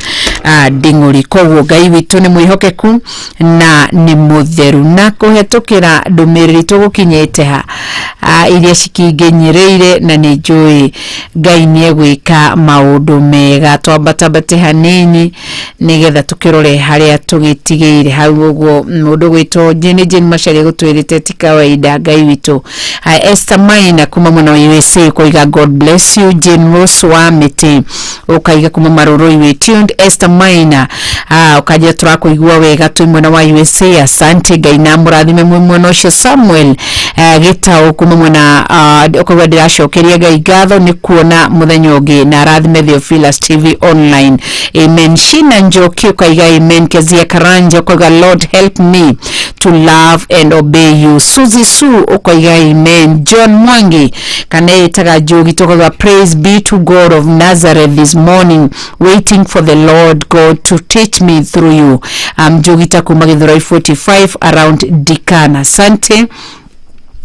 Ding'uri. Koguo Ngai witũ nĩ mwĩhokeku na nĩ mũtheru na kũhetũkĩra ndũmĩrĩri tũgũkinyĩte iria cikinginyĩrĩire na nĩ njũĩ Ngai nĩ egwĩka maũndũ mega. Twambatabate hanini nĩgetha tũkĩrore harĩa tũgĩtigĩire hau. Ũguo mũndũ gwĩtwo Jane Macharia gũtwĩrĩte ti kawaida Ngai witũ. Esther Maina kuma mwena wa USA koiga God bless you. Jane Rose wa Mĩtĩ ũkaiga kuma Marũrũ iwe tuned. Esther Maina ũkajia tũrakũigua wega twĩ mwena wa USA. Asante Ngai na mũrathime mwena ũcio. Samuel Gĩtaũ kuma mwena ũkauga ndĩracokeria Ngai ngatho nĩ kuona mũthenya ũngĩ na arathime Theophilus TV online. Amen. Shina Njoki ũkaiga amen. Kezia Karanja ũkauga Lord help me to love and obey you. Suzy Su ũkaiga amen. John Mwangi kana ĩtaga Njogi tũkauga praise be to God of Nazareth this morning waiting for the Lord God to teach me through you. Njogi takuma Githurai 45 around Dikana. Asante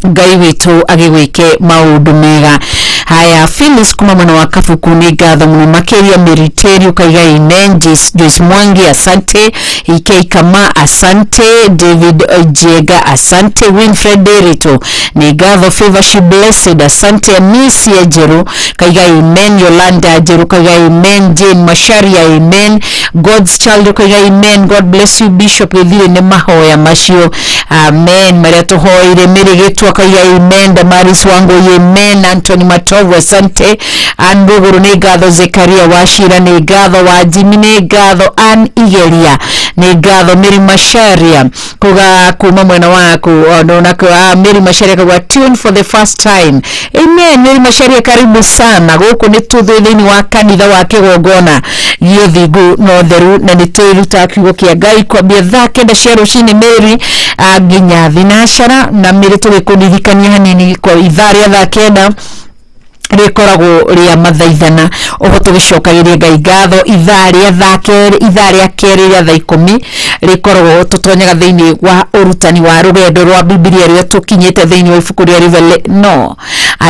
Ngai witũ agĩgwĩke maũndũ mega. Haya, Phyllis kuma mwena wa Kabuku nĩ ngatho mũno makĩria. Meriteri ũkaiga amen. Joyce Mwangi asante. Ikei Kama asante. David Ojega asante. Winfred Derito nĩ ngatho. Favor she blessed asante. Miss Ejeru kaiga amen. Yolanda Ejeru kaiga amen. Jane Macharia amen. God's child kaiga amen. God bless you Bishop Githire nĩ mahoya macio amen. Maria tũhoire Mĩrĩgĩtwa kaiga amen. Damaris wangu amen. Anthony Matovu asante. Anduguru nĩ ngatho. Zekaria Wachira nĩ ngatho. Wajimi nĩ ngatho. Ann Igeria nĩ ngatho. Mary Macharia kuga kuma mwena waku onaka Mary Macharia kuga tune for the first time. Amen. Mary Macharia karibu sana gũkũ nĩ tũthĩ-inĩ wa kanitha wa Kĩgongona Gĩthingu Northeru na nĩ twĩruta kiugo kĩa Ngai kwambia thaa 9 cia rũcinĩ Mary nginya thinacara na Mary tũgĩkũririkania hanini kwa ithaa rĩa thaa 9 rĩkoragwo rĩa mathaithana. Oho tũgĩcokagĩria Ngai ngatho ithaa rĩa thaa kerĩ rĩa thaa 10 rĩkoragwo tũtonyaga thĩinĩ wa ũrutani wa rũgendo rwa Biblia rũrĩa tũkinyĩte thĩinĩ wa ibuku rĩa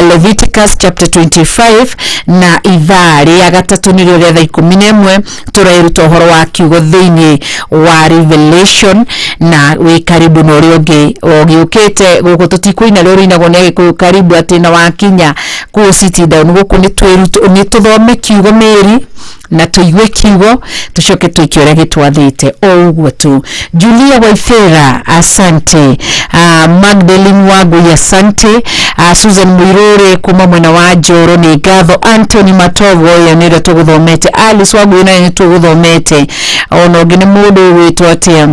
Leviticus chapter 25 na ithaa rĩa gatatũ nĩrĩo rĩa thaa 11 tũreruta ũhoro wa kiugo thĩinĩ wa Revelation. Na wĩ karibu na ũrĩa ũngĩ ũgĩũkĩte gũkũ tũtikũina rĩo rĩinagwo nĩ Agĩkũyũ karibu atĩ na wakinya kũ sit down gũkũ nĩ tũthome kiugo Mary na tuigue kiugo tucoke tuikie uria gitwathite o uguo tu. Julia Waifera asante, Magdalene Wagui asante, Susan Muirore kuma mwena wa Njoro ni ngatho, Anthony Matovo ya nire tuguthomete, Alice Wagui na tuguthomete, ono ngini mundu witwa atia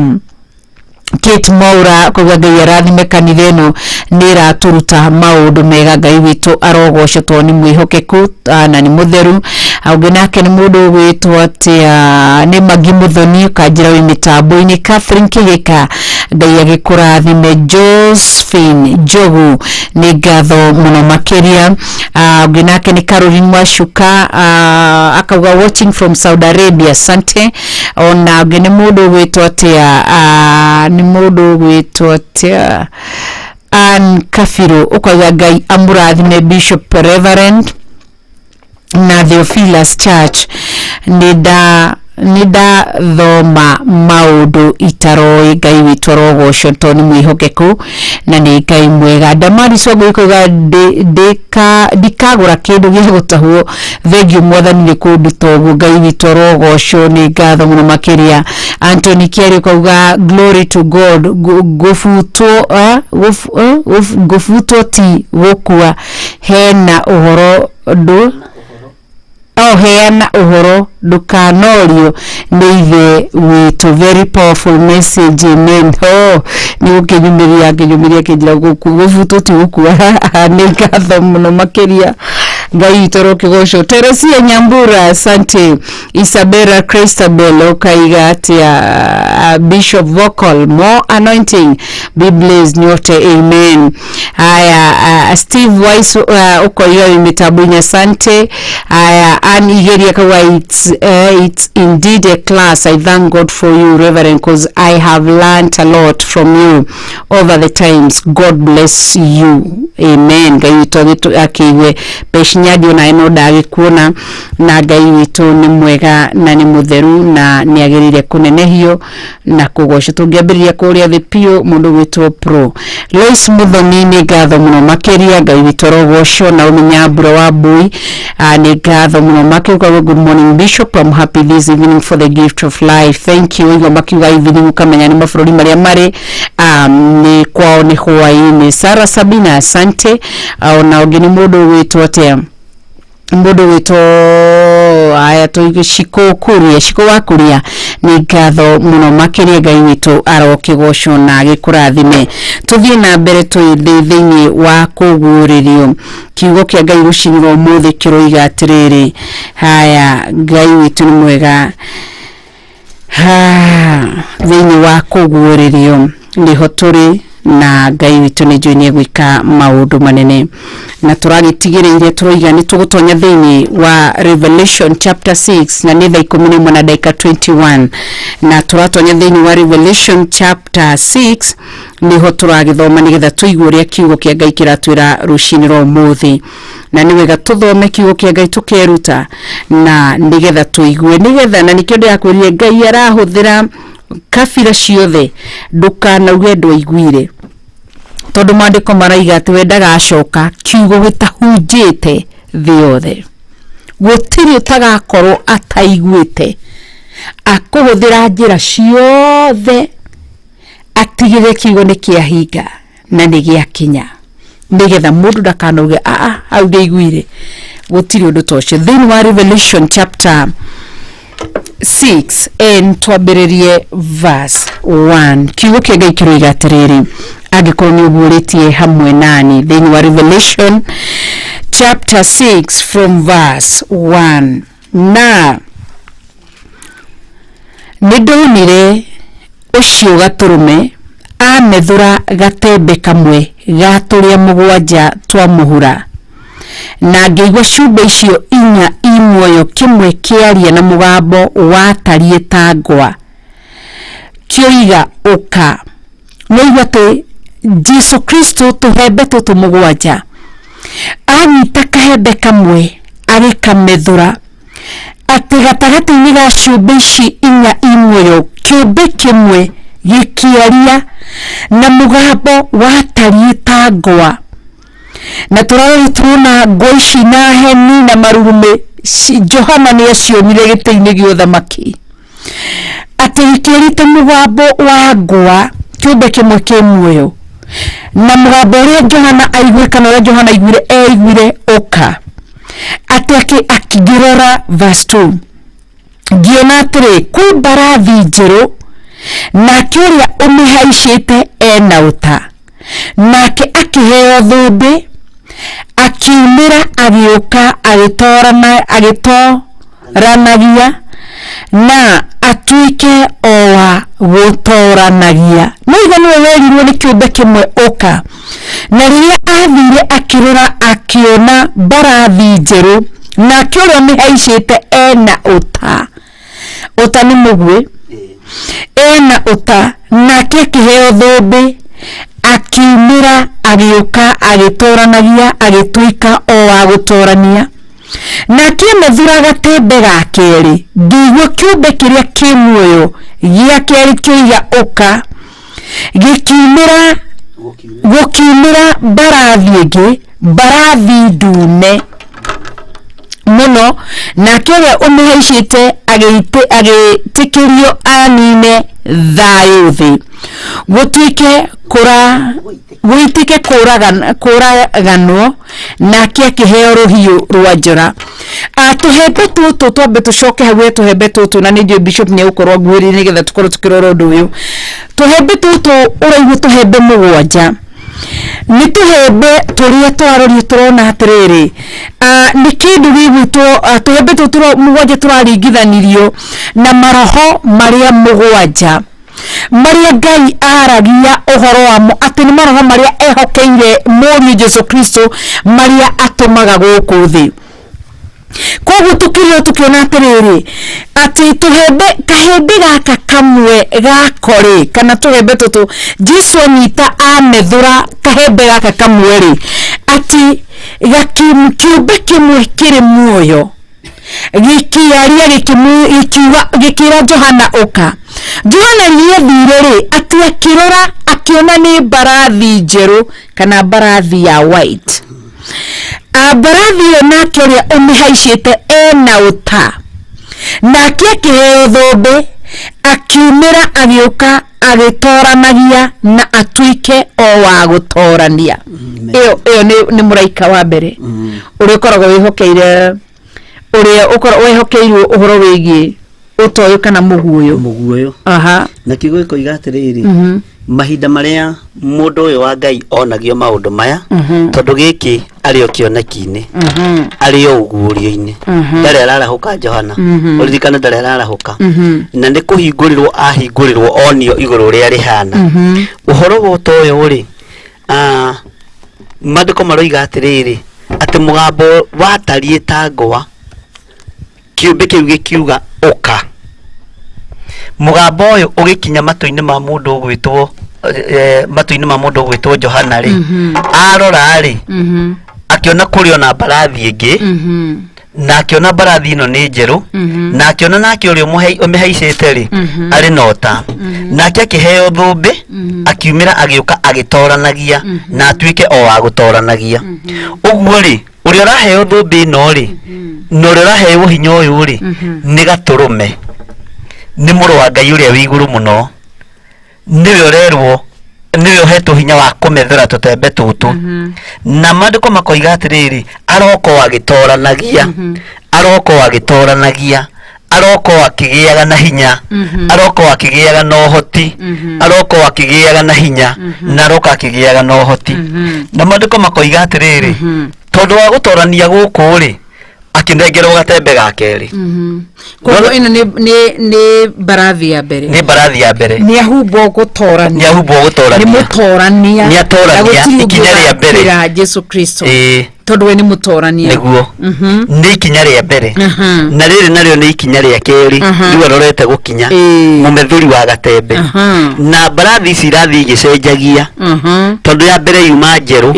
Kate Maura kwa Ngai rathime kanitheno nira turuta maundu mega Ngai witu arogocetwo ni mwihokeku na ni mutheru. Auge nake ni mundu witwo atia ni Magi Muthoni kanjira wi mitambo-ini, Catherine Kigika Ngai agikurathime, Josephine Jogu ni ngatho muno makiria. Auge nake ni Caroline Mwashuka akauga watching from Saudi Arabia asante. Ona auge ni mundu witwo atia ni mundu witwo atia Kafiru ukauga Ngai amurathime Bishop Reverend na Theophilus Church nida thoma maundu itaroi Ngai witu arogoco toni mwihokeku na ni Ngai mwega. Damari Swago ikuga ndikagura kindu gya gutahuo thengio mwathani ni kundu togu Ngai witu arogoco ni ngatho muno makiria. Anthony Kiari kuga glory to God, gofuto ti gukua hena uhoro ndu heana uhoro ndukanorio ni ithe witu. Very powerful message, amen. Ni ukinyumiria kinjira gufuto ti gukua ni ngatho muno makiria Ngai itoroke gosho. Teresia Nyambura asante, Isabella Christabel ukaiga atia Bishop Vocal more anointing be blessed nyote, amen. Haya Steve Wise uko hiyo mitabuni asante. Haya Anigeria kwa it's indeed a class. I thank God for you Reverend, because I have learned a lot from you over the times. God bless you, amen. Ngai witu akiwe peshinyadio na eno ndagikuona na Ngai witu ni mwega na ni mutheru na ni agirire kunenehio na kugoca. Tungiambiriria kuria the pio mundu witu pro Lois Muthoni ni ngatho muno makiria Ngai witu rogoco na umenyambura wa bui ni ngatho muno makiuga. Good morning Bishop, I'm happy this evening for the gift of life. Thank you. Igo makiuga evening ukamenya ni mafururi maria mari ni kwao ni Hawaii. Sara Sabina asante. Na ugeni mundu witu atia mundu wito aya to shiko wakuria ni ngatho muno makiria Ngai witu arokigoco na agikurathime. Tuthie na mbere thiini wa kuguririo kiugo kia Ngai gucinirwo muthi kiroiga atiriri. Haya Ngai witu ni mwega thiini wa kuguririo niho turi na Ngai witu ni juni gwika maundu manene na turagitigireire turoiga ni tugutonya thiini wa Revelation chapter 6 na ni thaa 11 na dakika 21 na turatonya thiini wa Revelation chapter 6 niho turagithoma nigetha tuigue uria kiugo kia Ngai kiratwira rucini ro muthi na ni wega tuthome kiugo kia Ngai tukeruta na nigetha tuigue nigetha na nikio ndiakwirire Ngai arahuthira kafira ciothe ndukanauge ndwaiguire tondu mandiko maraiga ati wendaga acoka kiugo gitahunjite thi yothe gutiri utagakorwo ataiguite akuhuthira njira ciothe atigire kiugo ni kiahinga na ni giakinya nigetha mundu ndakanauge au ndaiguire gutiri undu tocio. Then wa Revelation chapter 6 and twambiririe verse 1 kiugo kia Ngai kiroiga atiriri agikorwo ni uguritie hamwe nani. Then wa Revelation chapter 6 from verse 1 na nidonire ucio gaturume amethura gatembe kamwe gaturia mugwanja twa muhura na ngeigua ciumbe icio inya imuoyo kimwe kiaria na mugambo watarie ta ngwa kioiga uka. Noigua te Jesu Kristo tuhembe tutu mugwanja anyita kahembe kamwe agikamethura ati gatagati-ini ga ciumbe ici inya imuoyo kiumbe kimwe gikiaria na mugambo watarie ta ngwa na turarora tuona ngwa ici na heni na marurume Johana ni acionire gĩtĩ-inĩ gĩa ũthamaki atĩ gĩkĩrĩte mũgambo wa ngwa kĩũmbe kĩmwe kĩ muoyo, na mũgambo ũrĩa Johana aiguire kana ũrĩa Johana aiguire ũka atĩ akĩngĩrora verse 2 ngĩona atĩrĩ kwĩ mbarathi njerũ nake ũrĩa ũmĩhaicĩte ena ũta, nake akĩheo thũmbĩ akiumĩra agĩũka agĩtoranagia na atuĩke o wa gũtoranagia. Noiga nĩwe werirwo nĩ kĩũmbe kĩmwe ũka, na rĩrĩa athire akĩrora akĩona mbarathi njerũ nake ũrĩa ũmĩhaicĩte ena ũta. Ũta nĩ mũguĩ, ena ũta, nake akĩheo thũmbĩ akiumĩra agĩũka agĩtoranagia agĩtuĩka o wa gũtorania. Nake amethura gatembe ga kerĩ, ngĩigua kĩũmbe kĩrĩa kĩ muoyo gĩa kerĩ kĩoiga ũka gũkiumĩra mbarathi ĩngĩ, mbarathi ndune mũno, nake ũrĩa ũmĩhaicĩte agĩtĩkĩrio anine thayũ thĩ, gũtuĩke kũraganwo, nake akĩheo rũhiũ rwa njora. Tũhembe tũtũ twambe tũcoke hau tũhembe tũtũ, na nĩ Bishop nĩ gũkorwo nguhĩrĩire nĩgetha tũkorwo tũkĩrora ũndũ ũyũ. Tũhembe tũtũ ũraihu tũhembe mũgwanja nĩ tũhembe tũrĩa tũrarorio tũrona atĩrĩrĩ nĩ kĩndũ gĩgwĩtwo tũhembe tũtũ mũgwanja tũraringithanirio na maroho marĩa mũgwanja marĩa Ngai aragia ũhoro wamo atĩ nĩ maroho marĩa ehokeire mũriũ Jesu Kristo marĩa atũmaga gũkũ thĩ. Koguo tukiona atĩrĩrĩ atĩ kahembe gaka kamwe gakore kana tũhembe tũtũ Jesu anyita amethũra kahembe gaka kamwe rĩ atĩ kĩũmbe kĩmwe kĩrĩ muoyo gĩkĩaria gĩkĩra Johana ũka. Johana nĩathire rĩ atĩ akĩrora akĩona nĩ mbarathi njerũ kana mbarathi ya white. Mbarathi ĩyo nake ũrĩa ũmĩhaicĩte ena ũta, nake akĩheo thũmbĩ akiumĩra agĩũka agĩtoranagia na atuĩke o wa gũtorania. Ĩyo nĩ mũraika wa mbere ũrĩa ũkoragwo wehokeirwo ũhoro wĩgiĩ ũtoyo kana mũguoyo. Na kiugo gĩkoiga atĩrĩrĩ mahinda marĩa mũndũ ũyũ wa Ngai onagio maũndũ maya tondũ gĩkĩ arĩ o kĩoneki-inĩ arĩ o ũguũrio-inĩ ndarĩ ararahũka Johana ũririkane ndarĩ ararahũka na nĩ kũhingũrĩrwo ahingũrĩrwo onio igũrũ rĩa rĩhana ũhoro wa ũtoyo rĩ maandĩko maroiga atĩrĩrĩ atĩ mũgambo watariĩ ta ngwa kĩũmbe kĩu gĩkiuga ũka. Mũgambo ũyũ ũgĩkinya matũ-inĩ ma mũndũ ũgwĩtwo Johana rĩ arora rĩ akĩona kũrĩ ona mbarathi ĩngĩ na akĩona mbarathi ĩno nĩ njerũ na akĩona nake ũrĩa ũmĩhaicĩte rĩ arĩ na ũta, nake akĩheo thũmbĩ akiumĩra agĩũka agĩtoranagia na atuĩke o wa gũtoranagia. Ũguo rĩ ũrĩa ũraheo thũmbĩ ĩno rĩ na ũrĩa ũraheo hinya ũyũ rĩ nĩ Gatũrũme, nĩ mũrũ wa Ngai ũrĩa wĩ igũrũ mũno, nĩwe ũrerwo nĩwe ũhetwo hinya wa kũmethũra tũtembe tũtũ. Na maandĩko makoiga atĩrĩrĩ aroka agĩtoranagia aroka agĩtoranagia aroka akĩgĩaga na hinya aroka akĩgĩaga na ũhoti aroka akĩgĩaga na hinya na aroka akĩgĩaga na ũhoti. Na maandĩko makoiga atĩrĩrĩ tondũ wa gũtorania gũkũ rĩ akĩnengerwo gatembe ga kerĩ. Koguo ĩno nĩ mbarathi ya mbere. Nĩ mbarathi ya mbere. Nĩ ahumbwo gũtorania. Nĩ mũtorania. Nĩ atorania ikinya rĩa mbere ya Jesu Kristo. Tondũ we nĩ mũtorania. Nĩguo. Nĩ ikinya rĩa mbere. Na rĩrĩ narĩo nĩ ikinya rĩa kerĩ rĩu arorete gũkinya mũmethũri wa gatembe. Na mbarathi ici irathiĩ igĩcenjagia tondũ ya mbere yuma njerũ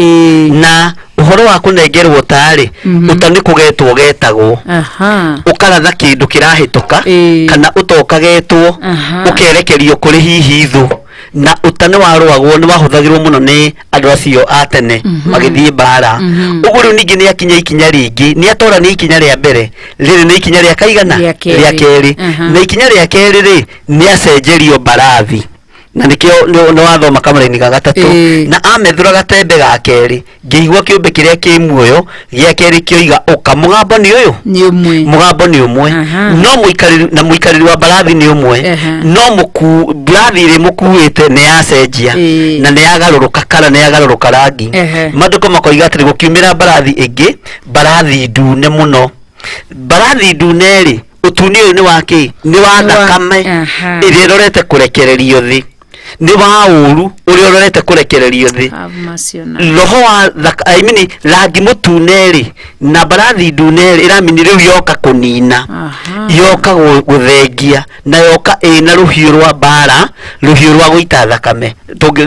na ũhoro wa kũnengerwo tarĩ ũta nĩ kũgetwo getagwo ũkaratha kĩndũ kĩrahĩtũka kana ũtoka getwo ũkerekerio kũrĩ hihi thũ na utane warwagwo ni wahuthagirwo muno ni andu acio a tene magithie bara uguo riu ningi ni akinya ikinya ringi ni atora ni ikinya ria mbere riri ni ikinya ria kaigana ria keri na ikinya ria keri ri ni acenjerio barathi na nikio no wathoma kamera-ini ga gatatu na amethura gatembe ga keri ngiigua kiumbe kiria ki muoyo gia keri kioiga uka mugambo ni uyu ni umwe mugambo ni umwe no muikariri wa barathi ni umwe no muku barathi ri mukuite ni acenjia na ni agaruruka kala ni agaruruka rangi maduko makoiga atiri gukiumira barathi ingi barathi ndune muno barathi ndune ri utuni uyu ni waki ni wa thakame iria rorete kurekererio thi ni wa uru uria rorete kurekererio thi roho wa rangi mutuneri na barathi nduneri iramini riu yoka kunina yoka guthengia na yoka ina ruhiu rwa bara ruhiu rwa guita thakame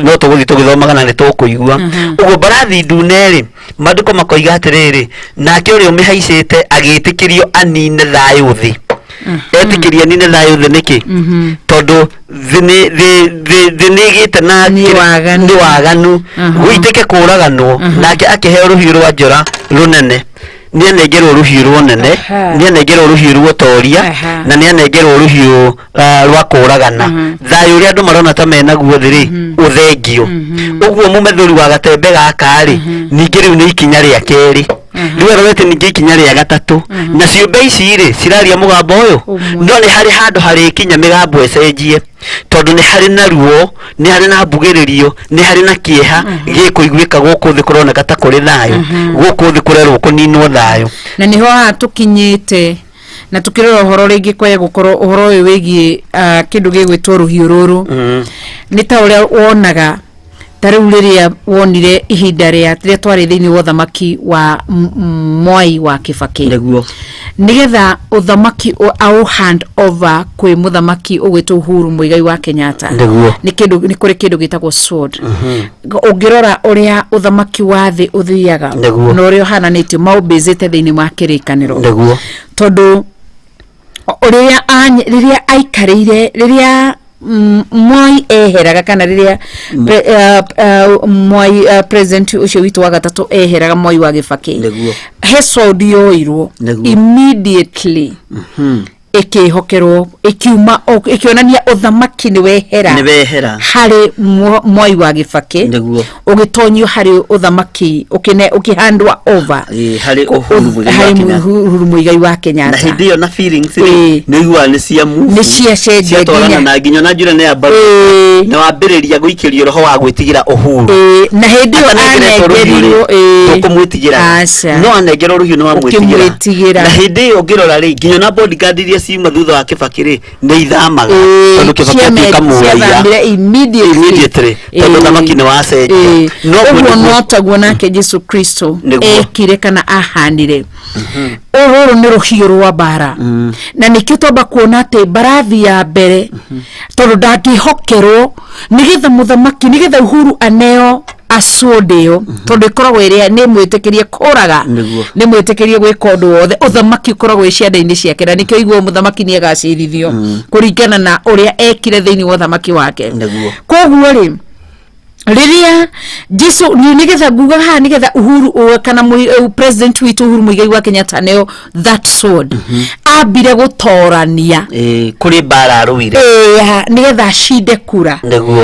no tuguthi tugithomaga na ni tukuigua uguo barathi nduneri maduko makoiga atiriri nake uria umihaicite agitikirio anine thayu thi etikiria nine thayu thi niki tondu thinigite na ni waganu guitike kuraganwo nake akiheo ruhiu rwa njora runene ni anengerwo ruhiu runene ni anengerwo ruhiu rwa toria na ni anengerwo ruhiu rwa kuragana thayu uria andu marona ta mena guo thiri uthengio uguo mumethuri wa gatembe gaka ri ningi riu ni ikinya ria keri riu arorete ningi ikinya ria gatatu na ciumbe ici ri ciraria mugambo uyu no ni hari handu hari ikinya migambo ecenjie tondu ni hari na ruo ni hari na mbugiririo ni hari na kieha gikuiguika guku thi kuroneka ta kuri thayu guku thi kurerwo kuninwo thayu na niho tukinyite na tukirora uhoro ringi kwa gukorwo uhoro uyu wigie kindu gigwitwo ruhiu ruru ni ta uria wonaga tariu riria wonire ihinda ria twari thiini wa uthamaki wa Mwai wa Kibaki niguo nigetha uthamaki au hand over kwi muthamaki ugwitwo Uhuru Muigai wa Kenyatta ni kuri kindu gitagwo sword ungirora uria uthamaki wa thi uthiaga no uria hananitio maubizite thiini wa kirikaniro tondu riria aikarire riria Mwai eheraga kana riria Mwai president ucio witu wa gatatu eheraga Mwai wa Kibaki he sword yoirwo immediately ikihokerwo ikiuma ikionania uthamaki ni wehera hari Mwai wa Kibaki ugitonyo hari uthamaki ukihandwa over hari Uhuru Muigai wa Kenyatta na hindio na feelings ni igwa ni cia move ni cia cenjia na nginya na njura ni amba na wambiriria guikirio roho wa gwitigira Uhuru na hindio anegerirwo tukumwitigira no anegero ruhiu no amwitigira na hindio ngirora ri nginya na bodyguard iria ciuma thutha wa Kibaki ri ni ithamaga tondu Kibaki akamuoya immediately tondu thamaki ni wacenjia no taguo nake Jesu Kristo ekire kana ahandire ururu ni ruhiu rwa bara na nikio toba kuona ati barathi ya mbere tondu ndagihokerwo nigetha muthamaki nigetha Uhuru aneo asodeo tondu ikoragwo iria ni mwitikirie kuraga ni mwitikirie gwika undu wothe uthamaki ukoragwo icianda-ini ciake na nikio igwo muthamaki ni agacirithio kuringana na uria ekire thiini wa uthamaki wake koguo ri riria Jesu nigetha nguga ha nigetha Uhuru kana president witu Uhuru Muigai wa Kenyatta neo that sword ambire gutorania kuri bara ruire nigetha ashinde kura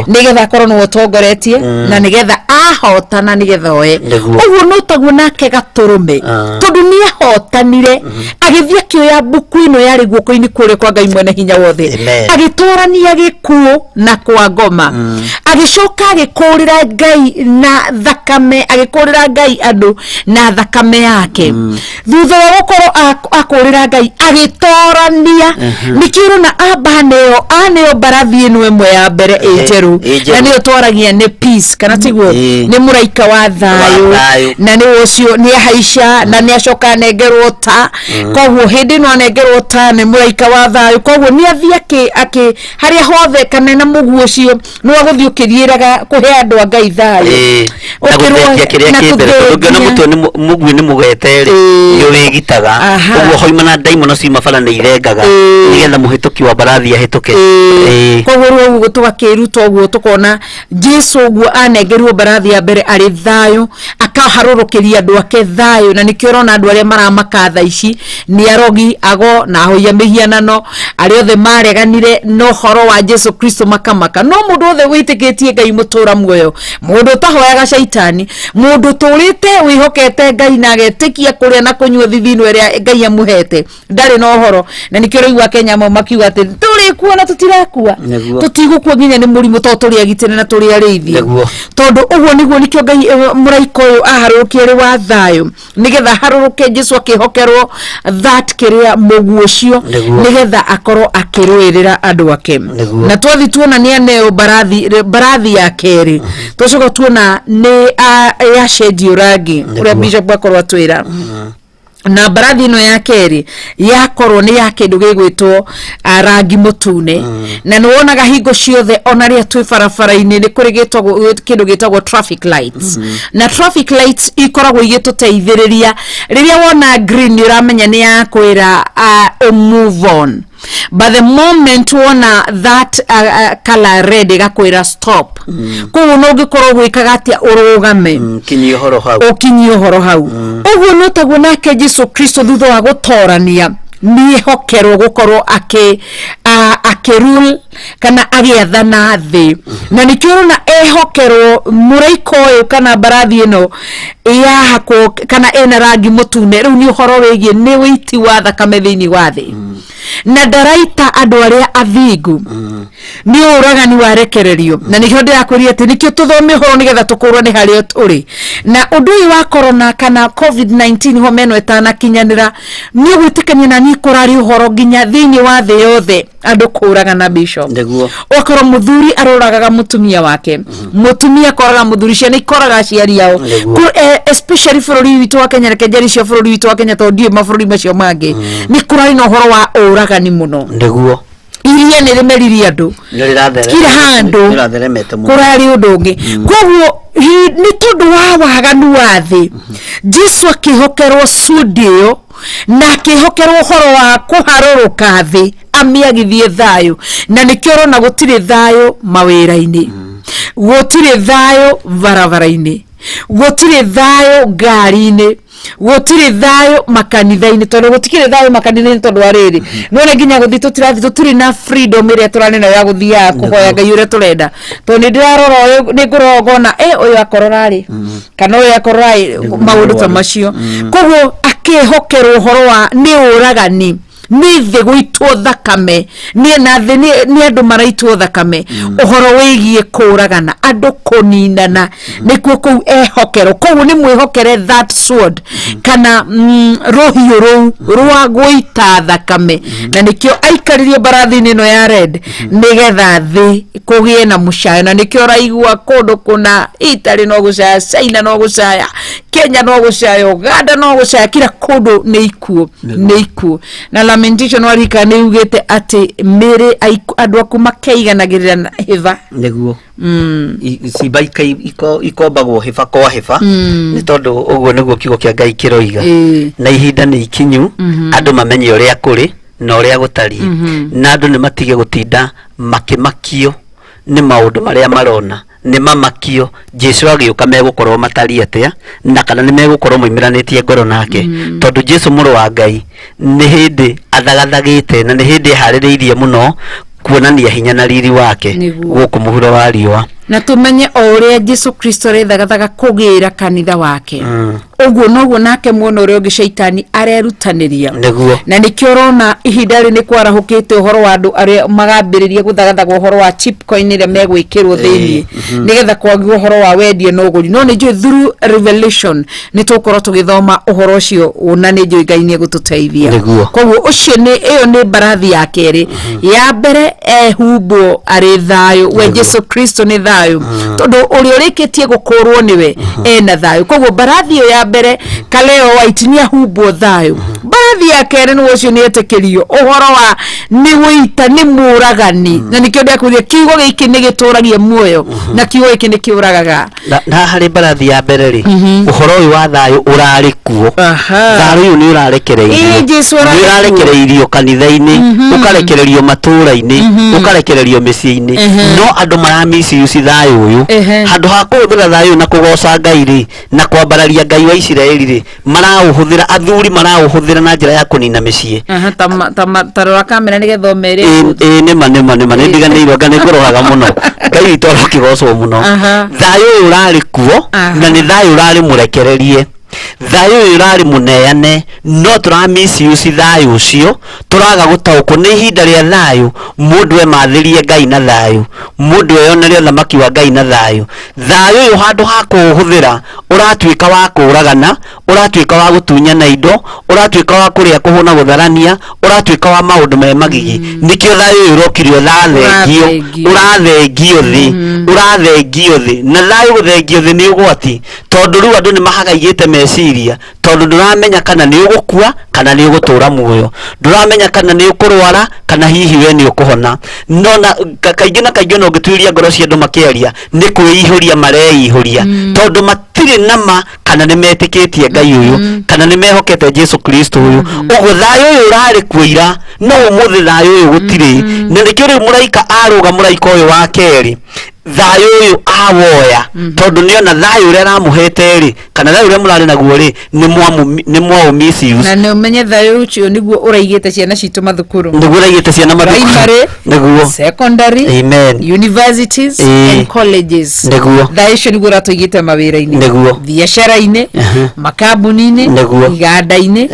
nigetha korwo no utongoretie na nigetha ahotana nigetha oe uguo no taguo nake gaturume tondu ni ahotanire agithia kioya buku ino yari guoko-ini kure kwa Ngai mwene hinya wothe agitorania gikuo na kwa ngoma agicoka agikurira Ngai na thakame agikurira Ngai andu na thakame yake thutha wa gukorwo akurira Ngai agitorania nikiro na aneo barathi ino imwe ya mbere ejeru na ni utwaragia ni peace kana tiguo ni muraika wa thayu na ni ucio ni haica na ni acoka nengerwo ta koguo hindi no nengerwo ta ni muraika wa thayu koguo ni athia aki haria hothe kana na muguo ucio no aguthio kiriiraga kuheana andu a Ngai thayo ukirwa kiria kibere ngona mutu ni mugwi ni mugetere yo wigitaga uguo hoimana daimono cima bara ni irengaga nigetha muhituki wa barathi ahituke koguo uguo tugakiruta uguo tukona Jesu uguo anengerwo barathi ya mbere ari thayo akaharurukiria andu ake thayo na nikio rona andu aria maramaka tha ici ni arogi ago na hoya mihianano ari othe mareganire no horo wa Jesu Kristo makamaka no mundu othe witikitie Ngai mutura muoyo mundu tahoyaga shaitani mundu turite wihokete Ngai na agetikia kuria na kunywa thithino iria Ngai amuhete ndari no horo na nikio riu Kenya mo makiuga ati turi kuona tutirakua tutigukua nginya ni murimu to turi agitene na turi arithi tondu uguo niguo nikio Ngai muraiko aharurukie ri wa thayo nigetha haruruke Jesu akihokerwo that kiria muguocio nigetha akorwo akirwirira andu ake na twathi tuona ni aneo barathi ya keri tucoka tuona ni ya shedio rangi uria bishop akorwo atwira na barathi no ya keri yakorwo ni ya kindu gigwitwo rangi mutune na nuonaga hingo ciothe onaria twi barabara-ini ni kurigitwo kindu gitagwo traffic lights na traffic lights ikoragwo igituteithiriria riria wona green uramenya ni ya kwira move on. But the moment wona that color red gakwira stop kuo no gikorwo gwikaga atia urugame kinyi horo hau ukinyi horo hau uguo no taguo nake Jesu Kristo thutha wa gutorania ni hokerwo gukorwo akirule kana agiathana thi na nikio na ehokerwo muraiko uyu kana barathi ino ya hako kana ena rangi mutune riu ni horo wigie ni witi wa thakame thiini wa thi na ndaraita andu aria athingu ni uragani warekererio na nikio ndirakuria ati nikio tuthome horo nigetha tukurwo ni hario turi na undu wa corona kana covid-19 ho meno etana kinyanira ni gwitikania na ni kurari horo ginya thiini wa thi yothe andu kuraga na bishop ndeguo okoro muthuri aroragaga mutumia wake mutumia koraga muthuri cia ni koraga ciari yao especially bururi witu wa Kenya rekejeri cia bururi witu wa Kenya tondio mabururi macio mangi ni kurari no horo wa uragani muno ndeguo iria ni rimeriria andu kira handu kurari undu ungi koguo ni tondu wa waganu wa thi Jesu akihokerwo studio na kihokerwo horo wa kuharuruka thi amiagithie thayo na nikio na gutire thayo mawira-ini gutire thayo barabara-ini gutire thayo ngari-ini gutire thayo makanitha-ini tondu gutikire thayo makanitha-ini tondu ariri none nginya guthi tutiri na freedom iria turanena ya guthia kuhoya Ngai uria turenda tondu ndirarora uyu ni ngurogona uyu akororari kana uyu akororari maundu ta macio koguo akihokerwo horo wa ni uragani ni thi gwitwo thakame ni andu maraitwo thakame uhoro wigie kuragana andu kuninana nikuo kou ehokero kou ni mwihokere that sword kana rohio ru rwa gwita thakame na nikio aikaririe barathi-ini no ya red nigetha thi kugie na mushaya na nikio raigua kundu kuna Italy no gucaya China no gucaya Kenya no gucaya Uganda no gucaya kila kundu ni ikuo na lamentation warika ni ugete ati mere andu aku makeiganagirira na hiva niguo sibaika ikombagwo hiva kwa hiva ni tondu uguo niguo kiugo kia Ngai kiroiga na ihinda ni ikinyu andu mamenye uria kuri na uria gutari na andu ni matige gutinda makimakio ni maundu maria marona ni mamakio Jesu agiuka megukorwo matari atia na kana ni megukorwo moimiranitie ngoro nake tondu Jesu muru wa Ngai ni hindi athagathagite na ni hindi haririirie muno kuonania hinya na riri wake guku muhuro wa riwa na tumenye uria Jesu Kristo rethagathaga kugira kanitha wake uguo noguo nake muono uria ungi shaitani arerutaniria na nikio rona ihinda ri ni kwarahukite uhoro wa andu aria magambiririe guthagathaga uhoro wa chip coin iria megwikirwo thiini nigetha kwagio uhoro wa wendie no guri no ni njui through revelation ni tukorwo tugithoma uhoro ucio una ni njui Ngai ni gututeithia koguo ucio ni iyo ni barathi ya keri ya mbere ehumbo ari thayo we Jesu Kristo ni thayo tondu uri urikitie gukurwo niwe ena thayo koguo barathi ya mbere kaleo waitinia humbo thayo mbarathi ya kere no cio ni etekerio uhoro wa ni wita ni muragani na nikio ndia kuthia kiugo giki ni gituragia muoyo na kiugo giki ni kiuragaga na hari mbarathi ya mbere ri uhoro uyu wa thayu urari kuo thayu ni urarekereirio kanitha-ini ukarekererio matura-ini ukarekererio micii-ini no andu maramisi thayu uyu handu ha kuhuthira thayu na kugoca Ngai ri na kwambararia Ngai wa Isiraeli ri marauhuthira athuri marauhuthira na njira ya kunina micii tarora kamera ni gethomere nima ni ndiganirwo ngane ngororaga muno Ngai witũ arokigocwo muno thayu uyu urari kuo na ni thayu urari murekererie thayu urari muneane no turamisi thayu ucio turaga gutaukwo ni ihinda ria thayu mundu emathirie Ngai na thayu mundu eyonerie thamaki wa Ngai na thayu thayu handu ha kuhuthira uratuika wa kuragana uratuika wa gutunyana indo uratuika wa kuria kuhuna gutharania uratuika wa maundu me magigi nikio thayu urokirio urathengio thi na thayu guthengio thi ni ugwati tondu riu andu ni mahagaigite meciria tondu nduramenya kana ni ugukua kana ni ugutura muoyo nduramenya kana ni ukurwara kana hihi we ni ukuhona no na kaingi na kaingi no ngituiria ngoro cia andu makiaria ni kuihuria mareihuria tondu matire nama kana ni metikitie Ngai uyu kana ni mehokete Jesu Kristo uyu ugo thayu uyu urari kuira no umuthi thayu uyu gutire na nikio riu muraika aruga muraika uyu wa keri thayu uyu awoya tondu niona thayu uria aramuhete ri kana thayu uria murari naguo ri ni mwaumisi na ni umenye thayu ucio niguo uraigite ciana citu mathukuru niguo uraigite ciana mathukuru niguo secondary amen universities and colleges niguo thayu ucio niguo uratuigite mawira-ini niguo biashara-ini makambuni-ini iganda-ini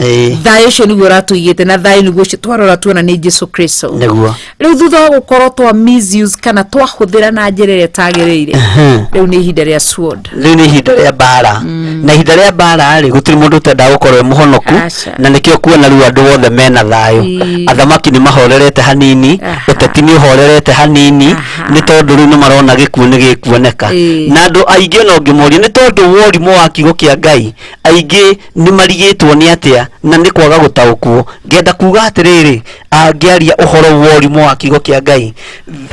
thayu ucio niguo uratuigite na thayu niguo ucio twarora tuona ni Jesu Kristo niguo riu thutha wa gukorwo twa misuse kana twahuthira na njira tagireire riu ni ihinda ria sword riu ni ihinda ria bara na ihinda ria bara ri gutiri mundu utenda gukorwo muhonoku na nikio kuona riu andu wothe mena thayu athamaki ni mahorerete hanini uteti ni uhorerete hanini ni tondu riu ni marona gikuo ni gikuoneka na andu aingi no ngimuria ni tondu worimu wa kiugo kia Ngai aingi ni marigitwo ni atia na ni kwaga gutaukwo ngenda kuga atiriri angiaria uhoro worimu wa kiugo kia Ngai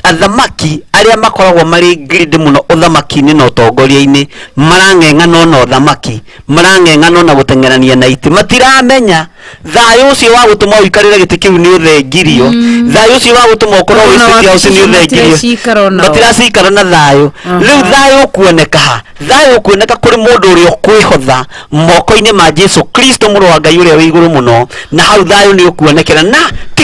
athamaki aria makoragwo mari grid muno uthamaki-ini na utongoria-ini marang'eng'ana na uthamaki marang'eng'ana na gutengerania na iti matiramenya thayu ucio wa gutuma uikarire giti kiu ni uthengirio thayu ucio wa gutuma ukorwo wicitia ucio ni uthengirio matiracikara na thayu riu thayu kuoneka ha thayu kuoneka kuri mundu uria kwihotha moko-ini ma Jesu Kristo muru wa Ngai uria wi iguru muno na hau thayu ni ukuonekera na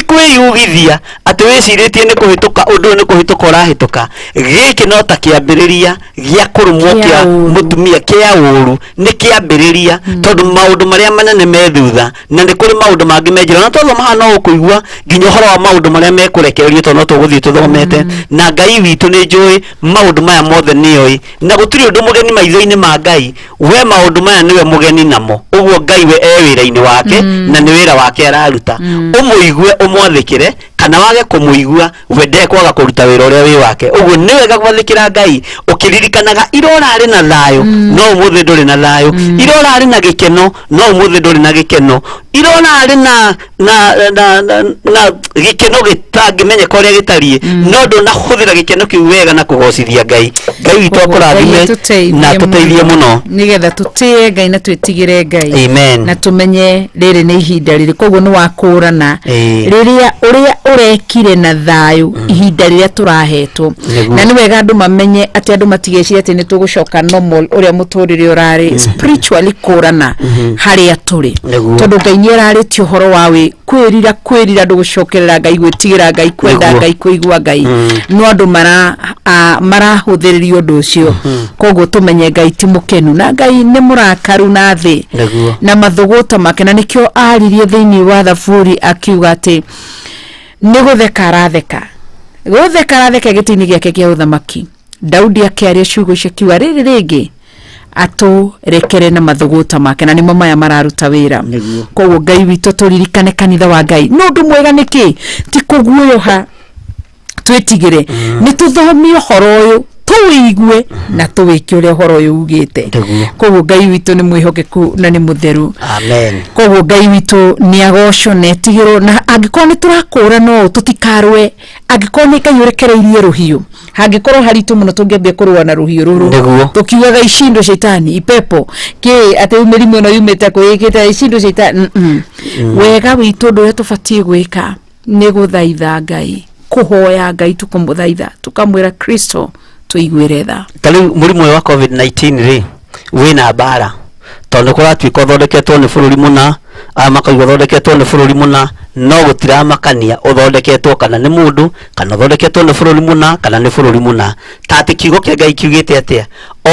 kwiyugithia ati wiciritie ni kuhituka undu ni kuhituka urahituka giki no ta kiambiriria gia kurumwo kia mutumia kia uru ni kiambiriria tondu maundu maria manene me thutha na ni kuri maundu mangi menjira na tondu mahana ukuigua nginya horo wa maundu maria mekurekererio tondu no tuguthie tuthomete na Ngai witu ni njui maundu maya mothe nioi na gutiri undu mugeni maitho-ini ma Ngai we maundu maya niwe mugeni namo uguo Ngai we wira-ini wake na ni wira wake araruta umuigue umwathikire kana wage kumuigua wende kwaga kuruta wira uria wi wake uguo ni wega gwathikira Ngai ukiririkanaga irorari na thayu no umuthi nduri na thayu irorari na gikeno no umuthi nduri na gikeno irorari na gikeno gitangimenyeka uria gitarie no ndu na huthira gikeno kiu wega na kugocithia Ngai Ngai witu akurathime na tuteithie muno nigetha tutie Ngai na twitigire Ngai amen na tumenye riri ni ihinda riri koguo ni wakurana riria uria urekire na thayu ihinda riria turahetwo na ni wega andu mamenye ati andu matigeciria ati ni tugucoka normal uria muturire urari spiritually kurana haria turi tondu Ngai ni araritio horo wawe kwirira ndugucokerera Ngai gwitigira Ngai kwenda Ngai kuigua Ngai no andu marahuthiririo undu ucio koguo tumenye Ngai ti mukenu na Ngai ni murakaru na thi na mathuguta make na nikio aririe thiini wa thaburi akiuga ati ni gutheka aratheka gitini giake kia uthamaki Daudi akiaria ciugo icio kiuga riri ringi aturekere na mathuguta make na nimo maya mararuta wira koguo Ngai witu turirikane kanitha wa Ngai no ndu mwega niki ti kuguoyoha twetigire ni tuthomio horo uyu tuigue na tuwike uria horo yugite koguo Ngai witu ni mwihokeku na ni mutheru amen koguo Ngai witu ni agocwo netigiro na angikoro ni turakura no tutikarwe angikoro ni Ngai urekereirie ruhiu hangikorwo haritu muno tungiambia kurua na ruhiu ruru tukiugaga icindo shaitani ipepo ke ate umirimu no yumete kuikita icindo shaitani wega witu ndu tubatie gwika ni guthaitha Ngai kuhoya Ngai tukumuthaitha tukamwira Kristo tuigwire tha kali murimu wa COVID-19 ri wina bara tondu kuratuika uthondeketwo ni bururi muna amakaigwa uthondeketwo ni bururi muna no gutira makania uthondeketwo kana ni mundu kana uthondeketwo ni bururi muna kana ni bururi muna tati kiugo kia Ngai kiugite atia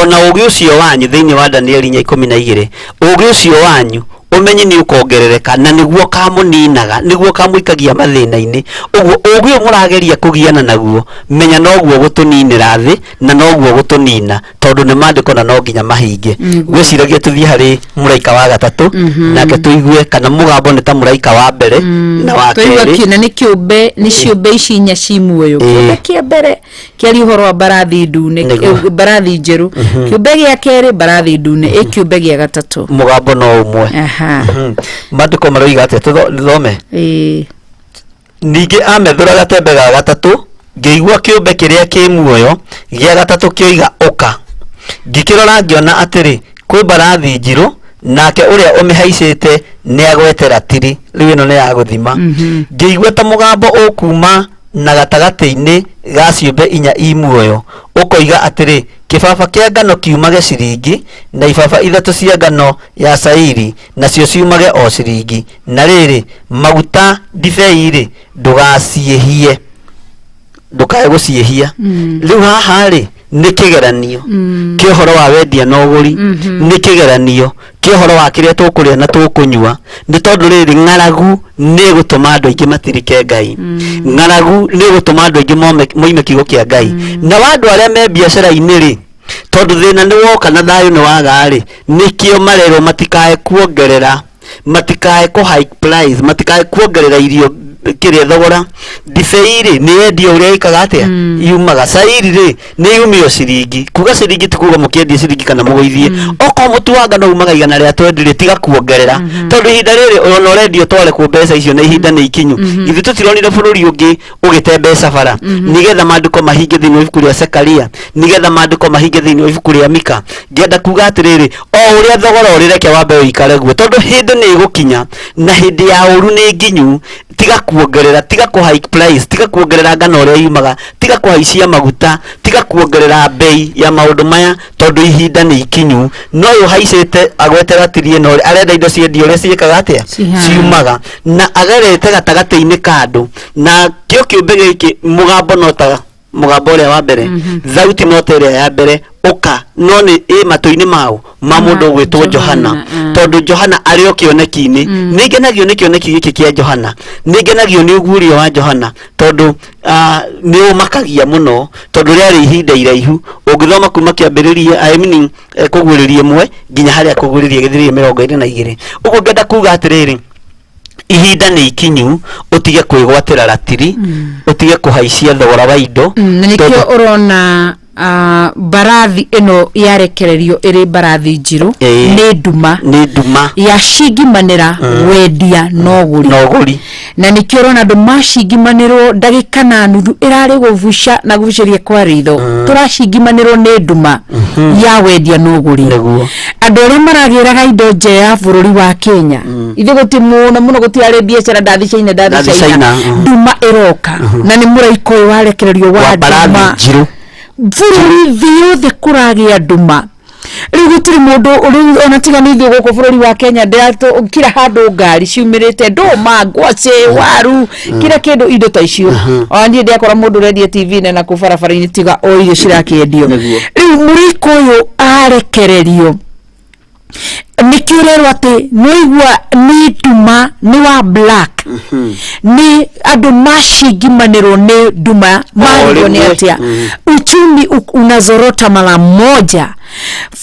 ona ugi ucio wanyu thiini wa Daniel 12 ugi ucio wanyu umenye ni ukongerereka na niguo kamuninaga niguo kamuikagia mathina-ini uguo uguo murageria kugiana naguo menya noguo gutuninira thi na noguo gutunina tondu ni mandiko na no nginya mahinge gwiciragia tuthie hari muraika wa gatatu nake tuigue kana mugambo ni ta muraika wa mbere na wa keri tuigue ni kiumbe ni ciumbe ici inya ci muoyo kiumbe kia mbere kiari uhoro wa barathi ndune barathi njeru kiumbe gia keri barathi ndune kiumbe gia gatatu mugambo no umwe mandiko maroiga atia tuthome ningi amethura gatembe ga gatatu ngeigua kiumbe kiria ki muoyo gia gatatu kioiga uka ngikirora ngiona atiri kwi barathi njiru nake uria umihaicite ni agwetera tiri riu ino ni ya guthima ngeigua ta mugambo ukuma na gatagati-ini ga ciumbe inya i muoyo ukoiga atiri kibaba kia ngano kiumage ciringi na ibaba ithatu cia ngano ya cairi nacio ciumage o ciringi na riri maguta ndibei ri ndugaciehie ndukae guciehia riu haha ri ni kigeranio kihoro wa wendia na uguri ni kigeranio kihoro wa kiria tukuria na tukunyua ni tondu riri ng'aragu ni gutuma andu aingi matirike Ngai ng'aragu ni gutuma andu aingi moime kiugo kia Ngai na wandu aria me biacara-ini ri tondu thina ni woka na thayu ni waga ri nikio marero matikae kuongerera matikae ku high price matikae kuongerera irio kiria thogora ndibei ri ni endio uria ikaga atia yumaga cairi ri ni yumio ciringi kuga ciringi tikuga mukiendia ciringi kana mugoithie oko mutu wa ngano umaga igana ria twendirie tiga kuongerera tondu ihinda riri ona urendio twale ku mbeca icio na ihinda ni ikinyu ithu tutironire bururi ungi ugite mbeca bara nigetha mandiko mahinge thiini wa ibuku ria Zekaria nigetha mandiko mahinge thiini wa ibuku ria Mika ngienda kuga atiriri o uria thogora urireke wambe uikare guo tondu hindi ni igukinya na hindi ya uru ni nginyu tiga kuongerera tiga ku high price tiga kuongerera ngano uria yumaga tiga kuhaicia maguta tiga kuongerera bei ya maundu maya tondu ihinda ni ikinyu no yo haicite agwetera tirie no arenda indo ciendio uria ciikaga atia ciumaga na agerete gatagati-ini kandu na kio kiumbe giki mugambo nota mugambo uria wa mbere thauti nota iria ya mbere uka no ni matu-ini mao ma mundu gwitwo Johana tondu Johana ari o kioneki-ini ningenagio ni kioneki giki kia Johana ningenagio ni ugurio wa Johana tondu ni umakagia muno tondu riari ihinda iraihu ungithoma kuma kiambiriria kuguririe mwe nginya haria kuguririe githirie 22 uguo ngenda kuga atiriri ihinda ni ikinyu utige kwigwatira ratiri utige kuhaicia thogora wa indo nikio urona barathi ino yarekererio iri barathi njiru ni nduma ya shingimanira wendia noguri na nikio urona andu mashingimanirwo ndagika na nuthu irari guvuca na guvuceria kwa ritho turashingimanirwo ni nduma ya wendia noguri andu aria maragiraga indo nje ya bururi wa Kenya ithe guti muno gutiari biacara ndathicaine nduma iroka na ni muraiko warekererio wa nduma njiru bururi thiothe kuragia nduma riu gutiri mundu uri ona tiganithio guku bururi wa Kenya ndato kira handu ngari ciumirite nduma ngwaci waru kira kindu indo ta icio oni ndiakora mundu redia TV na ku barabara-ini tiga o irio cirakiendio riu muriko uyu arekererio nikirero ati noigwa ni nduma ni wa black ni andu mashingimanirwo ni nduma mario ni atia uchumi unazorota mara moja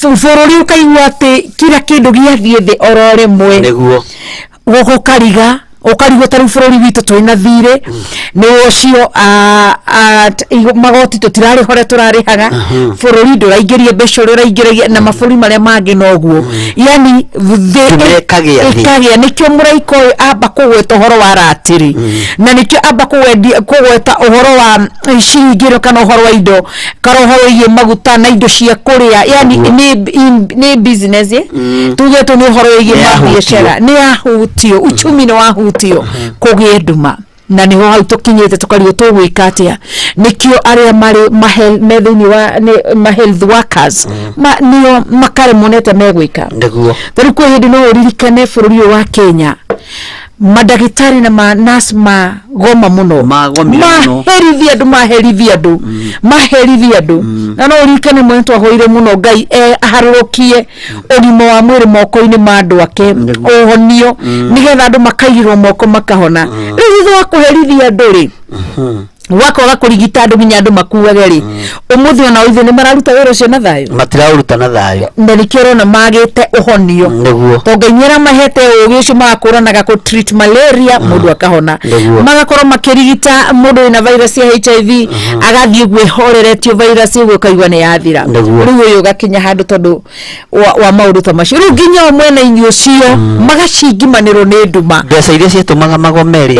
bururi ukaigwa ati kila kindu giathie thi orore mwe niguo goko kariga ukarigo taru bururi witu twina thire ni ucio magoti tutirari hore turarihaga bururi nduraingirie mbeca uria uraingiragia na maburi maria mangi noguo yani ikagia nikio muraiko amba kugweta uhoro wa ratiri na nikio amba kugweta uhoro wa cingiro kana uhoro wa indo kana uhoro ye maguta na indo cia kuria yani ni business tugeto ni uhoro ye biashara ni ahutio uchumi ni wahutio kugie nduma na ni ho tukinyete tukarigo tugwika atia nikio aria mari methini wa health workers nio makare monete megwika ndeguo tari kwa hindi no uririkane bururi wa Kenya madagitari na manasi magoma muno maherithia andu na no uririkane mwentu ahoire muno Ngai aharurukie urimo wa mwiri moko-ini ma andu ake uhonio nigetha andu makaigirwo moko makahona riu wa kuherithia andu ri wakoga kurigita andu nginya andu makuage ri umuthi ona ithe ni mararuta wira ucio na thayo matiraruta na thayo na nikero na magite uhonio niguo to Ngai mahete ugi ucio makuranaga ku treat malaria mundu akahona magakorwo makirigita mundu ina virus ya HIV agathie gwehoreretio virus iguo kaigwa ni yathira riu uyu gakinya handu tondu wa maundu ta macio riu nginya mwena inyo cio magacingimanirwo ni nduma mbeca iria ciatumaga magomeri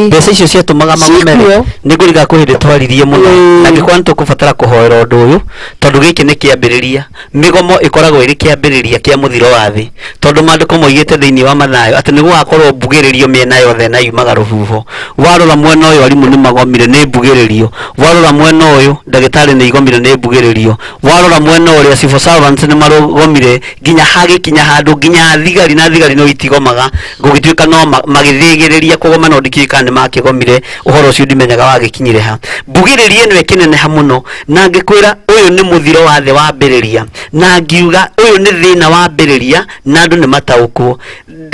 mbeca icio ciatumaga magomeri niguri gakuhinde twaririe muno na ngikwa nitukubatara kuhoera undu uyu tondu giki ni kiambiriria migomo ikoragwo iri kiambiriria kia muthiro wa thi tondu mandiko moigite thiini wa mathayo ati niguo akorwo mbugiririo miena yothe na yumaga ruhuho warora mwena uyu arimu ni magomire ni mbugiririo warora mwena uyu ndagitari ni igomire ni mbugiririo warora mwena uria civil servants ni marugomire nginya hagikinya handu nginya thigari na thigari no itigomaga gugituika no magithigiriria kugoma no ndikika ni makigomire uhoro ucio ndimenyaga wagikinyire ha mbugiririe ni kinene muno na ngikwira uyu ni muthiro wa thi wa mbiriria na ngiuga uyu ni thina wa mbiriria na andu ni mataukwo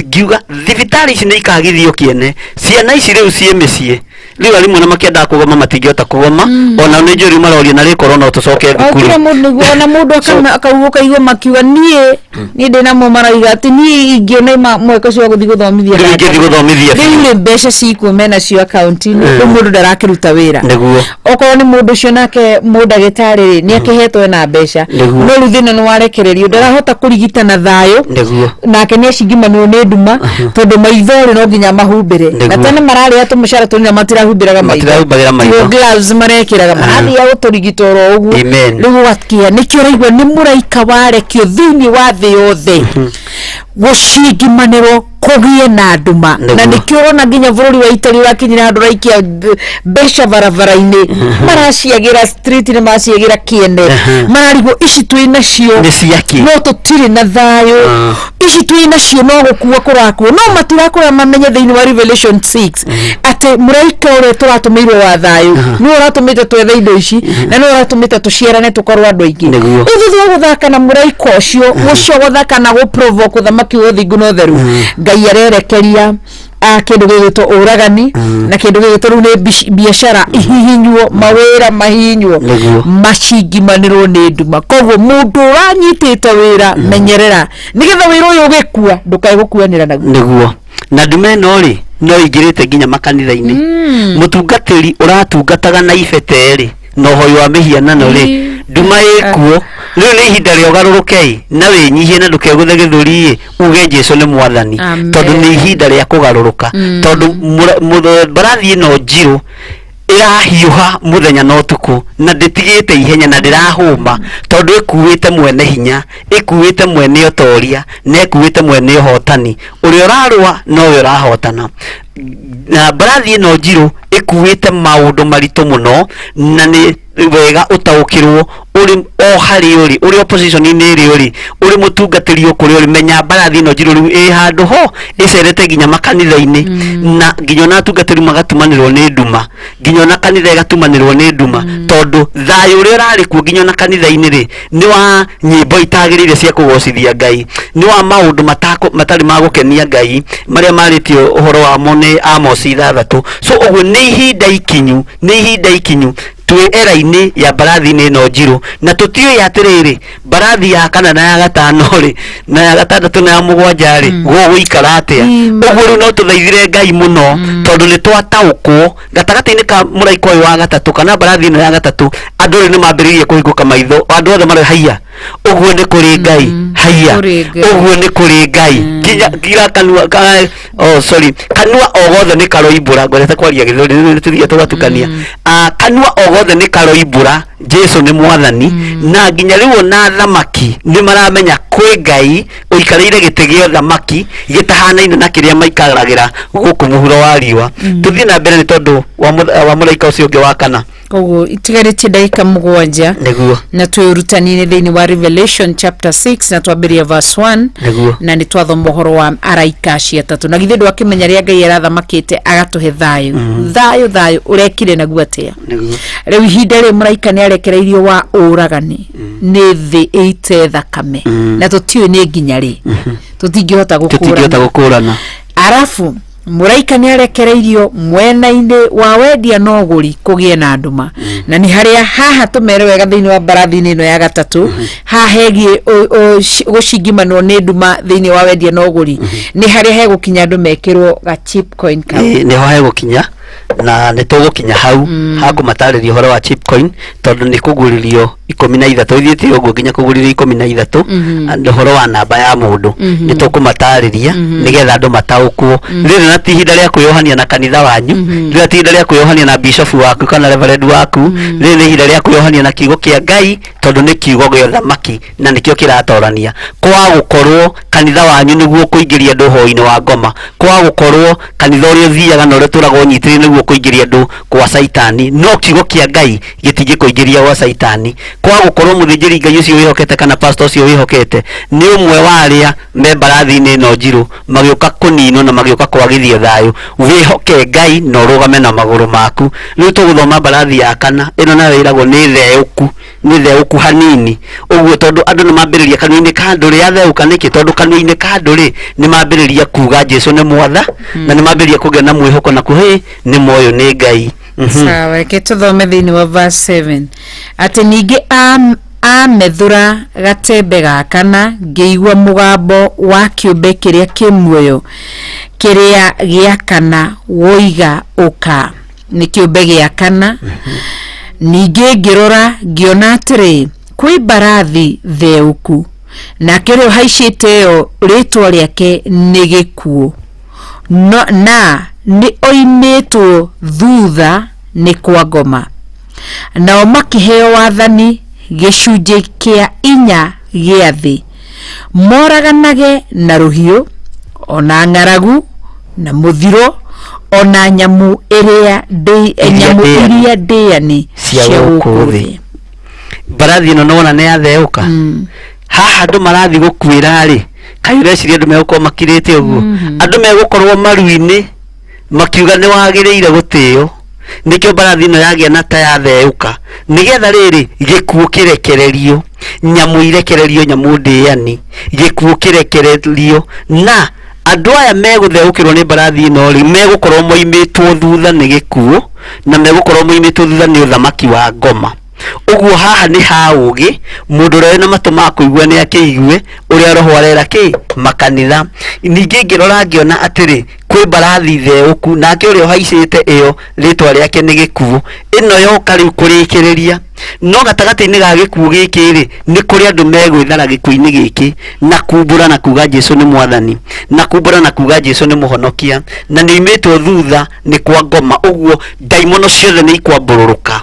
ngiuga thibitari ici ni ikagithio kiene ciana ici riu cie micie riu arimu na makienda kugoma matingiota kugoma ona ni njuri maroria na rikoro no tucoke thukuru okire mundu ona mundu akauga igwe makiuga ni ndina mo maraiga ati ni ingiona mweka cio guthi guthomithia riu mbeca ciku mena cio account ni mundu ndarakiruta wira niguo okorwo ni mundu cio nake mudagitari ni akihetwo na mbeca no ruthina ni warekererio ndarahota kurigita na thayo nake ni acingimanwo ni nduma tondu maithori no nginya mahumbire na tene marari atumushara tunina matirahumbiraga maitho gloves marekiraga marathi ya uturigitoro uguo riu wakia nikio raigwa ni muraika warekio thiini wa thi yothe gucingimanirwo kugie na nduma na nikio rona nginya bururi wa Italy wakinyira andu raikia mbeca barabara-ini maraciagira street ni maciagira kiene mararigo ici twina cio no tutiri na thayo ici twina cio no gukua kurakwo no matirakura mamenye thiini wa Revelation 6 ati muraika ure turatumirwo wa thayo ni uratumite twethe indo ici na ni uratumite tuciarane tukorwo andu aingi uthu guthaka na muraika ucio ucio guthaka na guprovoke thamaki wothingu no theru Ngai arerekeria kindu gigitwo uragani na kindu gigitwo ru ni biashara ihihinywo mawira mahinywo macingimanirwo ni nduma koguo mundu uranyitite wira menyerera nigetha wira uyu ugikua ndukae gukuanira naguo niguo na ndume no ri no ingirite nginya makanitha-ini mutungatiri uratungataga na ibete ri no hoyo wa mihianano ri nduma ikuo riu ni ihinda ria ugarurukei na winyihie na ndukeguthe githuri uge Jesu ni mwathani tondu ni ihinda ria kugaruruka tondu barathi no njiru irahiuha muthenya no tuku na nditigite ihenya na ndirahuma tondu ikuite mwene hinya ikuite mwene utoria na ikuite mwene uhotani uria urarua no uria urahotana na barathi no njiru ikuite maundu maritu muno na ni wega utaukirwo uri o hari uri opposition ni uri mutungatiri ukuri uri menya barathi no njiru riu handu ho icerete nginya makanitha-ini na nginya na tungatiri magatumanirwo ni nduma nginya na kanitha igatumanirwo ni nduma tondu thayo uri urari ku nginya na kanitha-ini ri ni wa nyimbo itagirire cia kugocithia Ngai ni wa maundu matari magukenia Ngai maria maritio uhoro wa mo ni Amos 3 so uguo ni ihinda ikinyu twi era-ini ya mbarathi-ini no njiru na tutioi atiriri mbarathi ya kana na ya gatano ri na ya gatandatu na ya mugwanja ri guikara atia uguo riu no tuthaithire Ngai muno tondu ni twataukwo gatagati-ini ka muraika uyu wa gatatu kana mbarathi ino ya gatatu andu ri ni mambiririe kuhinguka maitho andu othe mari haiya uguo ni kuri Ngai haiya uguo ni kuri Ngai kira kanua kanua ogothe ni karoimbura ngorete kwaria githuri ni tuthie tugatukania kanua ogothe ni karoimbura Jesu ni mwathani na nginya riu na thamaki ni maramenya kwi Ngai uikarire gite gio thamaki gitahanaine na kiria maikaragira guku muhuro wa riwa tuthie na mbere ni tondu wa muraika ucio ungi wa kana koguo itigarite ndaika mugwanja niguo na twirutani thiini wa Revelation chapter 6 na twambiria verse 1 niguo na ni twathoma uhoro wa araika acio atatu na githe ndwakimenya ria Ngai arathamakite agatuhe thayu thayu urekire naguo atia niguo riu ihinda ri muraika ni arekereirio wa uragani ni thi ite thakame na tutiwe ni nginya ri tutingihota gukurana arafu muraika ni arekereirio mwena-ini wa wendia na uguri kugie na nduma na ni haria haha tumere wega thiini wa mbarathi-ini ino ya gatatu hahegie gucingimanwo ni nduma thiini wa wendia na uguri ni haria hegukinya andu mekirwo ga chip coin ni ho hegukinya na ni tugukinya hau hakumatariria horo wa chip coin tondu ni kuguririo 13 ithiete uguo nginya kuguririo 13 horo wa namba ya mundu ni tukumatariria nigetha andu mataukwo riri na tihinda ria kuyohania na kanitha wanyu riri tihinda ria kuyohania na bishop waku kana reverend waku riri ni hinda ria kuyohania na kiugo kia Ngai tondu ni kiugo gio thamaki na nikio kiratorania kwa gukorwo kanitha wanyu niguo kuingiria andu ho-ini wa ngoma kwa gukorwo kanitha uria thiaga na uria turagwo nyitire niguo kuingiria andu kwa saitani no kiugo kia Ngai gitingi kuingiria wa saitani kwa gukorwo muthinjiri Ngai ucio wihokete kana pastor ucio wihokete ni umwe wa aria me mbarathi-ini no njiru magiuka kunino na magiuka kwagithia thayu wihoke Ngai no rugame na maguru maku riu tuguthoma mbarathi ya kana ino nayo iragwo ni theuku hanini uguo tondu andu ni mambiriria kanua-ini ka andu ri atheuka niki tondu kanua-ini ka andu ri ni mambiriria kuga Jesu ni mwatha na ni mambiriria kugia na mwihoko na kuhi ni moyo ni Ngai sawa reke tuthome thiini wa verse 7 ati ningi amethura gatembe ga kana ngiigua mugambo wa kiumbe kiria kimuoyo kiria gia kana woiga uka ni kiumbe gia kana ningi ngirora ngiona atiri kwi mbarathi theuku na kirio haicite yo ritwa riake ni gikuo na ni oimitwo thutha ni kwa ngoma nao makiheo wathani gicunji kia 4 gia thi moraganage na ruhiu ona ng'aragu na muthiro ona nyamu iria ndiani cia gukuthi mbarathi ino nona ni atheuka haha andu marathi gukwira ri kayureciria andu megukorwo makirite uguo andu megukorwo maru-ini makiuga ni wagiriire gutio nikio mbarathi ino yagia na ta yatheuka nigetha riri gikuo kirekererio nyamu irekererio nyamu ndiani gikuo kirekererio na andu aya megutheukirwo ni mbarathi ino ri megukorwo moimitwo thutha ni gikuo na megukorwo moimitwo thutha ni uthamaki wa ngoma uguo haha ni haugi mundu uri na matu ma kuigua ni akiigue uria roho arera ki makanitha ningi ngirora ngiona atiri kwi mbarathi theuku nake uria haicite iyo ritwa riake ni gikuo ino yoka riu kurikiriria no gatagati-ini ga gikuo giki ri ni kuri andu megwithara gikuo-ini giki na kumbura na kuga Jesu ni mwathani na kumbura na kuga Jesu ni muhonokia na ni imitwo thutha ni kwa ngoma uguo daimono ciothe ni ikwambururuka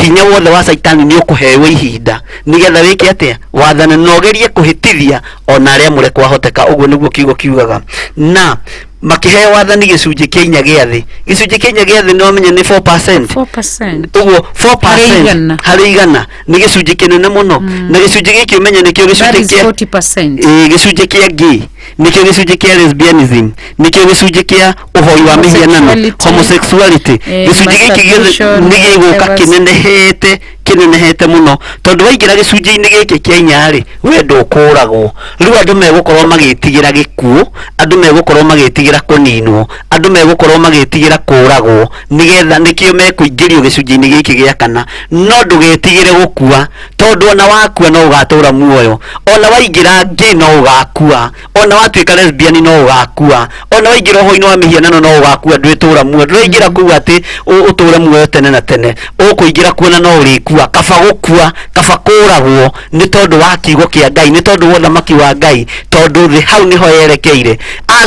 hinya wothe wa saitani ni ukuhewa ihinda nigetha wiki atia wathana nogerie kuhitithia ona aria mure kwahoteka uguo niguo kiugo kiugaga na makiheo wathani gicunji kia 4 gia thi gicunji kia 4 gia thi no menye ni 4% uguo 4% hari igana ni gicunji kinene muno na gicunji giki umenye nikio gicunji kia 40% gicunji kia gay nikio gicunji kia lesbianism nikio gicunji kia uhoi wa mihianano homosexuality gicunji giki giothe ni giguka kinenehete kinenehete muno tondu waingira gicunjĩ-inĩ gĩkĩ kĩa inya rĩ we ndũkũragwo rĩu andũ megũkorwo magĩtigĩra gĩkuũ andũ megũkorwo magĩtigĩra kũninwo andũ megũkorwo magĩtigĩra kũragwo nĩgetha nĩkĩo mekũingĩrio gĩcunjĩ-inĩ gĩkĩ gĩa kana no ndũgetigĩre gũkua tondu ona wakua no ũgatũra muoyo ona waingĩra ngĩ no ũgakua ona watuĩka lesbian no ũgakua ona waingĩra ũhoro-inĩ wa mĩhianano no ũgakua ndwĩtũra muoyo ndũraingĩra kuga atĩ ũtũre muoyo tene na tene ũkũingĩra kuona no ũrĩkua kaba gũkua kaba kũragwo nĩ tondũ wa kiugo kĩa Ngai nĩ tondũ wa ũthamaki wa Ngai tondu thĩ hau niho yerekeire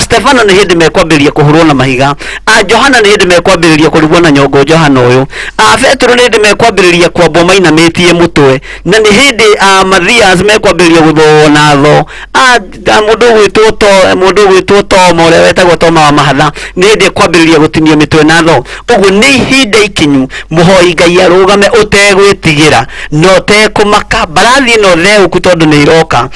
Stefano nĩ hĩndĩ mekwambĩrĩria kũhũrwo na mahiga Johana nĩ hĩndĩ mekwambĩrĩria kũrugwo na nyongo Johana ũyũ Petro nĩ hĩndĩ mekwambĩrĩria kwambwo mainamĩtie mũtwe na nĩ hĩndĩ Mathias mekwambĩrĩria gũthũo na tho mũndũ gwĩtwo Toma ũrĩa wetagwo Toma wa mahatha nĩ hĩndĩ ekwambĩrĩria gũtinio mĩtwe na tho ũguo nĩ ihinda ikinyu mũhoi Ngai arũgame ũtegwĩtigĩra no ũtekũmaka mbarathi ĩno theũku tondũ nĩ iroka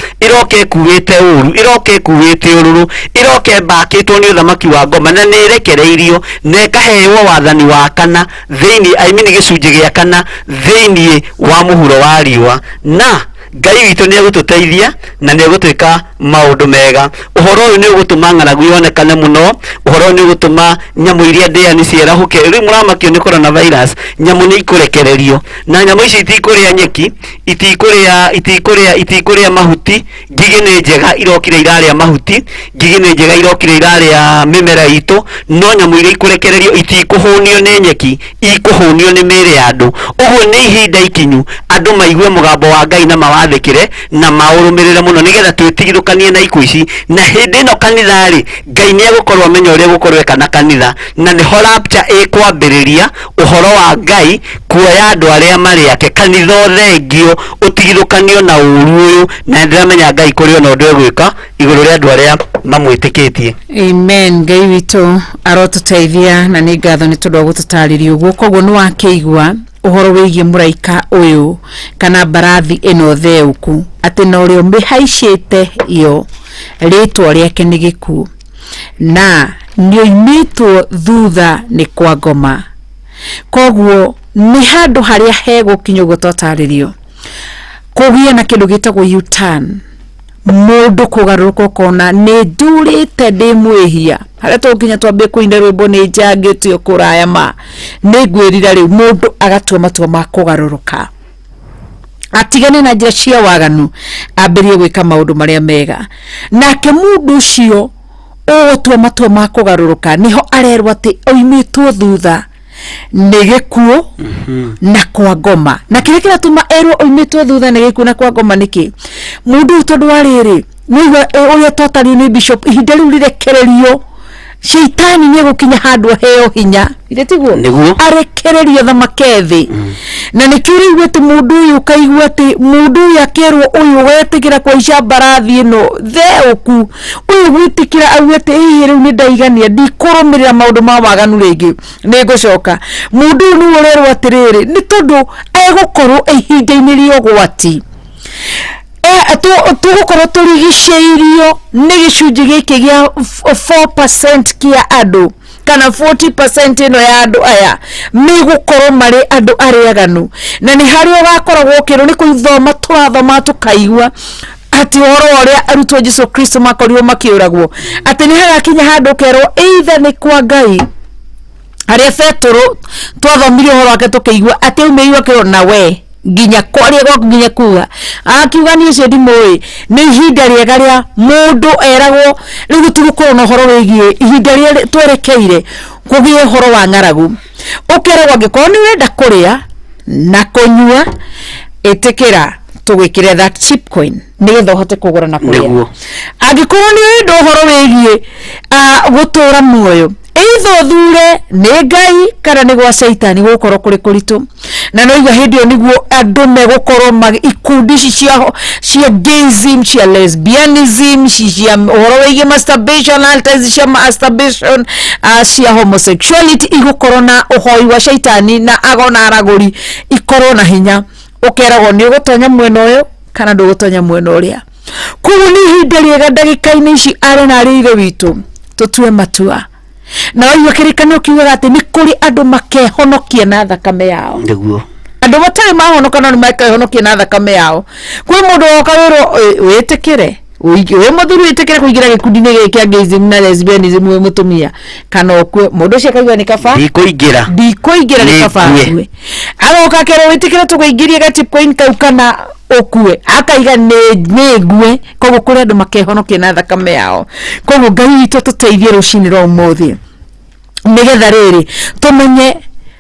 ĩkuĩte ũru iroka ĩkuĩte ũrũrũ iroka ĩmbakĩtwo nĩ ũthamaki wa ngoma na nĩ ĩrekereirio na ĩkaheo wathani wa kana thĩinĩ gĩcunjĩ gĩa kana thĩinĩ wa mũhuro wa riũa na Ngai witũ nĩ egũtũteithia na nĩ egũtwĩka maũndũ mega ũhoro ũyũ nĩ ũgũtũma ng'aragu yonekane mũno ũhoro ũyũ nĩ ũgũtũma nyamũ iria ndĩani cierahuke rĩu mũramakio nĩ coronavirus nyamũ nĩ ikũrekererio na nyamũ ici itikũrĩa nyeki itikũrĩa mahuti ngigĩ nĩ njega irokire irarĩa mahuti ngigĩ nĩ njega irokire irarĩa mĩmera itũ no nyamũ iria ikũrekererio itikũhũnio nĩ nyeki ikũhũnio nĩ mĩĩrĩ ya andũ ũguo nĩ ihinda ikinyu andũ maigue mũgambo wa Ngai na mawathĩkĩre na maũrũmĩrĩre mũno nĩgetha twĩtigithũkanie na ikuũ ici na hĩndĩ ĩno kanitha rĩ Ngai nĩ egũkorwo amenya ũrĩa egũkorwo eka na kanitha na nĩho rapture ĩkwambĩrĩria ũhoro wa Ngai kuoya andũ arĩa marĩ ake kanitha ũthengio ũtigithũkanio na ũru ũyũ na ndĩramenya Ngai kũrĩ ona ũndũ egwĩka igũrũ rĩa andũ arĩa mamwĩtĩkĩtie. Amen. Ngai witũ arotũteithia na nĩ ngatho nĩ tondũ wa gũtũtarĩria ũguo koguo nĩ wakĩigua ũhoro wĩgiĩ mũraika ũyũ kana mbarathi ĩno theũku atĩ na ũrĩa ũmĩhaicĩte yo rĩtwa rĩake nĩ gĩkuũ na nĩ oimĩtwo thutha nĩ kwa ngoma koguo nĩ handũ harĩa hegũkinya ũguo twatarĩrio kũgĩa na kĩndũ gĩtagwo U-turn mũndũ kũgarũrũka ũkona nĩ ndũrĩte ndĩ mwĩhia harĩa tũkinya twambie kũina rwĩmbo nĩ njangĩtio kũraya ma nĩ ngwĩrira rĩu mũndũ agatua matua ma kũgarũrũka atigane na njĩra cia waganu ambĩrie gwĩka maũndũ marĩa mega nake mũndũ ũcio ũgũtua matua ma kũgarũrũka nĩho arerwo atĩ oimĩtwo thutha nĩ gĩkuũ na kwa ngoma na kĩrĩa kĩratũma erwo oimĩtwo thutha nĩ gĩkuũ na kwa ngoma nĩkĩ mũndũ tondũ wa rĩrĩ nĩguo ũrĩa twatario nĩ bishop ihinda rĩu rĩrekererio Shaitani nĩ gũkinya handũ aheo hinya tiguo arekererio thamake thĩ na nĩkĩo rĩu atĩ mũndũ ũyũ kaigua atĩ mũndũ ũyũ akerwo ũyũ wetigĩra kwa ica mbarathi ĩno theũku ũyũ gwĩtĩkĩra augĩte hihi rĩu nĩ ndaigania ndikũrũmĩrĩra maũndũ ma waganu rĩngĩ nĩ ngũcoka mũndũ ũyũ nĩ ũrerwo atĩrĩrĩ nĩ tondũ egũkorwo ihinda-inĩ rĩa ũgwati tũgũkorwo tũrigicĩirio nĩ gĩcunjĩ gĩkĩ gĩa 4% kĩa andũ kana 40% ĩno ya andũ aya megũkorwo marĩ andũ arĩaganu na nĩ harĩ ũgakoragwo ũkĩrwo nĩ kũithoma tũrathoma tũkaigua atĩ ũhoro ũrĩa arutwo Jesũ Kristo makorirwo makĩũragwo atĩ nĩ hagakinya handũ ũkerwo either nĩ kwa Ngai harĩa Petro twathomire ũhoro wake tũkĩigua atĩ umĩirwo kĩrwo na we nginya kwaria gwaku nginya kuga akiuga niĩ ũcio ndimũĩ nĩ ihinda rĩega rĩa mũndũ eragwo rĩu tũgũkorwo na ũhoro wĩgiĩ ihinda rĩrĩa twerekeire kũgĩe ũhoro wa ng'aragu ũkeragwo angĩkorwo nĩ wenda kũrĩa na kũnyua ĩtĩkĩra tũgwĩkĩre that cheap coin nĩgetha ũhote kũgũra na kũrĩa angĩkorwo nĩ wenda ũhoro wĩgiĩ gũtũra muoyo either thure nĩ Ngai kana nĩ gwa Shaitani gũkorwo kũrĩ kũritũ na no iga hĩndĩ ĩyo nĩguo andũ megũkorwo ikundi ici cia gayism cia lesbianism cia ũhoro wĩgiĩ masturbation altars cia masturbation cia homosexuality igũkorwo na ũhoi wa Shaitani na agona aragũri ikorwo na hinya ũkeragwo nĩ ũgũtonya mwena ũyũ kana ndũgũtonya mwena ũrĩa koguo nĩ ihinda rĩega ndagĩka-inĩ ici arĩ na arĩ ithe witũ tũtue matua na waigua kĩrĩkanĩro kiugaga atĩ nĩ kũrĩ andũ makehonokia na thakame yao nĩguo andu batari mahonoka no makahonokia na thakame yao kwi mundu okawiro witikire we muthuri witikire kuigira gikundi-ini giki ageism na lesbianism we mutumia kana okwe mundu cio akaigua ni kaba ndikuingira ni kaba akue agoka kero witikire tukuingiria gatipcoin kau kana okue akaiga ni ngue koguo kuri andu makehonokia na thakame yao koguo Ngai witu tuteithie rucini rwa umuthi nigetha riri tumenye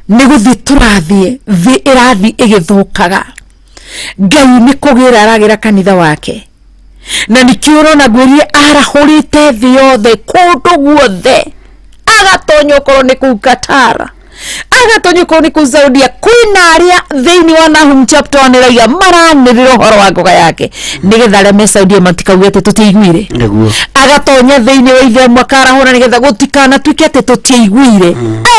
ni guthi turathie thi irathi igithukaga Ngai ni kugira aragira kanitha wake na nikioro na gwerie arahurite thi yothe kundu guothe agatonyo korwo ni ku Qatar agatonyo korwo ni ku Saudia kwina aria thiini wa Nahum chapter 1 raiga maranirira horo wa ngoga yake nigetha reme Saudia matikauge ati tutiiguire niguo agatonya thiini wa ithe mwakarahura nigetha gutikana twike ati tutiiguire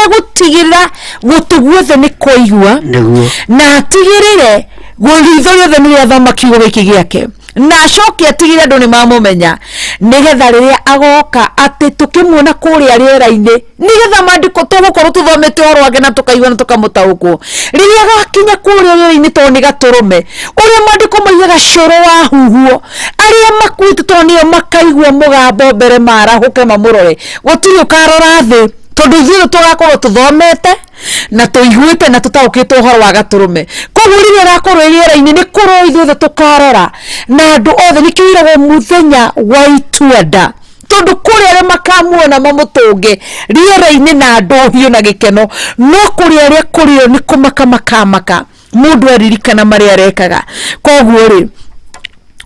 gutigirira gutuguothe ni kuigua niguo na atigirire gulitho yothe ni yathama kiugo giki giake na acoke atigire andu ni mamumenya nigetha riria agoka ati tukimuona kuria riera-ini nigetha mandiko tugukorwo tuthomete horo wake na tukaigua na tukamutaukwo riria gakinya kuria riera-ini to ni gaturume uria mandiko moigaga coro wa huhuo aria makuite to nio makaigua mugambo mbere marahuke mamurore gutiri ukarora thi tondu ithuĩ tugakorwo tuthomete na tuiguite na tutaukite horo wa gaturume koguo riria gakorwo riera-ini ni kurwo ithuĩ tukarora na andu othe nikiragwo muthenya wa ituenda tondu kuria aria makamuona mamutunge riera-ini na andu hiu na gikeno no kuria aria kurio ni kumaka mundu aririkana maria arekaga koguo ri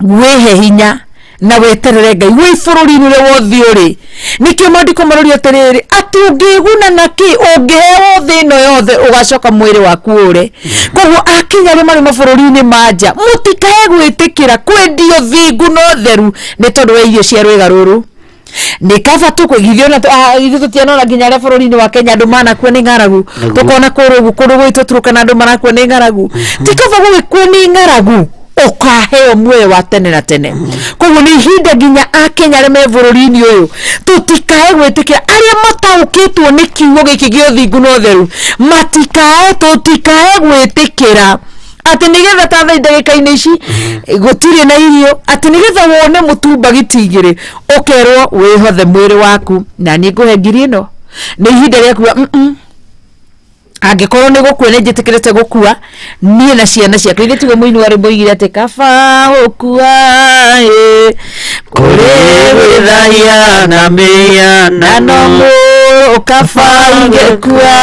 wehe hinya na weterere Ngai wi bururi-ini uri wothi uri nikio mandiko maroria atiriri ati ungiguna naki ungiheo thino yothe ugacoka mwiri waku ure koguo akinya ri mari mabururi-ini manja mutikae gwitikira kwendio thingu no theru ni tondu wa irio cia rwiga ruru ni kaba tukwigithio na ithu tutianona nginya ria bururi-ini wa Kenya andu manakua ni ng'aragu tukona kundu gwitu turukana andu manakua ni ng'aragu tikaba gwikua ni ng'aragu ukaheo muoyo wa tene na tene koguo ni ihinda nginya akenya aria me bururi-ini uyu tutikae gwitikira aria mataukitwo ni kiugo giki gio thingu no theru tutikae gwitikira ati nigetha ta ndagika-ini ici gutiri na irio ati nigetha wone mutumba gitigiri ukerwo wihothe mwiri waku na ni nguhe ngiri ino ni ihinda ria kuwa angikorwo ni gukua ni njitikirite gukua nie na ciana ciakwa ile tuge muini wari moigire ati kaba gukua kuri withaya na mia na no kaba ingekua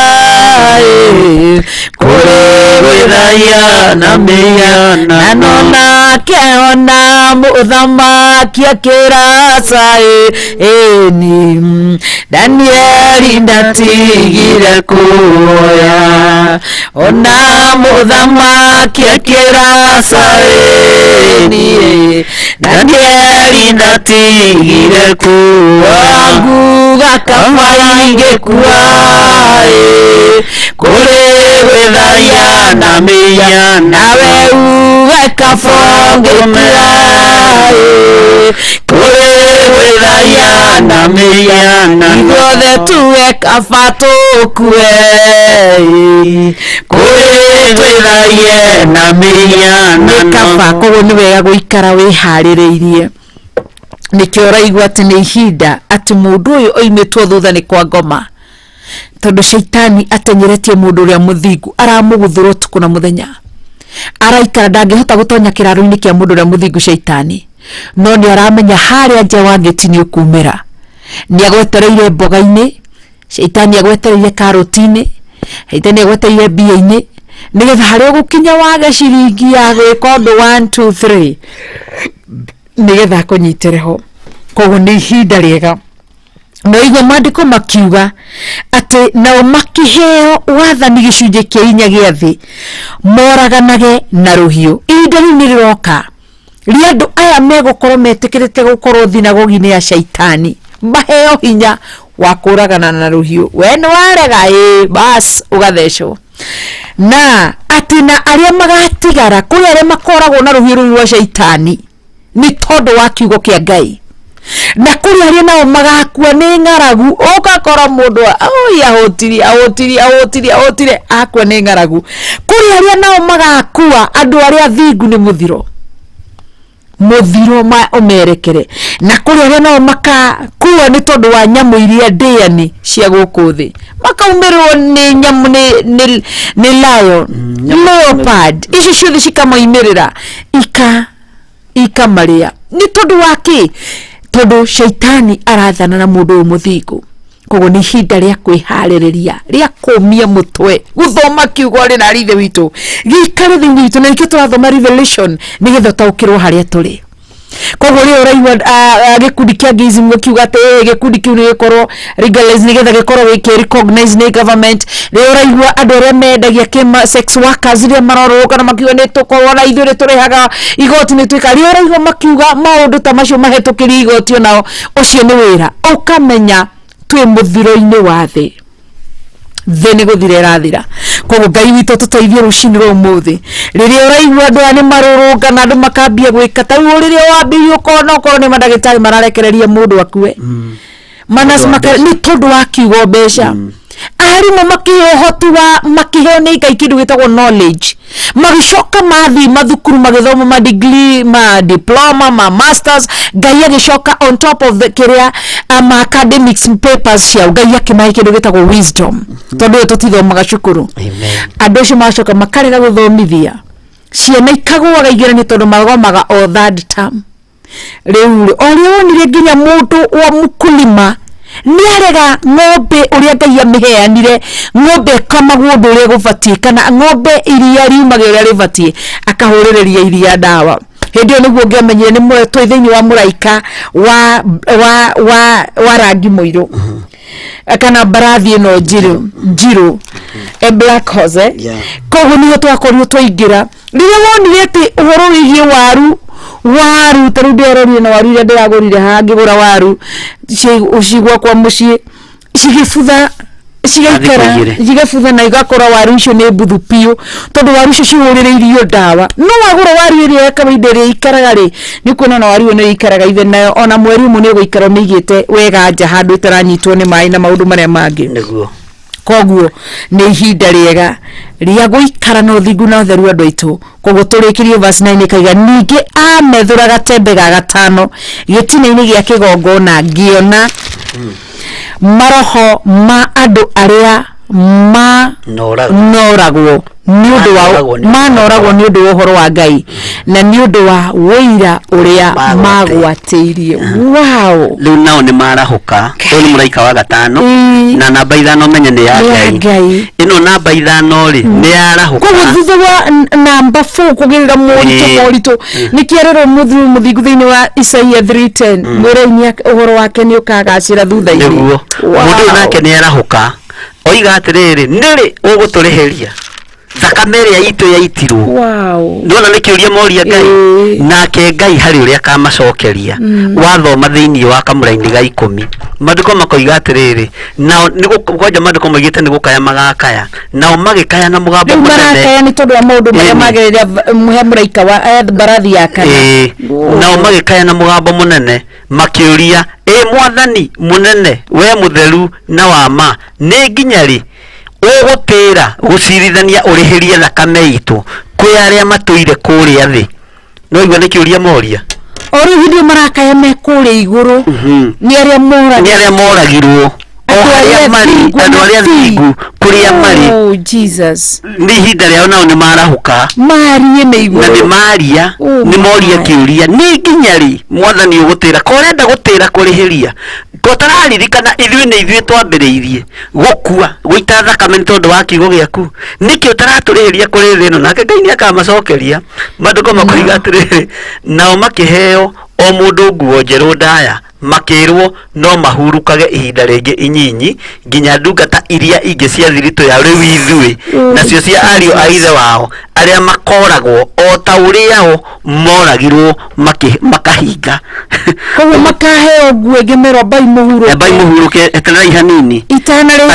kuri withaya na mia na no na keona muthamaki akirasa ni Danieli ndatigire kuoya ona muthamaki akirasa ni Danieli ndatigire kuoya nguga kaba ingekua kuri withaya na mia nawe uge kaba ingekua kuri withaya na mia na ithuothe tuge kaba tukue kuri withaya na mia na kaba koguo ni wega guikara wihaririirie nikio raigua ati ni ihinda ati mundu uyu oimitwo thutha ni kwa ngoma tondu shaitani atenyeretie mundu uria muthingu aramuguthura tuku na muthenya araikara ndangihota gutonya kiraro-ini kia mundu uria muthingu shaitani no ni aramenya haria nja wa geti ni ukumira ni agwetereire mboga-ini shaitani agwetereire karoti-ini shaitani agwetereire mbia-ini nigetha haria gukinya wage ciringi ya gwika undu 1 2 3 nigetha kunyitire ho koguo ni ihinda riega no igua mandiko makiuga ati nao makiheo wathani gicunji kia inya gia thi moraganage na ruhiu ihinda riu niriroka ria andu aya megukorwo metikirite gukorwo thinagogi-ini ya shaitani maheo hinya wa kuragana na ruhiu we ni warega bas ugathecwo na ati na aria magatigara kuri aria makoragwo na ruhiu rwa shaitani ni tondu wa kiugo kia Ngai na kuri aria nao magakua ni ngaragu ukakora mundu ahotiri akua ni ngaragu kuri aria nao magakua andu aria thingu ni muthiro ma omerekere na kuri aria nao makakua ni tondu wa nyamu iria ndiani cia guku thi makaumirwo ni nyamu ni lion leopard icio ciothe cikamoimirira ikamaria ni tondu waki tondu shaitani arathana na mundu muthingu kogo ni hinda ria kwihaririria ria kumia mutwe guthoma kiugo ri na rithe witu gikare thiini witu na nikio twathoma Revelation nigetha taukirwo haria turi kogo ri uraigwa gikundi kia gizim kiuga ati gikundi kiu ni gikorwo legalize nigetha gikorwo recognize ni government ri uraigwa andu aria mendagia kima sex workers ria marorwo na makiuga ni tukorwo na ithure turehaga igoti ni twika ri uraigwa makiuga maundu ta macio mahetukiri igoti onao ucio ni wira ukamenya twi muthiro-ini wa thi ni guthira rathira kogo Ngai witu tuteithie rucini rwa umuthi riria uraigwa andu ani marurunga na andu makambia gwika ta riria wambirio kona okorwo ni madagitari mararekereria mundu akue manas ni tondu wa kiugo mbeca arimu makihotu wa makiheo ni Ngai kindu gitagwo knowledge magicoka mathi mathukuru magithoma ma degree ma diploma ma masters Ngai agicoka on top of the kiria academics papers cia Ngai akimahe kindu gitagwo wisdom tondu tutithomaga cukuru andu acio macoka makarega guthomithia ciana ikagwaga igerani tondu magomaga o third term riu orio ni nginya mundu wa mukulima niarega ng'ombe uria Ngai amiheanire ng'ombe kama gundu uria gubatie kana ng'ombe iria riumage uria ribatie akahurireria iria dawa hindi yo niguo ngiamenyire ni mwetwe thiini wa muraika wa rangi muiru kana barathi no njiru black horse koguo niyo twakorirwo twaingira riria wonire ati uhoro wigie waru taru nderorie na waru iria ndiragurire hangigura waru ucigwa kwa mucii cigibutha cigibutha na igakora waru icio ni mbuthu piu tondu waru icio cihurireirio dawa no wagura waru iria ekawaida ri ikaraga ri ni kuona na waru ni ikaraga ithe nayo ona mweri mu ni guikara migite wega nja handu itaranyitwo ni mai na maundu maria mangi niguo koguo ni ihinda riega ria guikara no thingu na theru andu aitu koguo turikirie verse 9 kaiga ningi amethura gatembe ga gatano gitine-ini gia kigongona ngiona maroho ma andu aria noragwo niundu wa manoragwo niundu wa uhoro wa Ngai na niundu wa wira uria magwatirie wow riu nao ni marahuka uyu ni muraika wa gatano na namba 5 menye ni ya Ngai ino namba 5 ri ni yarahuka koguo thutha wa namba 4 kugirira morito nikiarero muthingu thiini wa Isaia 3:10 mwira-ini uhoro wake ni ukagacira thutha-ini mundu nake ni yarahuka oiga atiriri niri uguturiheria thakame ria itu yaitirwo wow ndona nikiuria moria Ngai nake Ngai hari uria kamacokeria wathoma thiini wa kamuraini ga 10 maduko makoiga atiriri nao nigukwanja maduko magite nigukaya magakaya nao magikaya na mugambo munene ni tondu wa maundu maria magiriria muhe muraika wa barathi ya kana nao magikaya na mugambo munene makiuria mwathani munene we mutheru na wama ni nginyari ugutira gucirithania urihirie thakame itu kwi aria matuire kuria thi no igwa nikiuria moria ori video marakaya me kuria iguru ni aria moragirwo andu aria thingu kuria mari oh Jesus ni hinda riao nao ni marahuka marie me iguru na ni maria ni moria kiuria ni nginyari mwathani ugutira korenda gutira kurihiria gotararikana ithuĩ twambĩrĩirie gũkua gũita thakame nĩ tondũ wa kiugo gĩaku nĩkĩo taratũrĩhĩria kũrĩ thĩ ĩno nake Ngai nĩakamacokeria maandĩko makoiga atĩrĩrĩ nao makĩheo o mũndũ nguo njerũ ndaya makĩrwo no mahurukage ihinda rĩngĩ inyinyi nginya ndungata iria ingĩ cia thiritũ ya rĩu ithuĩ nacio cia ariũ a ithe wao arĩa makoragwo o ta ũrĩa moragirwo makahinga koguo makaheo nguo ĩngĩ mĩrombai mũhurũke eterera hanini itana rĩu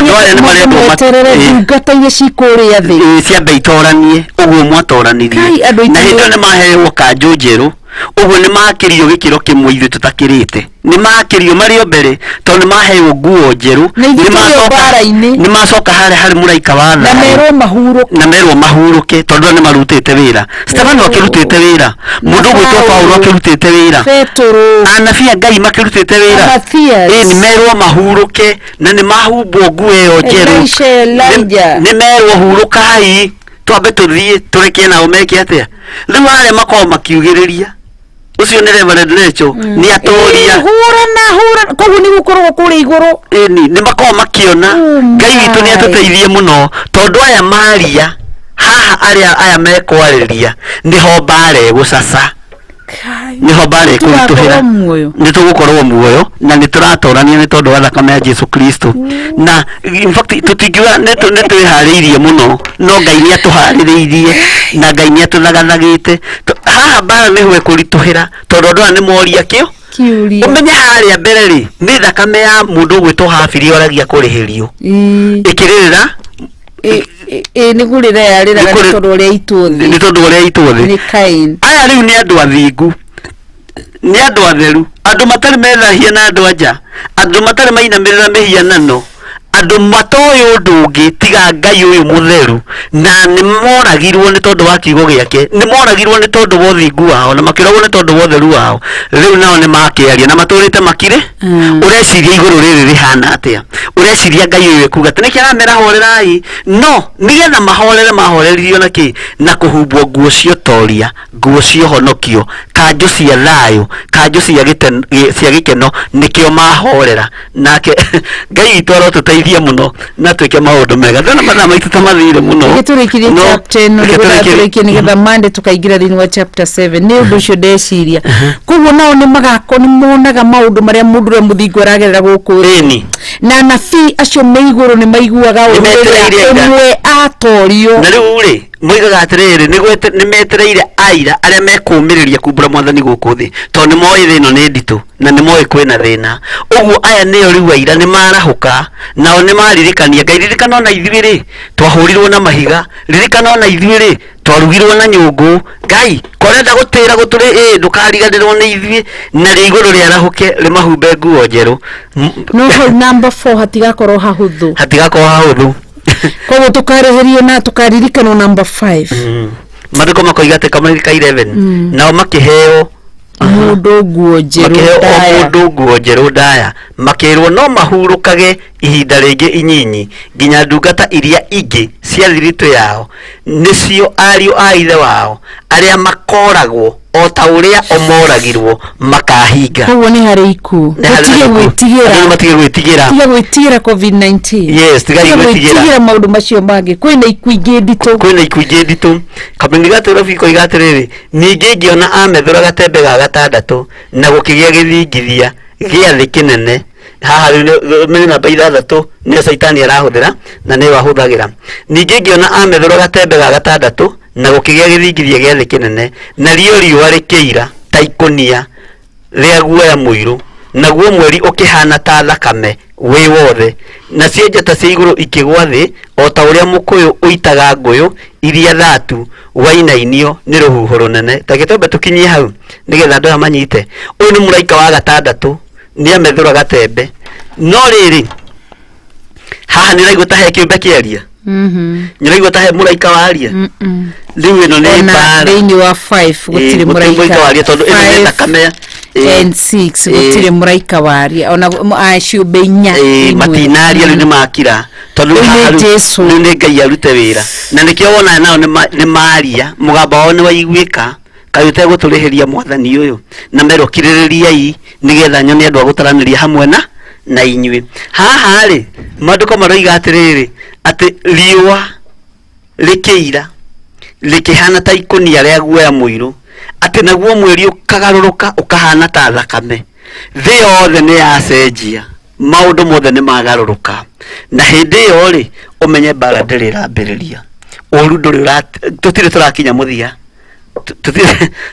meterere ndungata iria cikũrĩa thĩ ciambe itoranie ũguo mwatoranirie na hĩndĩ nĩ maheo kanjũ njerũ uguo ni makirio gikiro kimwe ithu tutakirite ni makirio mario mbere to ni maheo nguo njeru ni macoka hari muraika wa na merwo mahuruke tondu ni marutite wira Stefano akirutite wira mundu gwitwo Paulo akirutite wira Petro anabia Ngai makirutite wira ni merwo mahuruke na ni mahumbwo nguo yo njeru ni merwo hurukai twambe tuthie tureke nao meke atia riu are makoma makiugiriria ucio ni Reverend Lecho ni atoria hura koguo ni gukorwo kuri iguru ni makoma makiona Ngai witu ni atuteithie muno tondu aya maria haha aya mekwariria niho bare gucaca niho bare kurutuhira ni tugukorwo muoyo na ni turatorania ni tondu wa thakame ya Jesu Kristo na in fact tutingiwa ni twihariirie muno no Ngai ni atuhaririirie na Ngai ni atuthagathagiite haha bara niho kurituhira tondu ndwa ni moria kio umenya haria mbere ri ni thakame ya mundu gwitwo Habili oragia kurihirio ikiririra nigurira yarira ni tondu uria ituthi ni Kain aya riu ni andu athingu ni andu atheru andu matari methahia na andu anja andu matari mainamirira mihianano andu matoyo ndungi tiga Ngai uyu mutheru na ni moragirwo ni tondu wa kiugo giake ni moragirwo ni tondu wa uthingu wao na makiragwo ni tondu wa utheru wao riu nao ni makiaria na maturite makire ureciria iguru riri rihana atia ureciria Ngai uyu kuga tene kiramera horerai no nigetha mahoreririo naki na kuhumbwo nguo cio toria nguo cio honokio kanju cia thayo kanju cia gikeno nikio mahorera nake Ngai itoro tuteithia muno na twike maundu mega thana mathaa maitu tamathire muno giturikirie chapter no giturikirie nigetha Monday tukaigira thini wa chapter 7 ni undu cio ndeciria kuguo nao ni magako ni monaga maundu maria mundu re muthingo aragerera guku rini na nabii acio meiguru ni maiguaga umwe atorio na riu ri moigaga atiriri ni metereire aira aria mekumiriria kumbura mwathani guku thi to ni moi thino ni nditu na ni moi kwina thina uguo aya nio riu aira ni marahuka nao ni maririkania Ngai ririkana na ithuiri twahurirwo na mahiga ririkana na ithuiri twarugirwo na nyungu Ngai korenda gutira guturi ndukariganirwo ni ithui na riguru ria rahuke rimahumbe nguo njeru no number 4 hatigakorwo hahuthu koguo tukareherio na tukaririkana number 5 mathiko makoiga ati kamarika 11 nao makiheo mundu nguo njeru ndaya makirwo no mahurukage ihinda ringi inyinyi nginya ndungata iria ingi cia thiritũ yao nicio ariũ a ithe wao aria makoragwo o ta uria omoragirwo makahinga koguo ni hari iku matige gwitigira COVID-19 yes tiga gwitigira maundu macio mangi kwina iku ingi nditu kabendiga turafiko igatiriri ningi ngiona amethura gatembe ga gatandatu na gukigia githingithia gia thi kinene haha mena namba 6 ni Saitani arahuthira na ni wahuthagira ningi ngiona amethura gatembe ga gatandatu na gukigia githingithia gia thi kinene na riũa rĩkĩira ta ikonia rĩa guoya mũiru naguo mweri ukihana ta thakame wi wothe na cio njata cia iguru ikigwa thi o ta uria mukuyu uitaga nguyu iria thatu wainainio ni ruhuho runene ta gitombe tukinyie hau nigetha andu amanyite uyu ni muraika wa gatandatu ni amethura gatembe no riri haha ni raigua ta he kiumbe kiaria nyiraigua ta he muraika waria riu ino ni bara thini wa 5 gutire muraika waria tondu ino ni thakame and 6 gutire muraika waria ona ciumbe inya matinaria riu ni makira tondu riu ni Ngai arute wira na nikio wona nao ni maria mugamba wao ni waiguika kayute guturihiria mwathani uyu na mero kiriririai nigetha nyone andu agutaraniria hamwe na inyui haha ri maduko maroiga atiriri ati riũa rĩkĩira rĩkĩhana ta ikonia rĩa guoya mũiru ati naguo mweri ukagaruruka ukahana ta thakame thĩ yothe ni yacenjia maundu mothe ni magaruruka na hindi yo ri umenye bara ndĩrĩ rambĩrĩria ũru ndũrĩ tutire turakinya muthia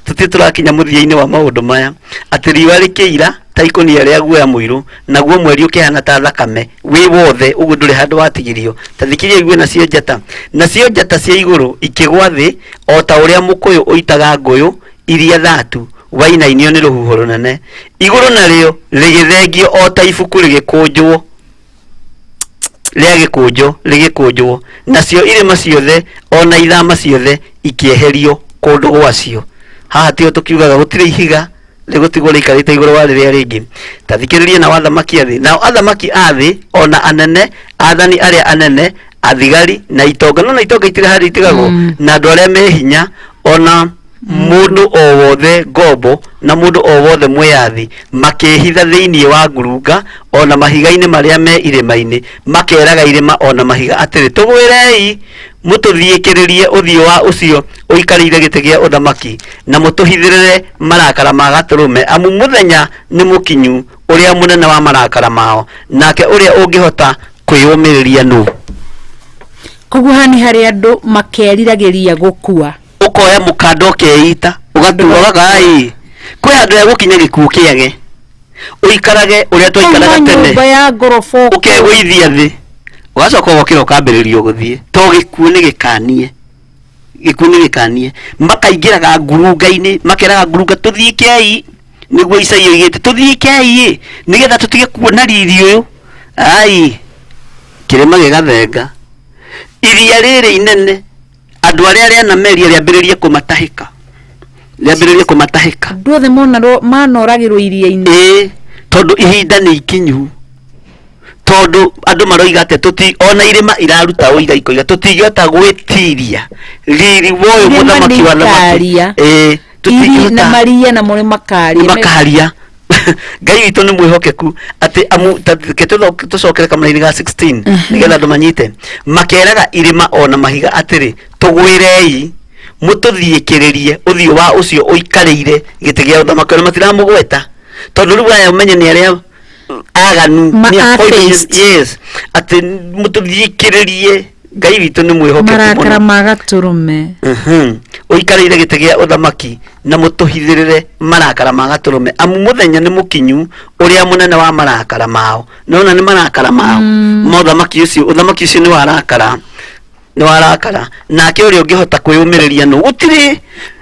tutire turakinya muthia-inĩ wa maundu maya ati riũa rĩkĩira ta ikonia rĩa guoya mũiru naguo mweri ukihana ta thakame wi wothe uguo ndũrĩ handũ watigirio ta thikiria igue na cio njata cia iguru ikigwa thi o ta uria mukuyu uitaga nguyu iria thatu wainainio nĩ rũhuho rũnene, igũrũ narĩo rĩgĩthengio o ta ibuku rĩgĩkũnjwo rĩa gĩkũnjwo, nacio irĩma ciothe ona ithama ciothe ikĩeherio kũndũ gwacio. Haha tio tukiugaga gũtirĩ ihiga rĩgũtigwo rĩikarĩte igũrũ wa rĩrĩa rĩngĩ. Tathikĩrĩria na wathamaki a thĩ, nao athamaki a thĩ ona anene, athani arĩa anene, athigari na itonga, no na itonga itirĩ harĩ itigagwo, na andũ arĩa me hinya, ona mũndũ o wothe ngombo na mũndũ o wothe mwĩyathi makĩhitha thĩinĩ wa ngurunga ona mahiga-inĩ marĩa me irĩma-inĩ, makeraga irĩma ona mahiga atĩrĩ, tũgwĩrei mũtũthiĩkĩrĩrie ũthiũ wa ũcio ũikarĩire gĩtĩ gĩa ũthamaki, na mũtũhithĩrĩre marakara ma Gatũrũme, amu mũthenya nĩ mũkinyu ũrĩa mũnene wa marakara mao, nake ũrĩa ũngĩhota kwĩyũmĩrĩria nũ. Koguo nĩ harĩ andũ makeriragĩria gũkua, ukoya mũkanda ũkeita ũgatuaga ai kwĩ andũ ya gũkinya gĩkuũ kĩage, ũikarage ũrĩa twaikaraga tene, nyũmba ya ngoroba ũkegũithia thĩ, ũgacoka ũgokĩra ũkambĩrĩrio gũthiĩ, to gĩkuũ nĩ gĩkanie, makaingĩraga ngurunga-inĩ, makeraga ngurunga tũthiĩkei, nĩguo Isaia igĩte tũthiĩkei nĩgetha tũtige kuona riri ũyũ. Ai kĩrĩma gĩgathenga, iria rĩrĩ inene, andũ arĩa rĩana meri rĩambĩrĩrie kũmatahĩka, andũ othe manoragĩrwo iria-inĩ, tondũ ihinda nĩ ikinyu, tondũ andũ maroiga atĩ ona irĩma iraruta ũira ikoiga tũtingĩhota gwĩtiria riri woyo mũthamaki wa thamaki, na maria na mũrĩ makaria Ngai witũ nĩ mwĩhokeku atĩ tũcokere kamũra-inĩ ga 16 nĩgetha andũ manyite, makeraga irĩma ona mahiga atĩrĩ, tũgwĩrei mũtũthiĩkĩrĩrie ũthiũ wa ũcio ũikarĩire gĩtĩ gĩa ũthamaki, ona matiramũgweta tondũ rĩu aya ũmenye nĩ arĩa aganu, yes, atĩ mũtũthiĩkĩrĩrie. Ngai witũ nĩ mwĩhokeku marakara ma Gatũrũme, ũikarĩire gĩtĩ gĩa ũthamaki na mũtũhithĩrĩre marakara ma Gatũrũme, amu mũthenya nĩ mũkinyu ũrĩa mũnene wa marakara mao. Nona nĩ marakara mao ũthamaki ũcio nĩ warakara, nake ũrĩa ũngĩhota kwĩyũmĩrĩria nũ? Gũtirĩ.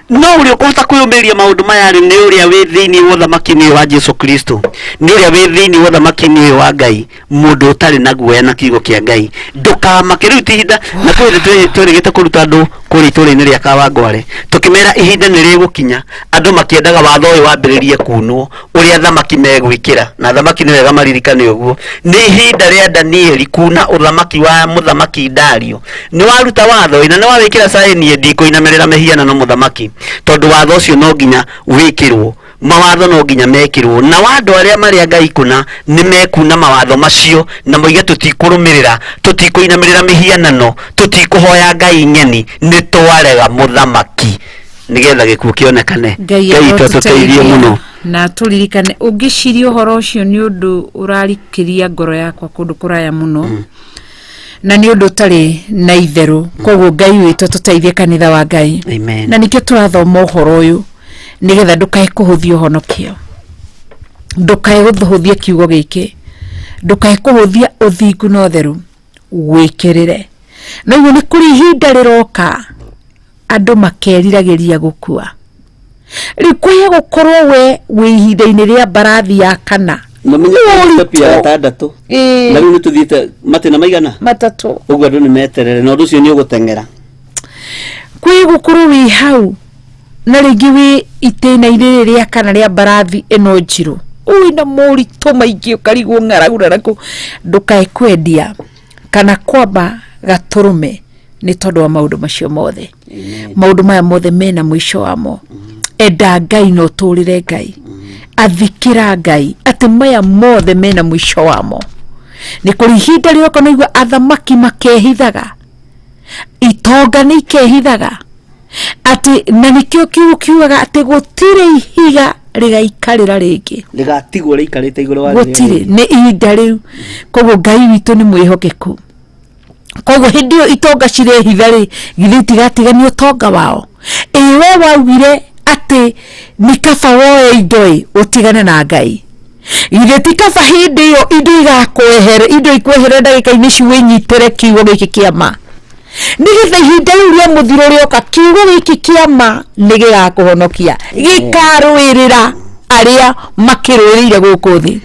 No ũrĩa ũkũhota kwĩyũmĩrĩria maũndũ maya nĩ ũrĩa wĩ thĩinĩ wa ũthamaki-inĩ wa Jesũ Kristo, nĩ ũrĩa wĩ thĩinĩ wa ũthamaki-inĩ wa Ngai, mũndũ ũtarĩ na guoya na kiugo kĩa Ngai. Ndũkamake rĩu ti ihinda, na twĩrĩgĩte kũruta andũ kũrĩa itũũra-inĩ rĩa Kawangware, tũkĩmera ihinda nĩ rĩgũkinya, andũ makĩendaga watho ũyũ wambĩrĩrie kunwo ũrĩa thamaki megwĩkĩra, na thamaki nĩ wega maririkane ũguo. Nĩ ihinda rĩa Danieli kuna ũthamaki wa mũthamaki Dario, nĩ waruta watho na nĩ wawĩkĩra saĩni ndikũinamĩrĩra mĩhianano mũthamaki, tondũ watho ũcio no nginya wĩkĩrwo, mawatho no nginya mekĩrwo, na andũ arĩa marĩa Ngai kuna nĩ mekuna mawatho macio na moige tũtikũrũmĩrĩra, tũtikũinamĩrĩra mĩhianano, tũtikũhoya Ngai nyeni, nĩ twarega mũthamaki nĩgetha gĩkuũ kĩonekane. Ngai tũteithie mũno na tũririkane. Ũngĩciria ũhoro ũcio nĩ ũndũ ũrarikĩria ngoro yakwa kũndũ kũraya mũno, na nĩ ũndũ ũtarĩ na itherũ. Koguo Ngai witũ tũteithie, kanitha wa Ngai, na nĩkĩo tũrathoma ũhoro ũyũ nĩgetha ndũkae kũhũthia ũhonokio, ndũkae gũthũhũthia kiugo gĩkĩ, ndũkae kũhũthia ũthingu na ũtheru, wĩkĩrĩre. Na ũguo nĩ kũrĩ ihinda rĩroka andũ makeriragĩria gũkua. Rĩu kwaya gũkorwo wĩ ihinda-inĩ rĩa mbarathi ya kana, $6 na rĩu nĩ tũthiĩte matĩna maigana 3, ũguo andũ nĩ meterere, na ũndũ ũcio nĩ ũgũteng'era. Kwaya gũkorwo wĩ hau na rĩngĩ wĩ itĩna-inĩ rĩa kana rĩa mbarathi ĩno njirũ, wĩna moritũ maingĩ ũkarigwo ng'aragu nakũ. Ndũkae kwendia kana kwamba Gatũrũme nĩ tondũ wa maũndũ macio mothe. Maũndũ maya mothe mena mũico wamo. Enda Ngai na ũtũrĩre Ngai, athikĩra Ngai atĩ maya mothe mena mũico wamo. Nĩ kũrĩ ihinda rĩoka naigua athamaki makehithaga, itonga nĩ ikehithaga, atĩ na nĩkĩo kiugo kiugaga atĩ gũtirĩ ihiga rĩgaikarĩra rĩngĩ, rĩgatigwo rĩikarĩte igũrũ wa gũtirĩ. Nĩ ihinda rĩu. Koguo Ngai witũ nĩ mwĩhokeku. Koguo hĩndĩ ĩyo itonga cirehitha rĩ, githĩ itigatiganio ũtonga wao? We waugire atĩ nĩ kaba woe indo ũtigane na Ngai, githĩ ti kaba hĩndĩ ĩyo indo igakwehere, indo ikwehere ndagĩka-inĩ ici wĩnyitĩre kiugo gĩkĩ kĩa ma? nigetha ihinda riu ria muthiro rioka kiugo giki kiama nigigakuhonokia gikarwirira aria makirwirire guku thi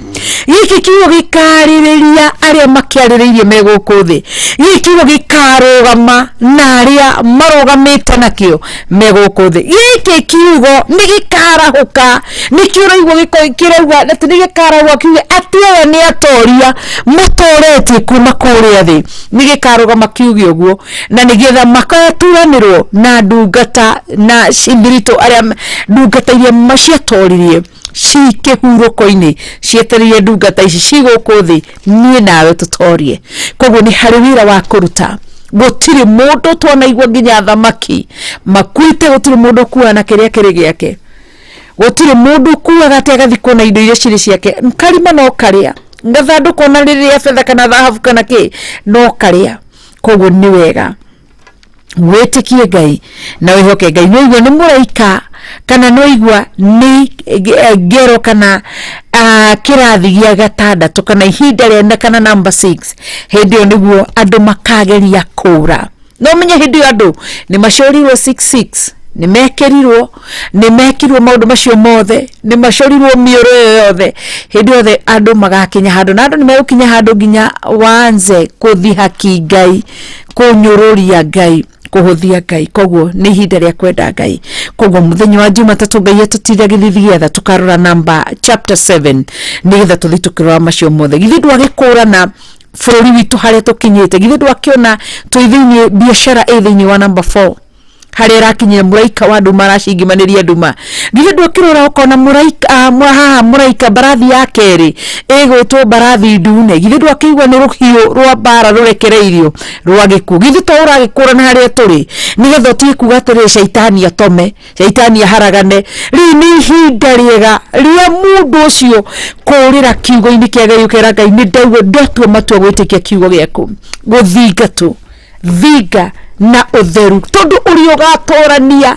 giki kiugo gikaririria aria makiariririe me guku thi giki kiugo gikarugama na aria marugamite nakio me guku thi giki kiugo nigikarahuka nikiuraigwa gikiraigwa ati nigikaragwa kiugo ati aya ni atoria mutoretie kuma kuria thi nigikarugama kiugo uguo na nigetha makaturanirwo na ndungata na cimbirito aria ndungata iria maciatoririe cikihuruko-ini cietereire ndungata ici ciguku thi nie nawe tutorie koguo ni hari wira wa kuruta gutiri mundu twonaigwa nginya thamaki makuite gutiri mundu kuana kiria kiri giake gutiri mundu kuaga ati agathikwo na indo iria ciri ciake karima no karia ngathanduko na riria fedha kana dhahabu kana ki no karia koguo ni wega wetikie Ngai na wihoke Ngai noigwa ni muraika kana noigwa ni ngero kana kirathi gia gatandatu kana ihinda ria kana number 6 hindi niguo andu makageria kura no menye hindi andu ni macorirwo 66 nimekirwo maundu macio mothe ni macorirwo mioro yothe hindi yothe andu magakinya handu na andu nimegukinya handu nginya wanze kuthihaki Ngai kunyururia Ngai kuhuthia Ngai koguo ni ihinda ria kwenda Ngai koguo muthenya wa Jumatatu Ngai atutira githithietha tukarora number chapter 7 nigetha tuthi tukirora macio mothe githi ndwagikura na bururi witu haria tukinyite githi ndwakiona tuithinie biashara ithiini wa number 4 haria rakinyira muraika wa nduma aracingimaniria nduma githi ndwakirora ukona muraika barathi ya keri igwitwo barathi ndune githi ndwakigwa ni ruhiu rwa bara rurekereirio rwa giku githi to uragikura na haria turi nigetha tikuga tiri shaitani atome shaitani aharagane ri ni ihinda riega ria mundu ucio kurira kiugo-ini kia Ngai ukera Ngai ni ndauga ndotua matua gwitikia kiugo giaku guthingatu thiga na utheru tondu uri ugatorania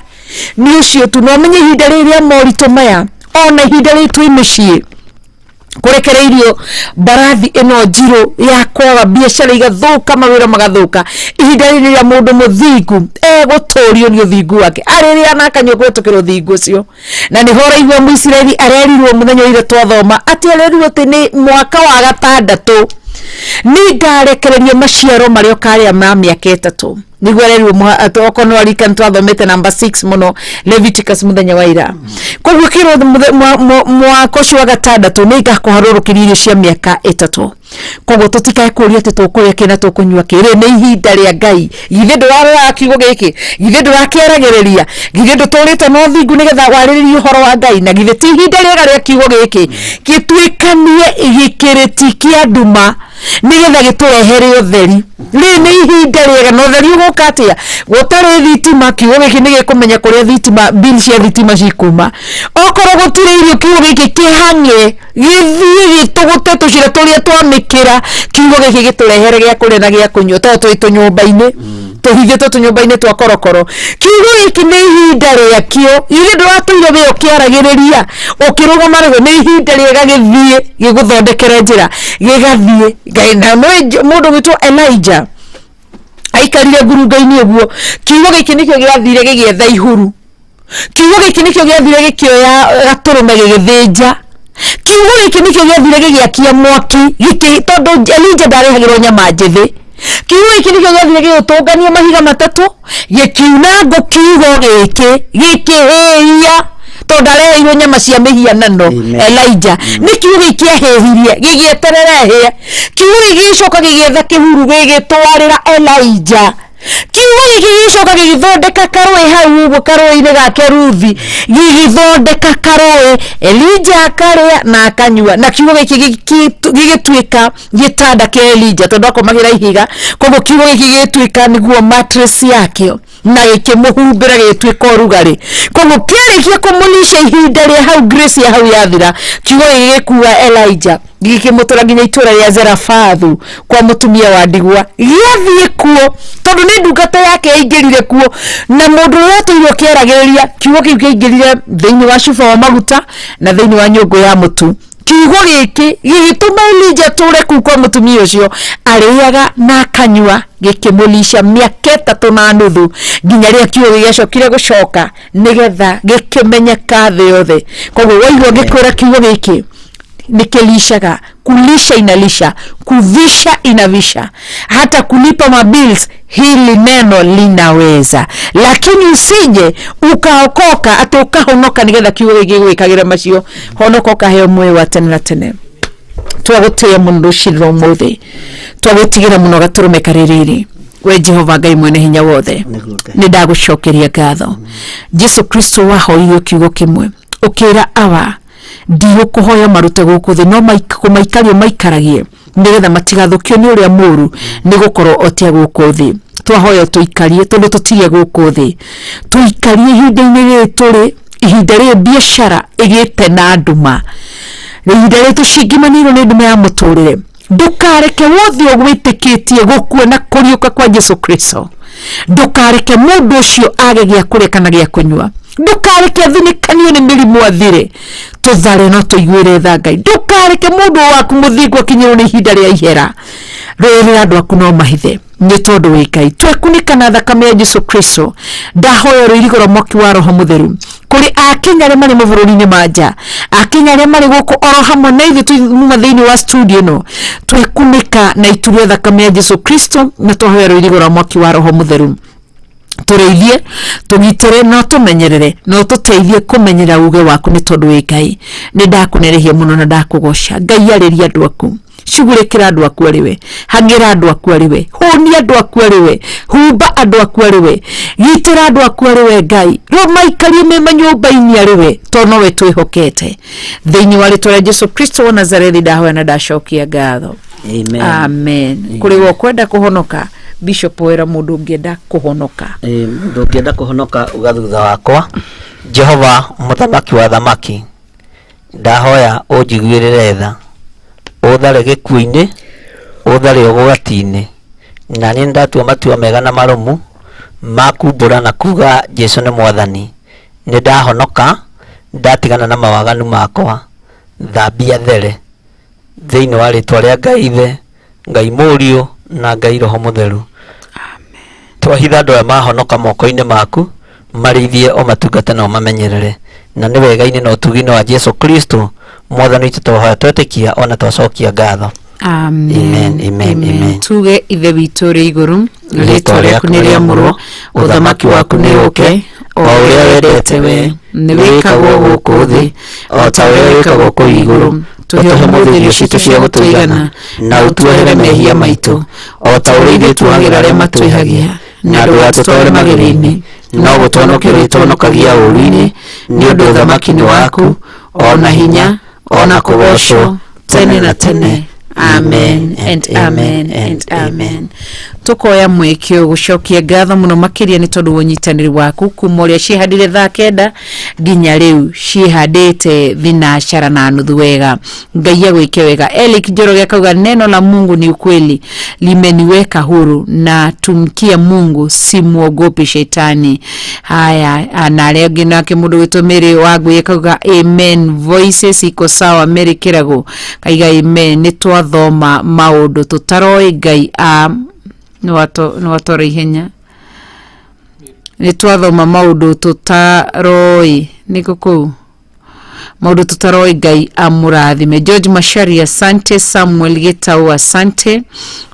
ni ucio tu no menye ihinda riria morito maya ona ihinda ritu imicii kurekereirio barathi ino njiro ya kwaga biashara igathuka mawira magathuka ihinda riria mundu muthingu gutorio ni uthingu wake ariria nakanyo gwetukira uthingu ucio na ni hora igwa Muisiraeli arerirwo muthenya ire twathoma ati arerirwo ati ni mwaka wa gatandatu ni ngarekereria maciaro mario karia ma miaka 3 niguo arerirwo okono arikan twathomete number 6 muno Leviticus muthenya wa ira koguo kiro mwaka ucio wa gatandatu ni ngakuharurukiririo cia miaka 3 koguo tutikae kuria ati tukuria kina tukunywa kiri ni ihinda ria Ngai githi ndwarora kiugo giki githi ndurakiaragiriria githi nduturite no thingu nigetha wariririe uhoro wa Ngai na githi ti ihinda ria kiugo giki gitwikanie igikiriti kia nduma nigetha giturehere utheri ri ni ihinda riega no theri ugukatia gutari thitima kiugo giki nigikumenya kuria thitima bill cia thitima cikuma okoro gutiririo kiugo giki kihange githie gitugute tucire turia twamikira kiugo giki giturehere gia kuria na gia kunywa twa nyumba-ini tuhithite tunyumba-ini twa korokoro kiugo giki ni ihinda riakio ile ndwatuire we ukiaragiriria ukirugama rego ni ihinda riega githie giguthondekere njira gigathie Ngai na mundu witwo Elijah aikarire ngurunga-ini uguo kiugo giki nikio giathire gigietha ihuru kiugo giki nikio giathire gikioya gaturume gigithinja kiugo giki nikio giathire gigiakia mwaki giki tondu Elijah ndarehagirwo nyama njithi kiugo giki nikio giathire gigutungania mahiga matatu gikiunango kiugo giki hiya tondareirwo nyama cia mihianano Elijah ni kiugo gikiahehirie gigieterere hie kiugo gigicoka gigietha kihuru gigitwarira Elijah kiugo gigicoka gigithondeka karoi hau uguo karoi-ini gake Ruthi gigithondeka karoi Elijah akaria na akanyua na kiugo giki gigituika gitanda kia Elijah tondu akomagira ihiga koguo kiugo giki gigituika niguo mattress yake na gikimuhumbira gituika urugari koguo kiarikia kumulisha ihinda ria hau grace ya hau yathira kiugo gigikuwa Elijah gikimutura nginya itura ria Zerafathu kwa mutumia wa ndigwa giathie kuo tondu ni ndungata yake ingirire kuo na mundu watuirwo kiaragiriria kiugo kiu kiingirire thiini wa cuba wa maguta na thiini wa nyungu ya mutu kiugo giki gigituma Elijah tore ku kwa mutumia ucio ariaga na kanyua gikimulisha miaka 3 na nuthu nginya ria kiugo gicokire gucoka nigetha gikimenyeka thi yothe. Koguo waigua gikwira kiugo giki nikilishaga, kulisha inalisha, kuvisha inavisha, hata kulipa mabills hili neno linaweza. Lakini usije ukaokoka atoka honoka nigetha kiugo gigwikagira macio honoka kaheo mwe wa tene na tene. Twagutia mundu shiro muthi, twagutigira muno gaturume kaririri. We Jehova Ngai mwene hinya wothe, nindagucokeria ngatho. Jesu Kristo wahoirio kiugo kimwe ukira awa ndio kuhoya marute guku thi no maikario maikaragie nigetha matigathukio ni uria muru ni gukorwo otia guku thi. Twahoya tuikarie tondu tutiye guku thi, tuikarie ihinda-ini rituri, ihinda ri biashara igite na nduma, ihinda ri tushingimanirwo ni nduma ya muturire. Ndukareke wothe ogwitikitie gukua na kuriuka kwa Jesu Kristo. Ndukareke mundu ucio age gya kureka na gya kunywa. Ndukareke thinikanio ni mirimu athire. Tuthare no tuigwire tha Ngai. Ndukareke mundu waku muthingwo kinyiro ni ihinda ria ihera. Riri andu aku no mahithe ni tondu wi Ngai. Twekunika na thakame ya Jesu Kristo. Ndahoya ruirigoro moki wa Roho Mutheru kuri Akenya aria mari mabũrũri-inĩ manja, Akenya aria mari guku oro hamwe na ithuĩ tuma thiini wa studio no, twekunika na ituria thakame ya Jesu Kristo na twahoya ruirigoro moki wa Roho Mutheru tureithie, tugitire no tumenyerere no tuteithie kumenyera uge waku ni tondu wi Ngai. Ni ndakunerehia muno na ndakugoca Ngai ariria andu aku, cugurikira andu aku ariwe, hangira andu aku ariwe, huni andu aku ariwe, humba andu aku ariwe, gitira andu aku ariwe Ngai, ro maikarie me manyumba-ini ariwe tono we twihokete thiini wa ritwa ria Jesu Kristo wa Nazarethi ndahoya na ndacokia ngatho. Amen. Amen. Kuri wo kwenda kuhonoka Bishop wera mundu ungienda kuhonoka, mundu ungienda kuhonoka ugathutha wakwa Jehova muthamaki wa thamaki ndahoya unjiguirire tha uthare gikuini uthare ugwati-ini na ni ndatua matua mega na marumu makumbura na kuga Jesu ni mwathani. Ni ndahonoka ndatigana na mawaganu makwa thambia there thiini wa ritwa ria Ngai Ithe, Ngai Mũriũ na Ngai Roho Mutheru. Amen. Twahitha andu aya mahonoka moko-ini maku marithie o matungata na mamenyerere na ni wega-ini na utugi-ini wa Jesu Kristo mwathani witu twahoya twetikia ona twacokia ngatho. Amen. Amen. Amen. Tuge Ithe witu ri iguru, ritwa riaku ni riamũrwo, uthamaki waku ni uke, o uria wendete we ni wikagwo guku thi o ta uria wikagwo ku iguru. Tuhe mũthĩrio citũ cia gũtũigana na ũtuohere mehia maitũ o ta ũrĩa ithuĩ tuohagĩra arĩa matwĩhagia, na ndũgatũtware magerio-inĩ no gũtũhonokia ũrĩtũhonokagia ũũru-inĩ, nĩ ũndũ ũthamaki nĩ waku ona hinya ona kũgocwo tene na tene. Amen and amen and amen. Tukoya mwekio gucokia ngatho muno makiria ni tondu wonyitaniri waku kuma uria cihandire thaa kenda nginya riu cihandite thinashara na nuthu wega. Ngai agwike wega. Elik Njoroge akauga neno la Mungu ni ukweli, limeniweka huru na tumkia Mungu, si muogopi shetani. Haya, anale ngina yake mundu witumiri wangu akauga amen. Voices iko sawa Mary Kirago kaiga amen. Ni twathoma maundu tutaroi Ngai ni watore ihenya, ni twathoma maundu tutaroi niko kuu maundu tutaroi Ngai amurathime. George Mashari asante, Samuel Gitau asante,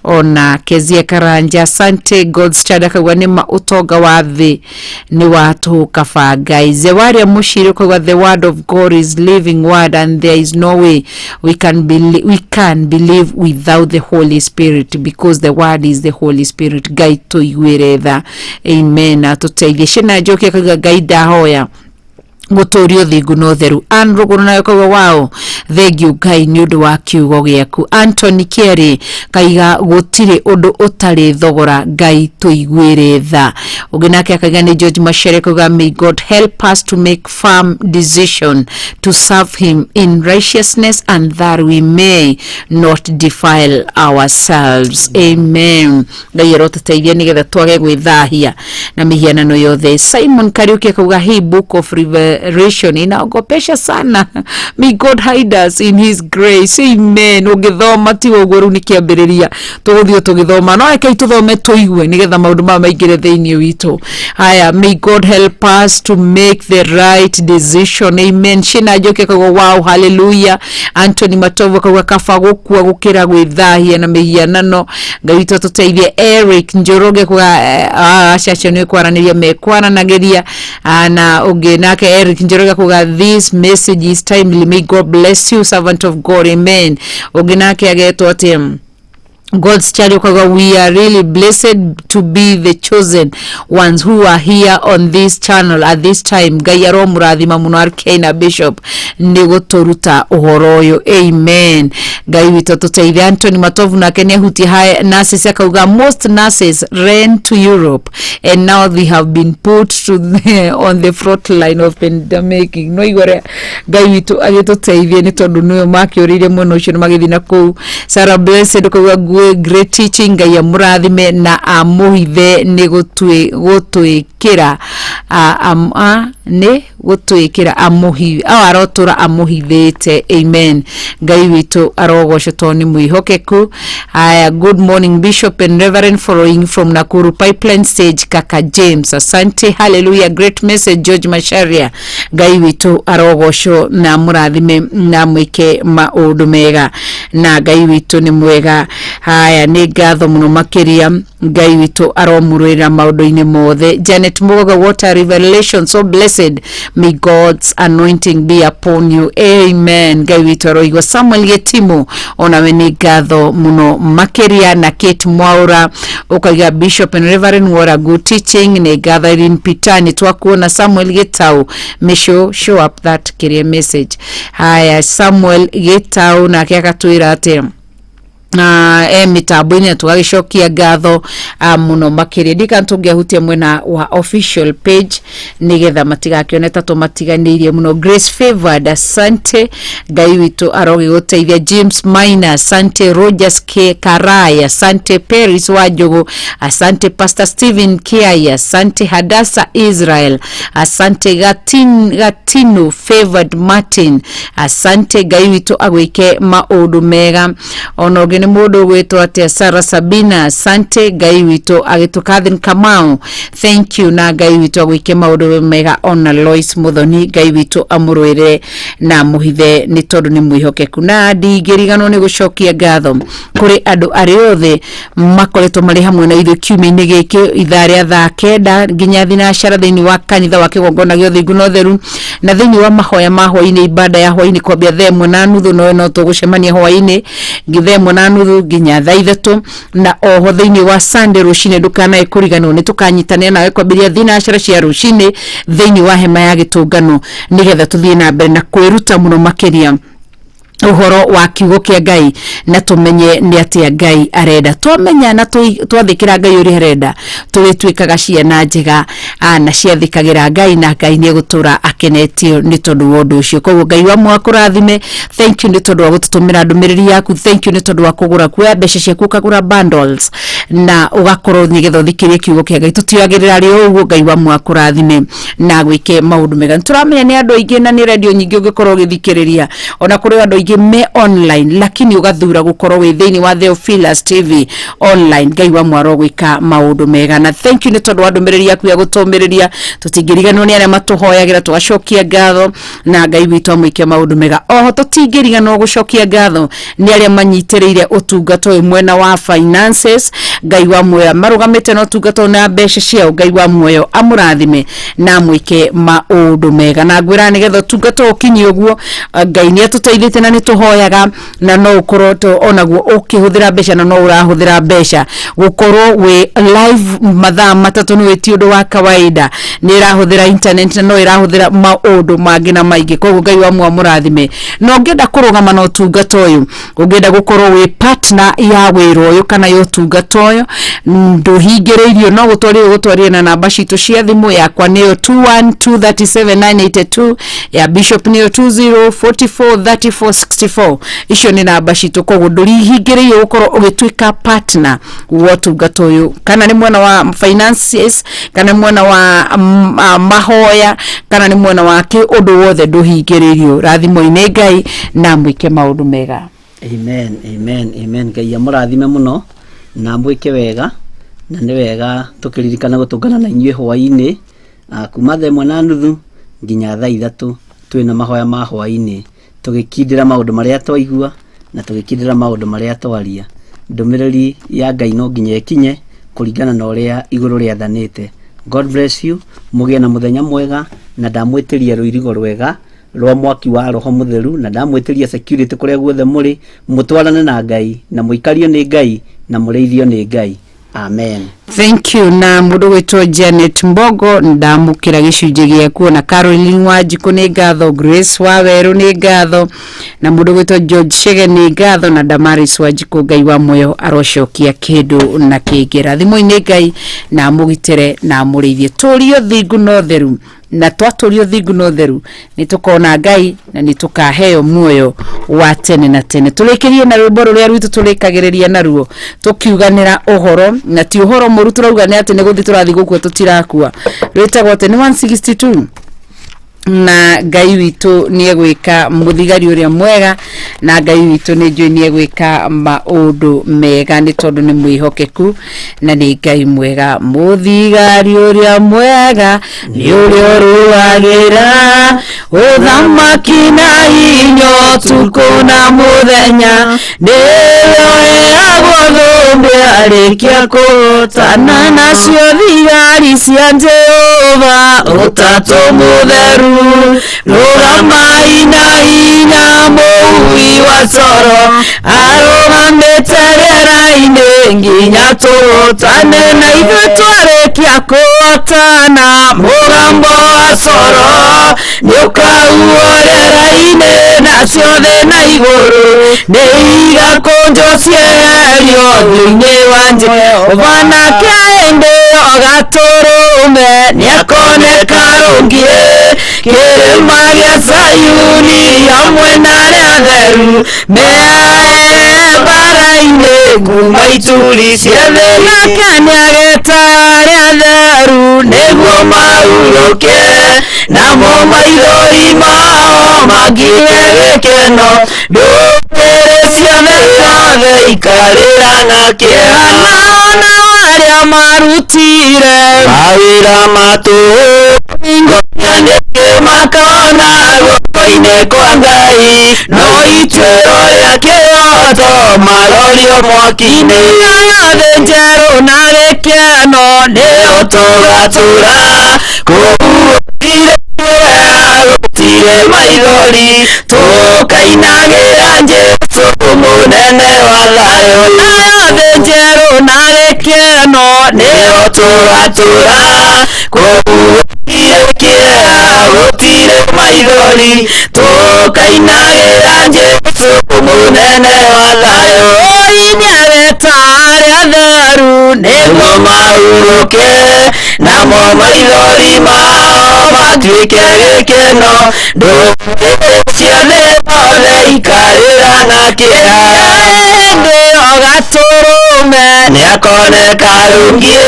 ona Kezia Karanja asante. God's Child akauga ni utoga wa thi ni watu kafa Ngai. Zewaria Mushiri akauga the word of God is living word and there is no way we can believe without the Holy Spirit because the word is the Holy Spirit. Ngai tuigwire tha. Amen. Atuteithie. Shina Njoki akauga Ngai ndahoya guturio thingu no theru. Anruguru nayo kauga wao thengiu Ngai ni undu wa kiugo giaku. Anthony Kerry kaiga gutire undu utari thogora Ngai tuigwire tha. Uginake akaiga ni George Mashere kauga may God help us to make firm decision to serve him in righteousness and that we may not defile ourselves. Amen. Ngai rotuteithie nigetha twage gwithahia na mihianano yothe. Simon Kariuki akauga he book of generation inaogopesha sana. May God hide us in his grace. Amen. Ugithoma ti uguo ni kiambiriria tuguthio tugithoma no eke ituthome tuigue nigetha maundu ma maingire thiini witu. Haya, may God help us to make the right decision. Amen. Shina joke kago wow, hallelujah. Anthony Matovu kago kafa gukua gukira gwithahia na mihianano Ngai tuteithie. Eric Njoroge kwa ashachane kwaraniria mekwaranageria na uge nake Eric Njoroge kwa this message is timely. May God bless you, servant of God. Amen. Uge nake agetwa atem God's child, we are really blessed to be the chosen ones who are here on this channel at this time. Gayaro murathima muno Arkena Bishop nigo toruta uhoroyo. Amen. Gai witototeithie. Anthony Matovu na Kenya huti high nurses akauga most nurses ran to Europe and now they have been put to on the front line of pandemic. No igore gai wito agitoteithie ni tondu niyo makiorire muno ucio magithina ku. Sarah Blessed akauga great teaching. Gaya murathime na amuhithe ni gutwikira ni gutwikira amuhi arotura amuhithite. Amen. Ngai witu arogocetwo ni mwihokeku. Good morning Bishop and Reverend, following from Nakuru Pipeline Stage Kaka James. Asante. Hallelujah. Great message George Masharia. Ngai witu arogoco na murathime na mwike maundu mega na Ngai witu ni mwega. Haya, ni ngatho muno makiria. Ngai witu aromurira maundu-ini mothe. Janet Mugoga, what a revelation, so blessed. May God's anointing be upon you. Amen. Ngai witu aroigwa. Samuel Getimo, onawe ni ngatho muno makiria. Na Kate Mwaura ukaiga Bishop and Reverend, what a good teaching. Ni ngatho in Pitani twakuona Samuel Getau. May show up that kiria message. Haya, Samuel Getau na kia katwira ate mitambo-ini tugagicokia ngatho muno makiria. Ndikantungia hutia mwena wa official page nigetha matigakione ta tumatiganirie muno. Grace Favored, asante. Ngai witu arogi guteithia. James Maina, asante. Rogers K Karaya, asante. Paris Wajogo, asante. Pastor Stephen Kiai, asante. Hadasa Israel, asante. Gatinu Favored Martin, asante. Ngai witu agwike maundu mega. Onoge ni mundu gwitwo atia Sarah Sabina, asante. Ngai witu agitukathin Kamau, thank you. Na Ngai witu agwike maundu mega. Ona Lois Muthoni, Ngai witu amurwire na muhithe ni tondu ni mwihokeku. Na ndigirigano ni gucokia ngatho kuri andu ari othe makoretwo mari hamwe na ithu kiumia-ini giki ithaa ria thaa 9 nginya thinacara thiini wa kanitha wa kigongona gio thingu no theru na thiini wa mahoya ma hwaini, ibada ya hwaini kwambia 1:30 no tugucemania hwaini ngithe 1:30 nginya thaa 3 na oho thiini wa Sunday rucine ndukanae kuriganwo ni tukanyitania nawe kwambiria thinacara cia rucine thiini wa hema ya gitungano nigetha tuthie na mbere na kwiruta muno makiria uhoro wa kiugo kia Ngai na tumenye ni atia Ngai arenda. Twamenya na twathikira Ngai uri arenda turitwikaga ciana njega na ciathikagira Ngai na Ngai ni gutura akenetio ni tondu wondu ucio. Koguo Ngai wa mwakurathime. Thank you ni tondu wa gututumira ndumiriri yaku. Thank you ni tondu wa kugura kwa mbeca ciaku kagura bundles na ugakorwo nigetha thikirie kiugo kia Ngai. Tutiagirira ri uguo Ngai wa mwakurathime na gwike maundu mega. Turamenya ni andu aingi na ni radio nyingi ugikorwo githikiriria ona kuri andu me online lakini ugathura gukorwo wi thiini wa Theophilus TV online. Ngai wa mwaro gwika maundu mega na thank you ni tondu wa ndumiriri yaku ya gutumiriria. Tutingiriganwo ni aria matuhoyagira tugacokia ngatho na Ngai witu amwike maundu mega. Oho tutingiriganwo gucokia ngatho ni aria manyitiriire utungato mwena wa finances. Ngai wa mwoyo marugamite no utungato na mbeca ciao. Ngai wa mwoyo amurathime na amwike maundu mega na ngwira nigetha utungato ukinyi uguo Ngai ni atuteithite na ni tuhoyaga na no ukorwo onaguo ukihuthira mbeca na no urahuthira mbeca gukorwo we live mathaa matatu ni weti undu wa kawaida ni irahuthira internet na no irahuthira maundu mangi na maingi. Koguo Ngai wa murathime no ngenda kurugama no tungato uyu ungenda gukorwo we partner ya wiro uyu kana yo tungato uyu nduhingiririo no gutwarire na namba citu cia thimu yakwa niyo 2123798 ya Bishop niyo 204434 064 icio ni namba citu koguo ndurihingiririo gukorwo ugituika partner wotungata uyu kana ni mwena wa finances kana mwena wa mahoya kana ni mwena wa ki undu wothe nduhingiririo rathimo-ini Ngai na mwike maundu mega. Amen, amen, amen. Ngai amurathime muno na mwike wega na ni wega tukiririkana gutungana na inyuĩ hwaĩ-inĩ kuma thaa 1:30 nginya thaa 3 twina mahoya ma hwaĩ-inĩ tugikindira maundu maria twaigua na tugikindira maundu maria twaria. Ndumiriri ya Ngai no nginya ikinye kuringana na uria iguru riathanite. God bless you. Mugie na muthenya mwega na ndamwitiria ruirigo rwega rwa mwaki wa roho mutheru na ndamwitiria security kuria guothe muri mutwarane na Ngai na muikario ni Ngai na mureithio ni Ngai. Amen. Thank you. Na mundu witwa Janet Mbogo ndamukira gicunje giaku na Caroline Wanjiku ni ngatho, Grace Waweru ni ngatho na mundu witwa George Shege ni ngatho na Damaris Wanjiku. Ngai wa moyo arocokia kindu na kingira thimo-ini Ngai na mugitire na mureithie turio thingu no theru na twaturio thingu no theru nitukona Ngai na nitukaheo muoyo wa tene na tene. Tulikirie na rwimbo ruria rwitu tulikagiriria naruo tukiuganira uhoro na ti uhoro moru turauga ni ati ni guthi turathi gukua tutirakua rwitagwo ati ni 162 na Ngai witu ni egwika muthigari uria mwega na Ngai witu ni njui ni egwika maundu mega ni tondu ni mwihokeku na ni Ngai mwega. Muthigari uria mwega ni uria ruagira uthamaki na hinyo tuko na muthenya niwe agothumbwe arikia kutana nacio thigari cia Jehova utatu mutheru rugamai na hinya mũui wa coro arũgamĩte rĩera-inĩ nginya tũhotane na ithuĩ twarĩkia kũhotana mũgambo wa coro nĩũkahuo rĩera-inĩ na ciothe na igũrũ nĩ igakũnjwo cieherio thĩ-inĩ wa Jehova nake hĩndĩ ĩyo gatũrũme nĩakoneka rũngiĩ kĩrĩma gĩa Sayuni hamwe na arĩa atheru meae mbara-inĩ kuma ituri cia thĩ nake nĩageta arĩa atheru nĩguo mahurũke namo maithori mao magĩe gĩkeno ndũrĩrĩ ciothe ciothe ikarĩra na kĩeha nao arĩa marutire mawĩra matũ makona guoko-inĩ kwa Ngai no ituĩro rĩa kĩroto marorio mwaki-inĩ yothe njerũ na gĩkeno nĩyo tũgatũra kũhuhĩire gũtirĩ maithori tũkainagĩra Jesũ mũnene wa thayũ yothe njerũ na gĩkeno nĩyo tũgatũra kũhuhĩire kĩeha gũtirĩ maithori tũkainagĩra Jesũ mũnene wa thayũ nĩageta arĩa atheru nĩguo mahurũke namo maithori mao matuĩke gĩkeno ndũrĩrĩ ciothe ciothe ikarĩra na kĩeha hĩndĩ ĩyo gatũrũme nĩakoneka rũngiĩ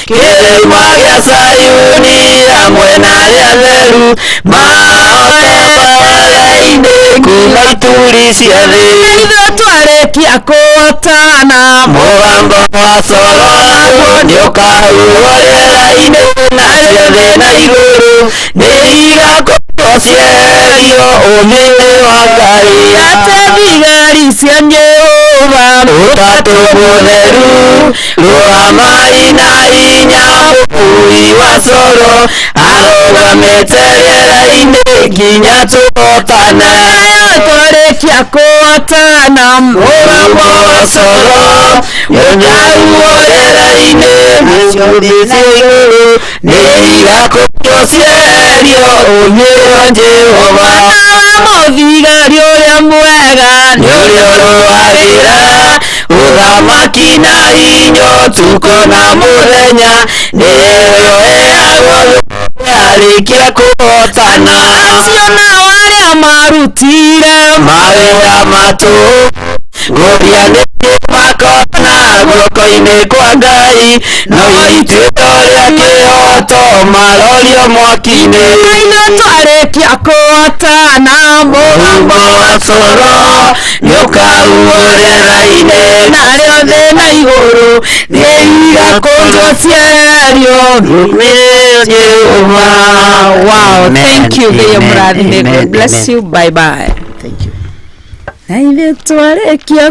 kĩrĩma gĩa Sayuni hamwe na arĩa atheru maoe mbara-inĩ kuma ituri cia thĩ ithuĩ twarĩkia kũhotana mũgambo wa coro naguo nĩũkahuhwo rĩera-inĩ na ciothe na igũrũ nĩ igakũnjwo cieherio ũmĩrĩ wa Ngai ate thigari cia Jehova ũtatũ mũtheru rũgamai na hinya mũui wa coro arũgamĩte rĩera-inĩ nginya tũhotane twarĩkia kũhotana mũgambo wa coro ũkahuhwo rĩera-inĩ na ciothe cia igũrũ nĩ igakũnjwo cieherio ũmĩrĩ wa Jehova mũthigari ũrĩa mwega nĩ ũrĩa ũrũagĩra ũthamaki na hinyo tuko na mũthenya nĩyo ĩagwo arĩkia kũhotana acio nao arĩa marutire mawĩra matũ gũthia nĩ makona guoko-inĩ kwa Ngai no ituĩka ũrĩa kĩhoto marorio mwaki-inĩ Naina twarĩkia kũhotana mũgambo wa coro nĩũkaguũrĩra-inĩ narĩo thĩ na igũrũ nĩiga kũgocierio Jehova. Wow, thank you Thea Mũrathime. God bless you. Bye bye. Thank you. Na ithuĩ twarĩkia